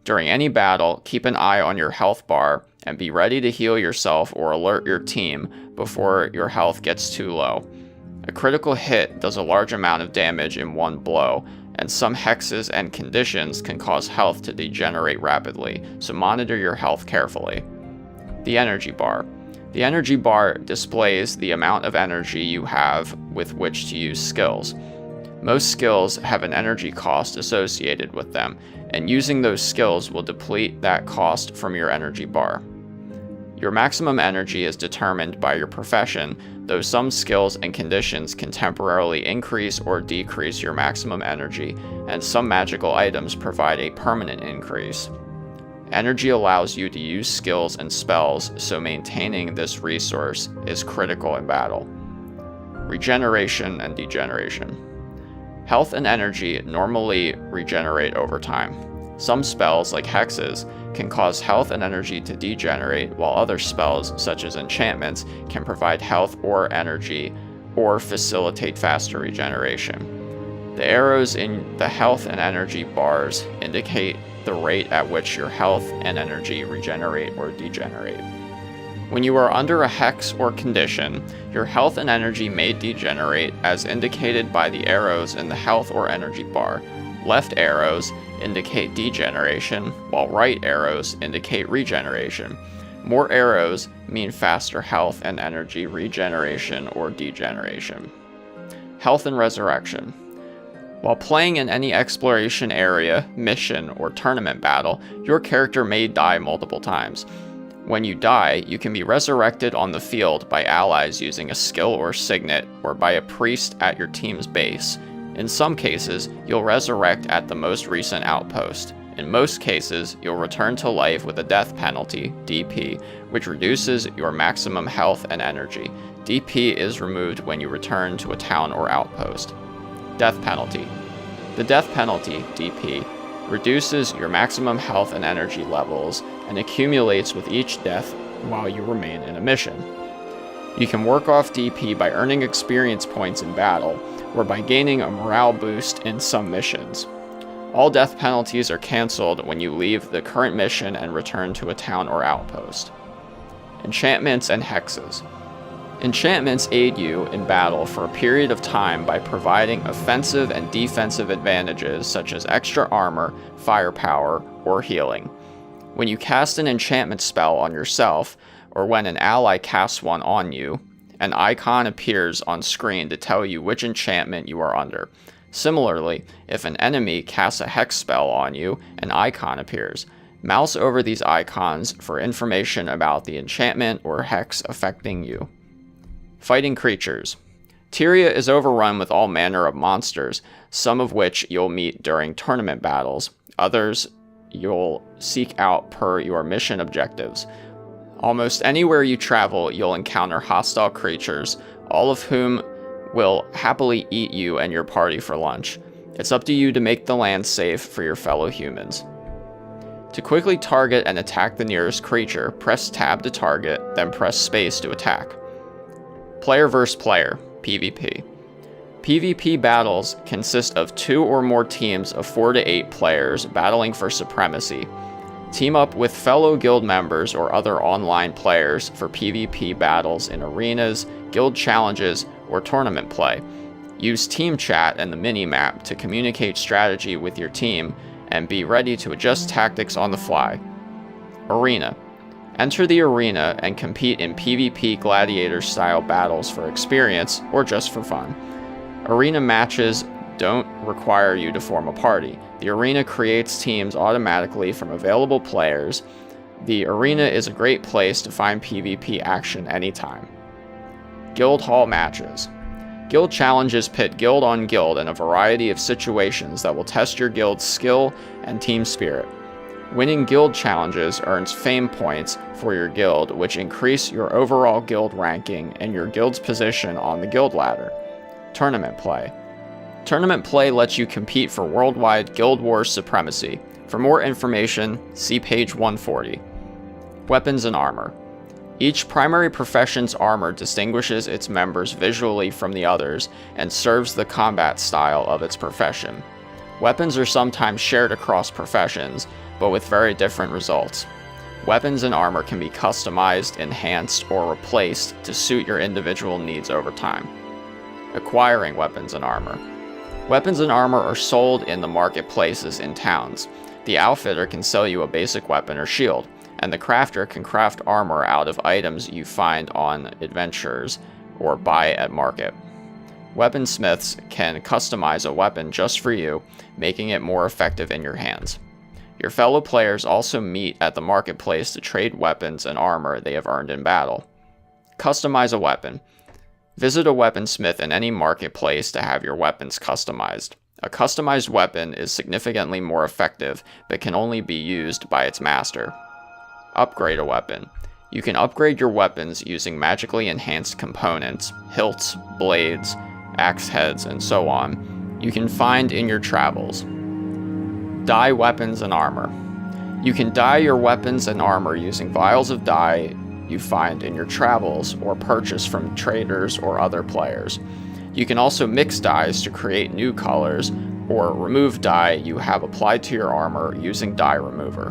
During any battle, keep an eye on your health bar and be ready to heal yourself or alert your team before your health gets too low. A critical hit does a large amount of damage in one blow, and some hexes and conditions can cause health to degenerate rapidly, so monitor your health carefully. The energy bar. The energy bar displays the amount of energy you have with which to use skills. Most skills have an energy cost associated with them, and using those skills will deplete that cost from your energy bar. Your maximum energy is determined by your profession, though some skills and conditions can temporarily increase or decrease your maximum energy, and some magical items provide a permanent increase. Energy allows you to use skills and spells, so maintaining this resource is critical in battle. Regeneration and degeneration. Health and energy normally regenerate over time. Some spells, like hexes, can cause health and energy to degenerate, while other spells, such as enchantments, can provide health or energy or facilitate faster regeneration. The arrows in the health and energy bars indicate the rate at which your health and energy regenerate or degenerate. When you are under a hex or condition, your health and energy may degenerate as indicated by the arrows in the health or energy bar. Left arrows indicate degeneration, while right arrows indicate regeneration. More arrows mean faster health and energy regeneration or degeneration. Health and resurrection. While playing in any exploration area, mission, or tournament battle, your character may die multiple times. When you die, you can be resurrected on the field by allies using a skill or signet, or by a priest at your team's base. In some cases, you'll resurrect at the most recent outpost. In most cases, you'll return to life with a death penalty, DP, which reduces your maximum health and energy. DP is removed when you return to a town or outpost. Death penalty. The death penalty, DP, reduces your maximum health and energy levels and accumulates with each death while you remain in a mission. You can work off DP by earning experience points in battle, or by gaining a morale boost in some missions. All death penalties are cancelled when you leave the current mission and return to a town or outpost. Enchantments and hexes. Enchantments aid you in battle for a period of time by providing offensive and defensive advantages such as extra armor, firepower, or healing. When you cast an enchantment spell on yourself, or when an ally casts one on you, an icon appears on screen to tell you which enchantment you are under. Similarly, if an enemy casts a hex spell on you, an icon appears. Mouse over these icons for information about the enchantment or hex affecting you. Fighting creatures. Tyria is overrun with all manner of monsters, some of which you'll meet during tournament battles. Others you'll seek out per your mission objectives. Almost anywhere you travel, you'll encounter hostile creatures, all of whom will happily eat you and your party for lunch. It's up to you to make the land safe for your fellow humans. To quickly target and attack the nearest creature, press tab to target, then press space to attack. Player vs. player, PvP. PvP battles consist of 2 or more teams of 4 to 8 players battling for supremacy. Team up with fellow guild members or other online players for PvP battles in arenas, guild challenges, or tournament play. Use team chat and the mini-map to communicate strategy with your team and be ready to adjust tactics on the fly. Arena. Enter the arena and compete in PvP gladiator-style battles for experience or just for fun. Arena matches don't require you to form a party. The arena creates teams automatically from available players. The arena is a great place to find PvP action anytime. Guild Hall matches. Guild challenges pit guild on guild in a variety of situations that will test your guild's skill and team spirit. Winning guild challenges earns fame points for your guild, which increase your overall guild ranking and your guild's position on the guild ladder. Tournament play. Tournament play lets you compete for worldwide Guild Wars supremacy. For more information, see page 140. Weapons and armor. Each primary profession's armor distinguishes its members visually from the others and serves the combat style of its profession. Weapons are sometimes shared across professions, but with very different results. Weapons and armor can be customized, enhanced, or replaced to suit your individual needs over time. Acquiring weapons and armor. Weapons and armor are sold in the marketplaces in towns. The outfitter can sell you a basic weapon or shield, and the crafter can craft armor out of items you find on adventures or buy at market. Weaponsmiths can customize a weapon just for you, making it more effective in your hands. Your fellow players also meet at the marketplace to trade weapons and armor they have earned in battle. Customize a weapon. Visit a weaponsmith in any marketplace to have your weapons customized. A customized weapon is significantly more effective, but can only be used by its master. Upgrade a weapon. You can upgrade your weapons using magically enhanced components, hilts, blades, axe heads, and so on, you can find in your travels. Dye weapons and armor. You can dye your weapons and armor using vials of dye you find in your travels or purchase from traders or other players. You can also mix dyes to create new colors or remove dye you have applied to your armor using dye remover.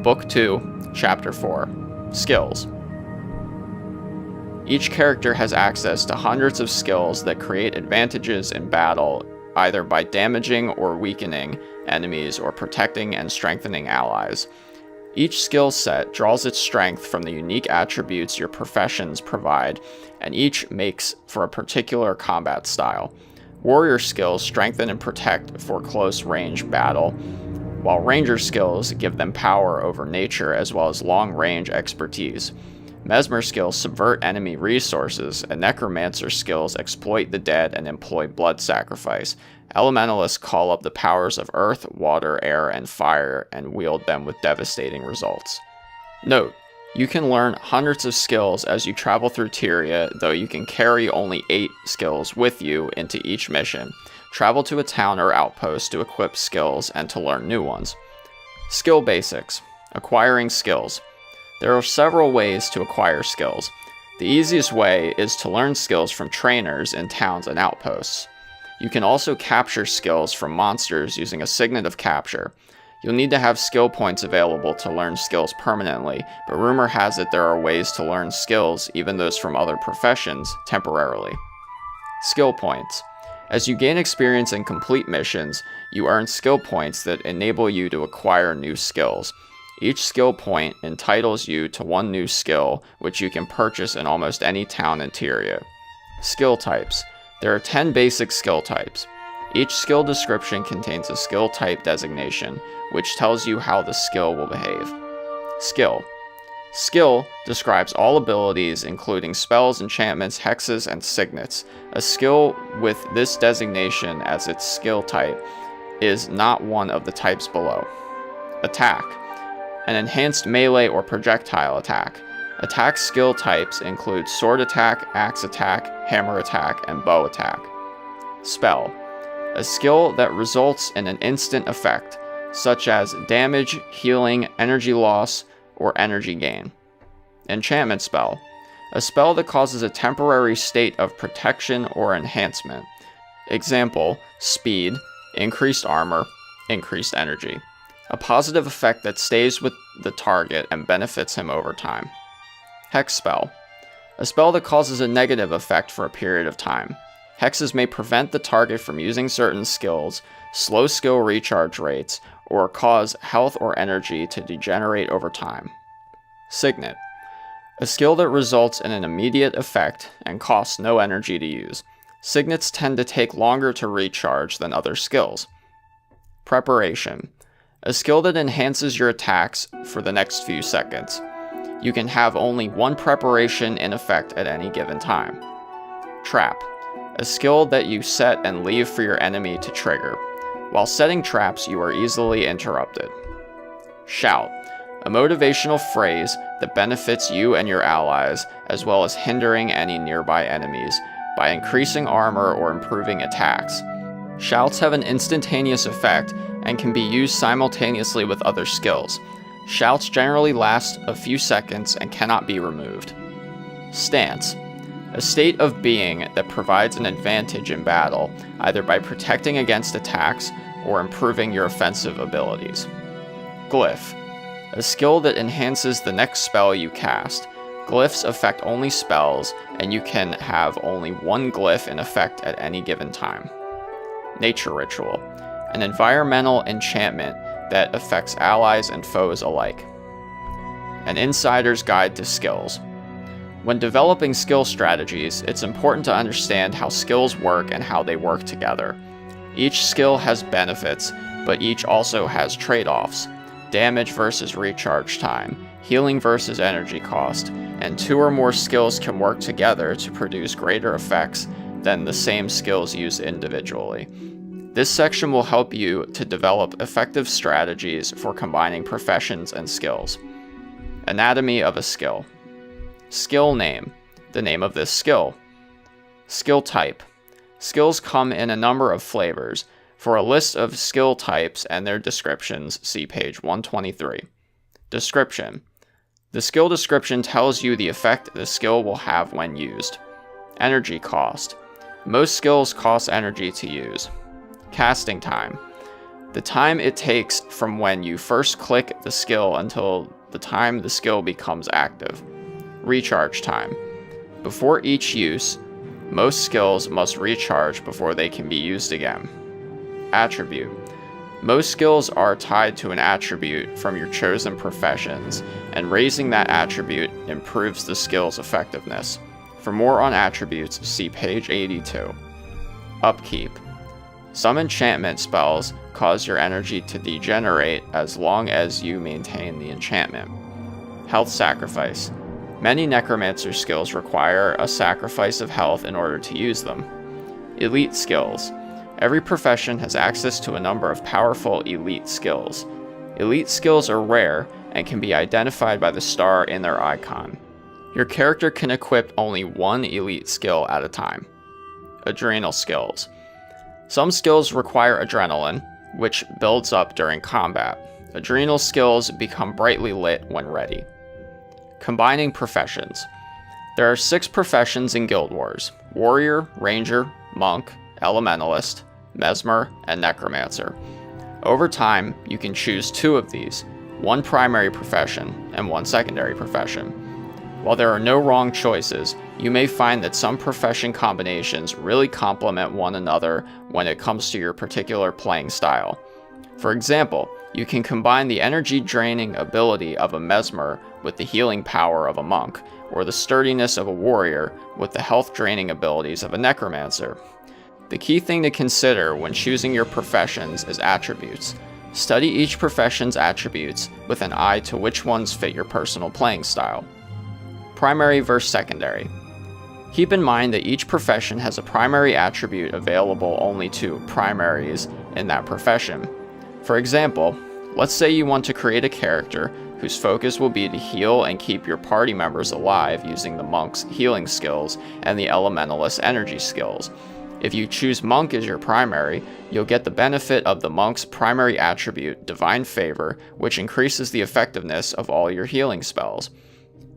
Book 2, Chapter 4, Skills. Each character has access to hundreds of skills that create advantages in battle, either by damaging or weakening enemies or protecting and strengthening allies. Each skill set draws its strength from the unique attributes your professions provide, and each makes for a particular combat style. Warrior skills strengthen and protect for close range battle, while ranger skills give them power over nature as well as long range expertise. Mesmer skills subvert enemy resources, and necromancer skills exploit the dead and employ blood sacrifice. Elementalists call up the powers of earth, water, air, and fire and wield them with devastating results. Note, you can learn hundreds of skills as you travel through Tyria, though you can carry only 8 skills with you into each mission. Travel to a town or outpost to equip skills and to learn new ones. Skill basics. Acquiring skills. There are several ways to acquire skills. The easiest way is to learn skills from trainers in towns and outposts. You can also capture skills from monsters using a signet of capture. You'll need to have skill points available to learn skills permanently, but rumor has it there are ways to learn skills, even those from other professions, temporarily. Skill points. As you gain experience and complete missions, you earn skill points that enable you to acquire new skills. Each skill point entitles you to one new skill, which you can purchase in almost any town in Tyria. Skill types. There are 10 basic skill types. Each skill description contains a skill type designation, which tells you how the skill will behave. Skill. Skill describes all abilities, including spells, enchantments, hexes, and signets. A skill with this designation as its skill type is not one of the types below. Attack. An enhanced melee or projectile attack. Attack skill types include sword attack, axe attack, hammer attack, and bow attack. Spell. A skill that results in an instant effect, such as damage, healing, energy loss, or energy gain. Enchantment spell. A spell that causes a temporary state of protection or enhancement. Example, speed, increased armor, increased energy. A positive effect that stays with the target and benefits him over time. Hex spell. A spell that causes a negative effect for a period of time. Hexes may prevent the target from using certain skills, slow skill recharge rates, or cause health or energy to degenerate over time. Signet. A skill that results in an immediate effect and costs no energy to use. Signets tend to take longer to recharge than other skills. Preparation. A skill that enhances your attacks for the next few seconds. You can have only one preparation in effect at any given time. Trap. A skill that you set and leave for your enemy to trigger. While setting traps, you are easily interrupted. Shout. A motivational phrase that benefits you and your allies, as well as hindering any nearby enemies, by increasing armor or improving attacks. Shouts have an instantaneous effect and can be used simultaneously with other skills. Shouts generally last a few seconds and cannot be removed. Stance. A state of being that provides an advantage in battle, either by protecting against attacks or improving your offensive abilities. Glyph. A skill that enhances the next spell you cast. Glyphs affect only spells, and you can have only one glyph in effect at any given time. Nature Ritual. An environmental enchantment that affects allies and foes alike. An Insider's Guide to Skills. When developing skill strategies, it's important to understand how skills work and how they work together. Each skill has benefits, but each also has trade-offs. Damage versus recharge time, healing versus energy cost, and two or more skills can work together to produce greater effects than the same skills used individually. This section will help you to develop effective strategies for combining professions and skills. Anatomy of a skill. Skill name, the name of this skill. Skill type. Skills come in a number of flavors. For a list of skill types and their descriptions, see page 123. Description. The skill description tells you the effect the skill will have when used. Energy cost. Most skills cost energy to use. Casting time. The time it takes from when you first click the skill until the time the skill becomes active. Recharge time. Before each use, most skills must recharge before they can be used again. Attribute. Most skills are tied to an attribute from your chosen professions, and raising that attribute improves the skill's effectiveness. For more on attributes, see page 82. Upkeep. Some enchantment spells cause your energy to degenerate as long as you maintain the enchantment. Health sacrifice. Many necromancer skills require a sacrifice of health in order to use them. Elite skills. Every profession has access to a number of powerful elite skills. Elite skills are rare and can be identified by the star in their icon. Your character can equip only one elite skill at a time. Adrenal skills. Some skills require adrenaline, which builds up during combat. Adrenal skills become brightly lit when ready. Combining professions. There are 6 professions in Guild Wars: Warrior, Ranger, Monk, Elementalist, Mesmer, and Necromancer. Over time, you can choose 2 of these, one primary profession and one secondary profession. While there are no wrong choices, you may find that some profession combinations really complement one another when it comes to your particular playing style. For example, you can combine the energy-draining ability of a Mesmer with the healing power of a Monk, or the sturdiness of a Warrior with the health-draining abilities of a Necromancer. The key thing to consider when choosing your professions is attributes. Study each profession's attributes with an eye to which ones fit your personal playing style. Primary versus secondary. Keep in mind that each profession has a primary attribute available only to primaries in that profession. For example, let's say you want to create a character whose focus will be to heal and keep your party members alive using the Monk's healing skills and the Elementalist's energy skills. If you choose Monk as your primary, you'll get the benefit of the Monk's primary attribute, Divine Favor, which increases the effectiveness of all your healing spells.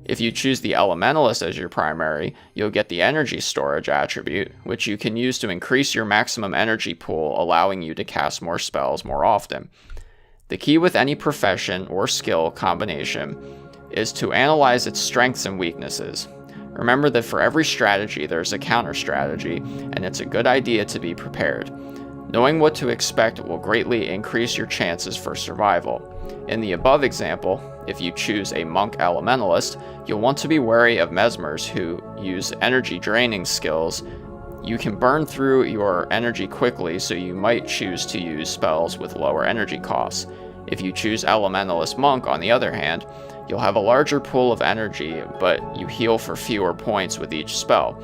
If you choose the Elementalist as your primary, you'll get the Energy Storage attribute, which you can use to increase your maximum energy pool, allowing you to cast more spells more often. The key with any profession or skill combination is to analyze its strengths and weaknesses. Remember that for every strategy there's a counter strategy, and it's a good idea to be prepared. Knowing what to expect will greatly increase your chances for survival. In the above example, if you choose a monk elementalist, you'll want to be wary of mesmers who use energy draining skills. You can burn through your energy quickly, so you might choose to use spells with lower energy costs. If you choose elementalist monk, on the other hand, you'll have a larger pool of energy, but you heal for fewer points with each spell.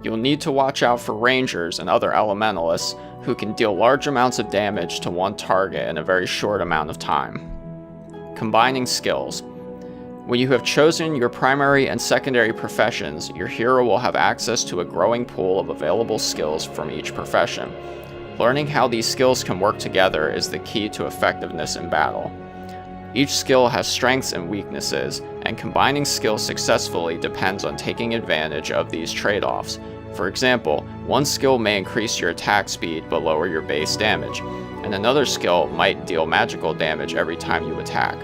You'll need to watch out for rangers and other elementalists who can deal large amounts of damage to one target in a very short amount of time. Combining skills. When you have chosen your primary and secondary professions, your hero will have access to a growing pool of available skills from each profession. Learning how these skills can work together is the key to effectiveness in battle. Each skill has strengths and weaknesses, and combining skills successfully depends on taking advantage of these trade-offs. For example, one skill may increase your attack speed but lower your base damage, and another skill might deal magical damage every time you attack.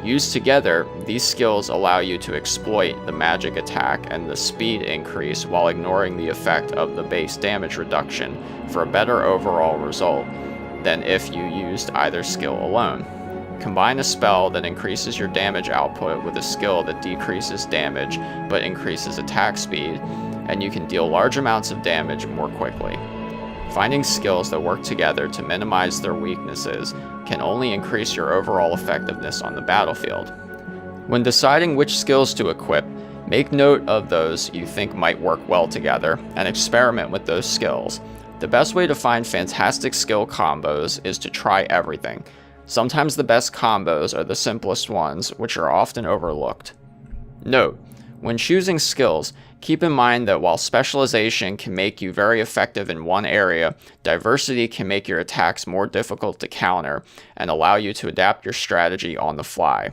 Used together, these skills allow you to exploit the magic attack and the speed increase while ignoring the effect of the base damage reduction for a better overall result than if you used either skill alone. Combine a spell that increases your damage output with a skill that decreases damage but increases attack speed, and you can deal large amounts of damage more quickly. Finding skills that work together to minimize their weaknesses can only increase your overall effectiveness on the battlefield. When deciding which skills to equip, make note of those you think might work well together and experiment with those skills. The best way to find fantastic skill combos is to try everything. Sometimes the best combos are the simplest ones, which are often overlooked. Note: when choosing skills, keep in mind that while specialization can make you very effective in one area, diversity can make your attacks more difficult to counter and allow you to adapt your strategy on the fly.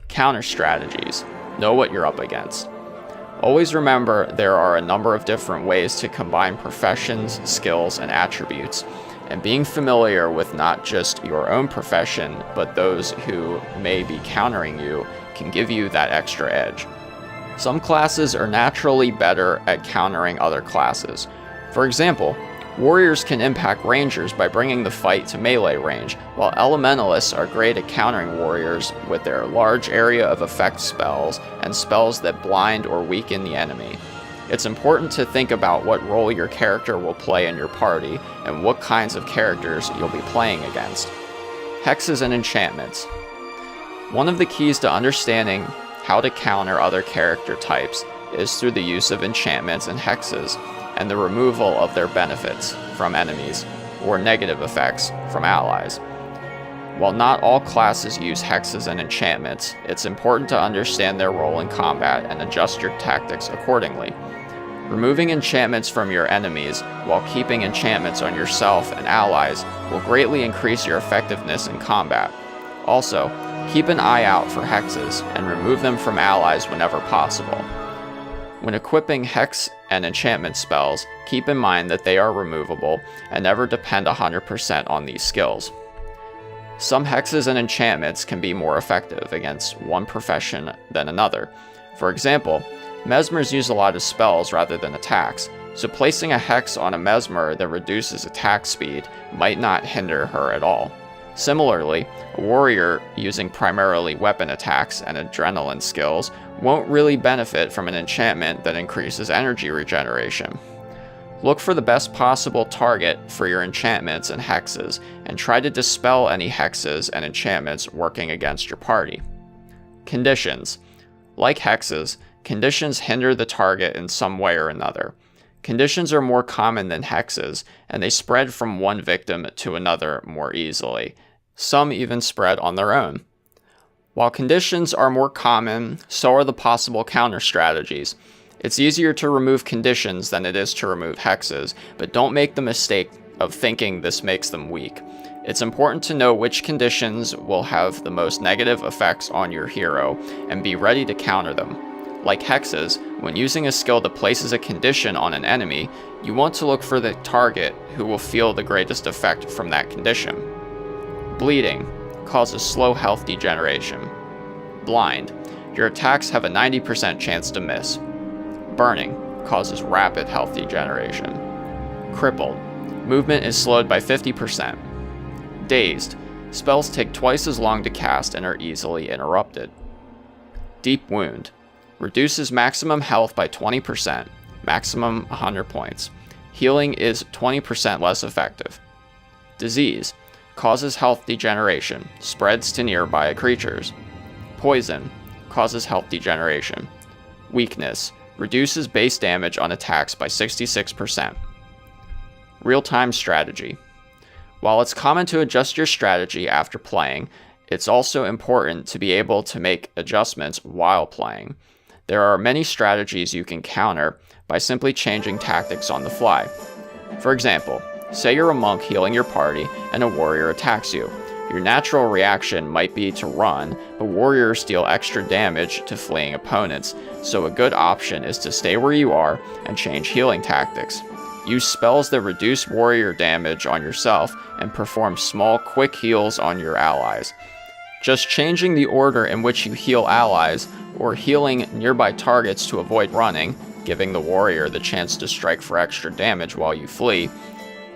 Counter strategies. Know what you're up against. Always remember there are a number of different ways to combine professions, skills, and attributes, and being familiar with not just your own profession, but those who may be countering you can give you that extra edge. Some classes are naturally better at countering other classes. For example, warriors can impact rangers by bringing the fight to melee range, while elementalists are great at countering warriors with their large area of effect spells and spells that blind or weaken the enemy. It's important to think about what role your character will play in your party and what kinds of characters you'll be playing against. Hexes and enchantments. One of the keys to understanding how to counter other character types is through the use of enchantments and hexes, and the removal of their benefits from enemies, or negative effects from allies. While not all classes use hexes and enchantments, it's important to understand their role in combat and adjust your tactics accordingly. Removing enchantments from your enemies while keeping enchantments on yourself and allies will greatly increase your effectiveness in combat. Also, keep an eye out for hexes and remove them from allies whenever possible. When equipping hex and enchantment spells, keep in mind that they are removable and never depend 100% on these skills. Some hexes and enchantments can be more effective against one profession than another. For example, mesmers use a lot of spells rather than attacks, so placing a hex on a mesmer that reduces attack speed might not hinder her at all. Similarly, a warrior using primarily weapon attacks and adrenaline skills won't really benefit from an enchantment that increases energy regeneration. Look for the best possible target for your enchantments and hexes, and try to dispel any hexes and enchantments working against your party. Conditions. Like hexes, conditions hinder the target in some way or another. Conditions are more common than hexes, and they spread from one victim to another more easily. Some even spread on their own. While conditions are more common, so are the possible counter strategies. It's easier to remove conditions than it is to remove hexes, but don't make the mistake of thinking this makes them weak. It's important to know which conditions will have the most negative effects on your hero, and be ready to counter them. Like hexes, when using a skill that places a condition on an enemy, you want to look for the target who will feel the greatest effect from that condition. Bleeding causes slow health degeneration. Blind, your attacks have a 90% chance to miss. Burning causes rapid health degeneration. Crippled. Movement is slowed by 50%. Dazed. Spells take twice as long to cast and are easily interrupted. Deep Wound. Reduces maximum health by 20%, maximum 100 points. Healing is 20% less effective. Disease. Causes health degeneration, spreads to nearby creatures. Poison. Causes health degeneration. Weakness. Reduces base damage on attacks by 66%. Real-time strategy. While it's common to adjust your strategy after playing, it's also important to be able to make adjustments while playing. There are many strategies you can counter by simply changing tactics on the fly. For example, say you're a monk healing your party and a warrior attacks you. Your natural reaction might be to run, but warriors deal extra damage to fleeing opponents, so a good option is to stay where you are and change healing tactics. Use spells that reduce warrior damage on yourself and perform small, quick heals on your allies. Just changing the order in which you heal allies or healing nearby targets to avoid running, giving the warrior the chance to strike for extra damage while you flee,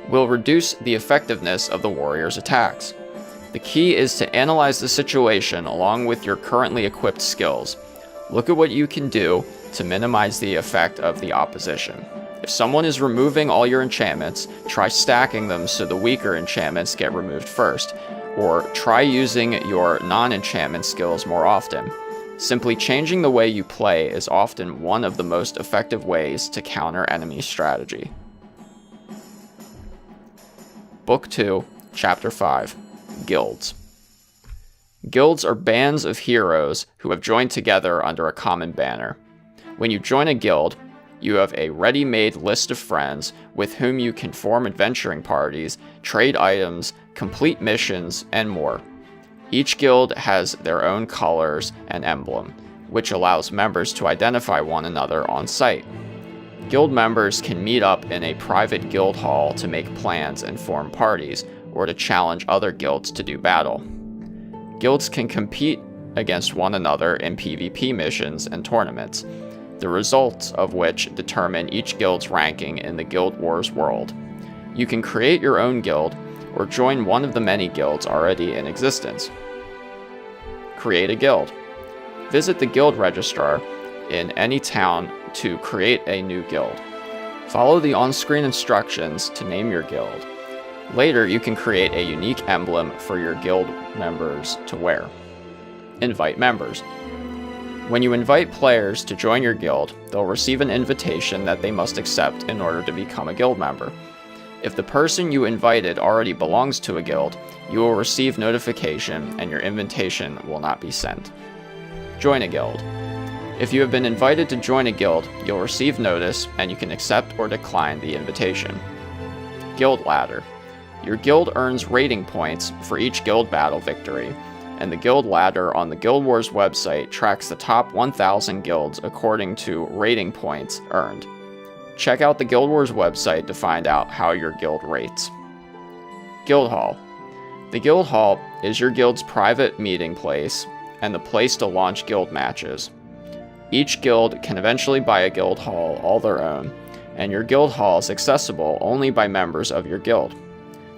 will reduce the effectiveness of the warrior's attacks. The key is to analyze the situation along with your currently equipped skills. Look at what you can do to minimize the effect of the opposition. If someone is removing all your enchantments, try stacking them so the weaker enchantments get removed first, or try using your non-enchantment skills more often. Simply changing the way you play is often one of the most effective ways to counter enemy strategy. Book 2, Chapter 5, Guilds. Guilds are bands of heroes who have joined together under a common banner. When you join a guild, you have a ready-made list of friends with whom you can form adventuring parties, trade items, complete missions, and more. Each guild has their own colors and emblem, which allows members to identify one another on site. Guild members can meet up in a private guild hall to make plans and form parties, or to challenge other guilds to do battle. Guilds can compete against one another in PvP missions and tournaments, the results of which determine each guild's ranking in the Guild Wars world. You can create your own guild, or join one of the many guilds already in existence. Create a guild. Visit the guild registrar in any town to create a new guild. Follow the on-screen instructions to name your guild. Later, you can create a unique emblem for your guild members to wear. Invite members. When you invite players to join your guild, they'll receive an invitation that they must accept in order to become a guild member. If the person you invited already belongs to a guild, you will receive notification and your invitation will not be sent. Join a guild. If you have been invited to join a guild, you'll receive notice and you can accept or decline the invitation. Guild ladder. Your guild earns rating points for each guild battle victory, and the guild ladder on the Guild Wars website tracks the top 1,000 guilds according to rating points earned. Check out the Guild Wars website to find out how your guild rates. Guild Hall. The Guild Hall is your guild's private meeting place and the place to launch guild matches. Each guild can eventually buy a guild hall all their own, and your guild hall is accessible only by members of your guild.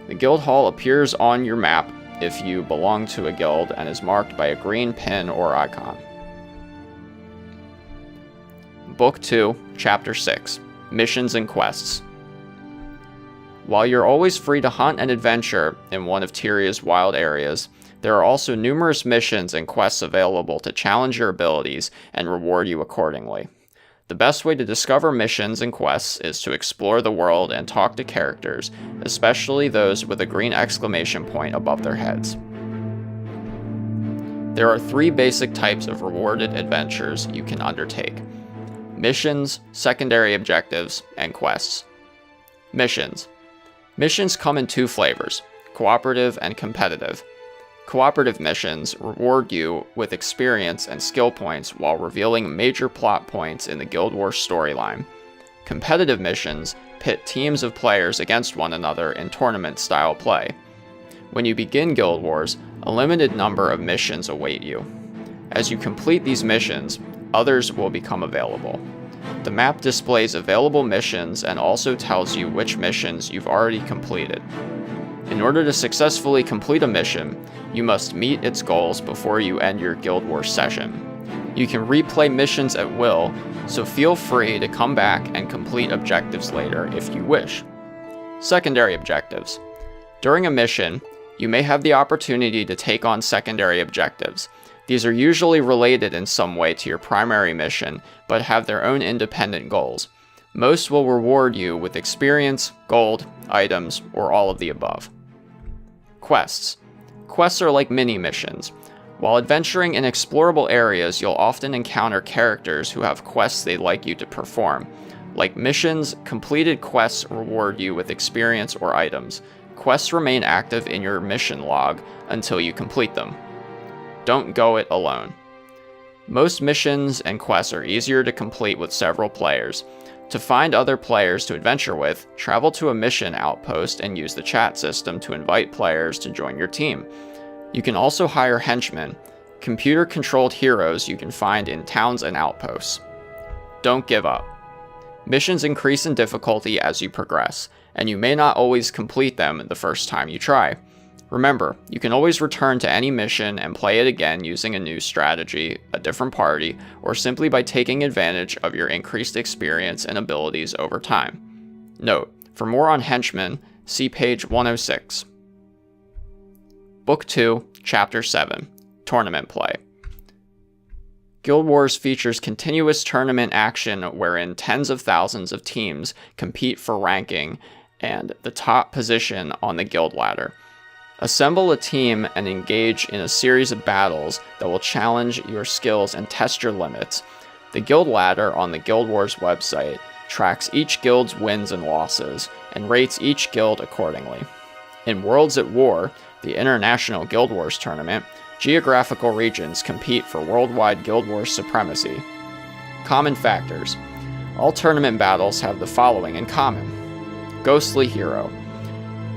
The guild hall appears on your map if you belong to a guild and is marked by a green pin or icon. Book 2, Chapter 6, Missions and Quests. While you're always free to hunt and adventure in one of Tyria's wild areas, there are also numerous missions and quests available to challenge your abilities and reward you accordingly. The best way to discover missions and quests is to explore the world and talk to characters, especially those with a green exclamation point above their heads. There are 3 basic types of rewarded adventures you can undertake: missions, secondary objectives, and quests. Missions. Missions come in 2 flavors: cooperative and competitive. Cooperative missions reward you with experience and skill points while revealing major plot points in the Guild Wars storyline. Competitive missions pit teams of players against one another in tournament-style play. When you begin Guild Wars, a limited number of missions await you. As you complete these missions, others will become available. The map displays available missions and also tells you which missions you've already completed. In order to successfully complete a mission, you must meet its goals before you end your Guild Wars session. You can replay missions at will, so feel free to come back and complete objectives later if you wish. Secondary objectives. During a mission, you may have the opportunity to take on secondary objectives. These are usually related in some way to your primary mission, but have their own independent goals. Most will reward you with experience, gold, items, or all of the above. Quests. Quests are like mini-missions. While adventuring in explorable areas, you'll often encounter characters who have quests they'd like you to perform. Like missions, completed quests reward you with experience or items. Quests remain active in your mission log until you complete them. Don't go it alone. Most missions and quests are easier to complete with several players. To find other players to adventure with, travel to a mission outpost and use the chat system to invite players to join your team. You can also hire henchmen, computer-controlled heroes you can find in towns and outposts. Don't give up. Missions increase in difficulty as you progress, and you may not always complete them the first time you try. Remember, you can always return to any mission and play it again using a new strategy, a different party, or simply by taking advantage of your increased experience and abilities over time. Note, for more on henchmen, see page 106. Book 2, Chapter 7, Tournament Play. Guild Wars features continuous tournament action wherein tens of thousands of teams compete for ranking and the top position on the guild ladder. Assemble a team and engage in a series of battles that will challenge your skills and test your limits. The guild ladder on the Guild Wars website tracks each guild's wins and losses and rates each guild accordingly. In Worlds at War, the International Guild Wars tournament, geographical regions compete for worldwide Guild Wars supremacy. Common factors. All tournament battles have the following in common. Ghostly hero.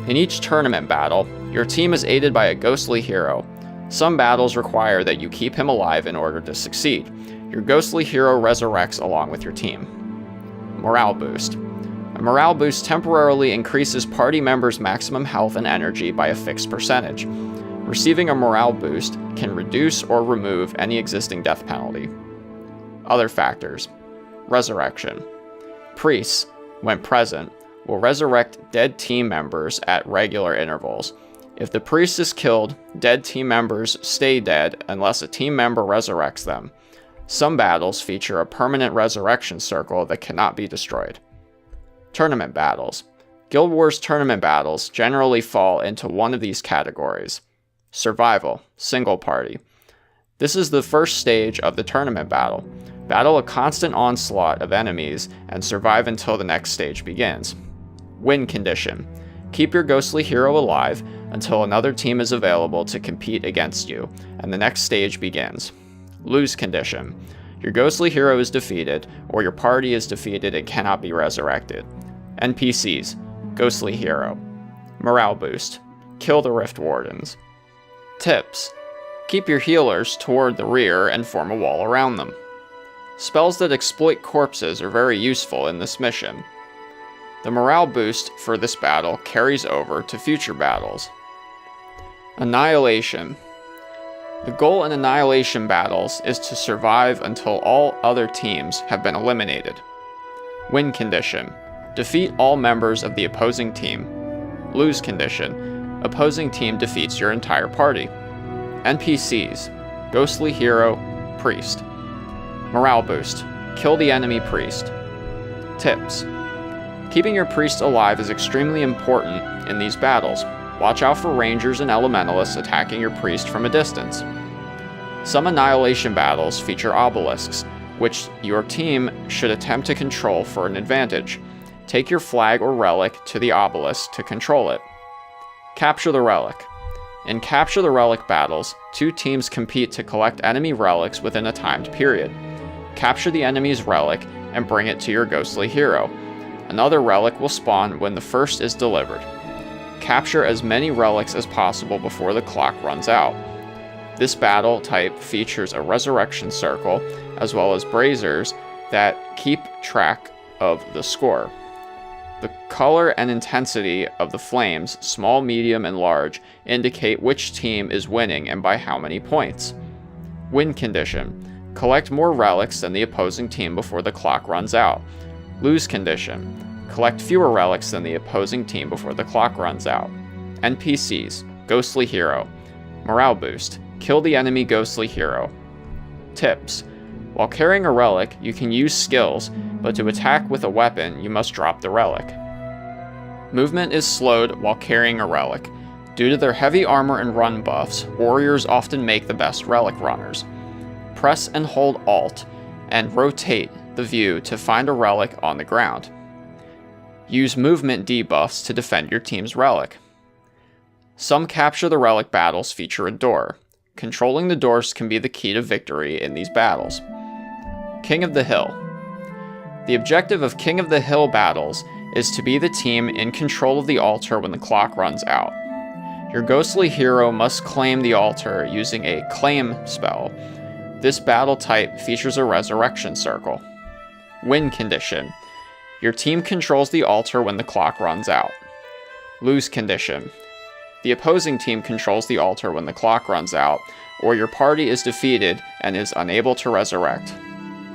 In each tournament battle, your team is aided by a ghostly hero. Some battles require that you keep him alive in order to succeed. Your ghostly hero resurrects along with your team. Morale boost. A morale boost temporarily increases party members' maximum health and energy by a fixed percentage. Receiving a morale boost can reduce or remove any existing death penalty. Other factors. Resurrection. Priests, when present, will resurrect dead team members at regular intervals. If the priest is killed, dead team members stay dead unless a team member resurrects them. Some battles feature a permanent resurrection circle that cannot be destroyed. Tournament battles. Guild Wars tournament battles generally fall into one of these categories. Survival, single party. This is the first stage of the tournament battle. Battle a constant onslaught of enemies and survive until the next stage begins. Win condition. Keep your ghostly hero alive until another team is available to compete against you, and the next stage begins. Lose condition. Your ghostly hero is defeated, or your party is defeated and cannot be resurrected. NPCs. Ghostly hero. Morale boost. Kill the Rift Wardens. Tips. Keep your healers toward the rear and form a wall around them. Spells that exploit corpses are very useful in this mission. The morale boost for this battle carries over to future battles. Annihilation. The goal in annihilation battles is to survive until all other teams have been eliminated. Win condition. Defeat all members of the opposing team. Lose condition. Opposing team defeats your entire party. NPCs. Ghostly hero, priest. Morale boost. Kill the enemy priest. Tips. Keeping your priest alive is extremely important in these battles. Watch out for rangers and elementalists attacking your priest from a distance. Some annihilation battles feature obelisks, which your team should attempt to control for an advantage. Take your flag or relic to the obelisk to control it. Capture the relic. In Capture the Relic battles, two teams compete to collect enemy relics within a timed period. Capture the enemy's relic and bring it to your ghostly hero. Another relic will spawn when the first is delivered. Capture as many relics as possible before the clock runs out. This battle type features a resurrection circle, as well as braziers that keep track of the score. The color and intensity of the flames, small, medium, and large, indicate which team is winning and by how many points. Win condition. Collect more relics than the opposing team before the clock runs out. Lose condition. Collect fewer relics than the opposing team before the clock runs out. NPCs. Ghostly Hero. Morale boost. Kill the enemy ghostly hero. Tips. While carrying a relic, you can use skills, but to attack with a weapon, you must drop the relic. Movement is slowed while carrying a relic. Due to their heavy armor and run buffs, warriors often make the best relic runners. Press and hold Alt and rotate the view to find a relic on the ground. Use movement debuffs to defend your team's relic. Some capture the relic battles feature a door. Controlling the doors can be the key to victory in these battles. King of the Hill. The objective of King of the Hill battles is to be the team in control of the altar when the clock runs out. Your ghostly hero must claim the altar using a claim spell. This battle type features a resurrection circle. Win condition. Your team controls the altar when the clock runs out. Lose condition. The opposing team controls the altar when the clock runs out, or your party is defeated and is unable to resurrect.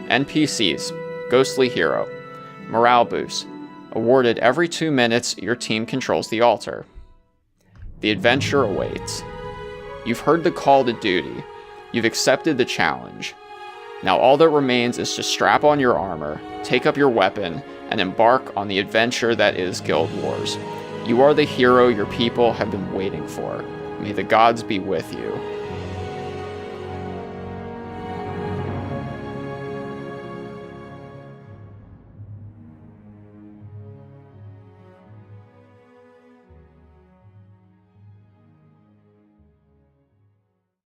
NPCs. Ghostly Hero. Morale boost. Awarded every 2 minutes your team controls the altar. The adventure awaits. You've heard the call to duty. You've accepted the challenge. Now all that remains is to strap on your armor, take up your weapon, and embark on the adventure that is Guild Wars. You are the hero your people have been waiting for. May the gods be with you.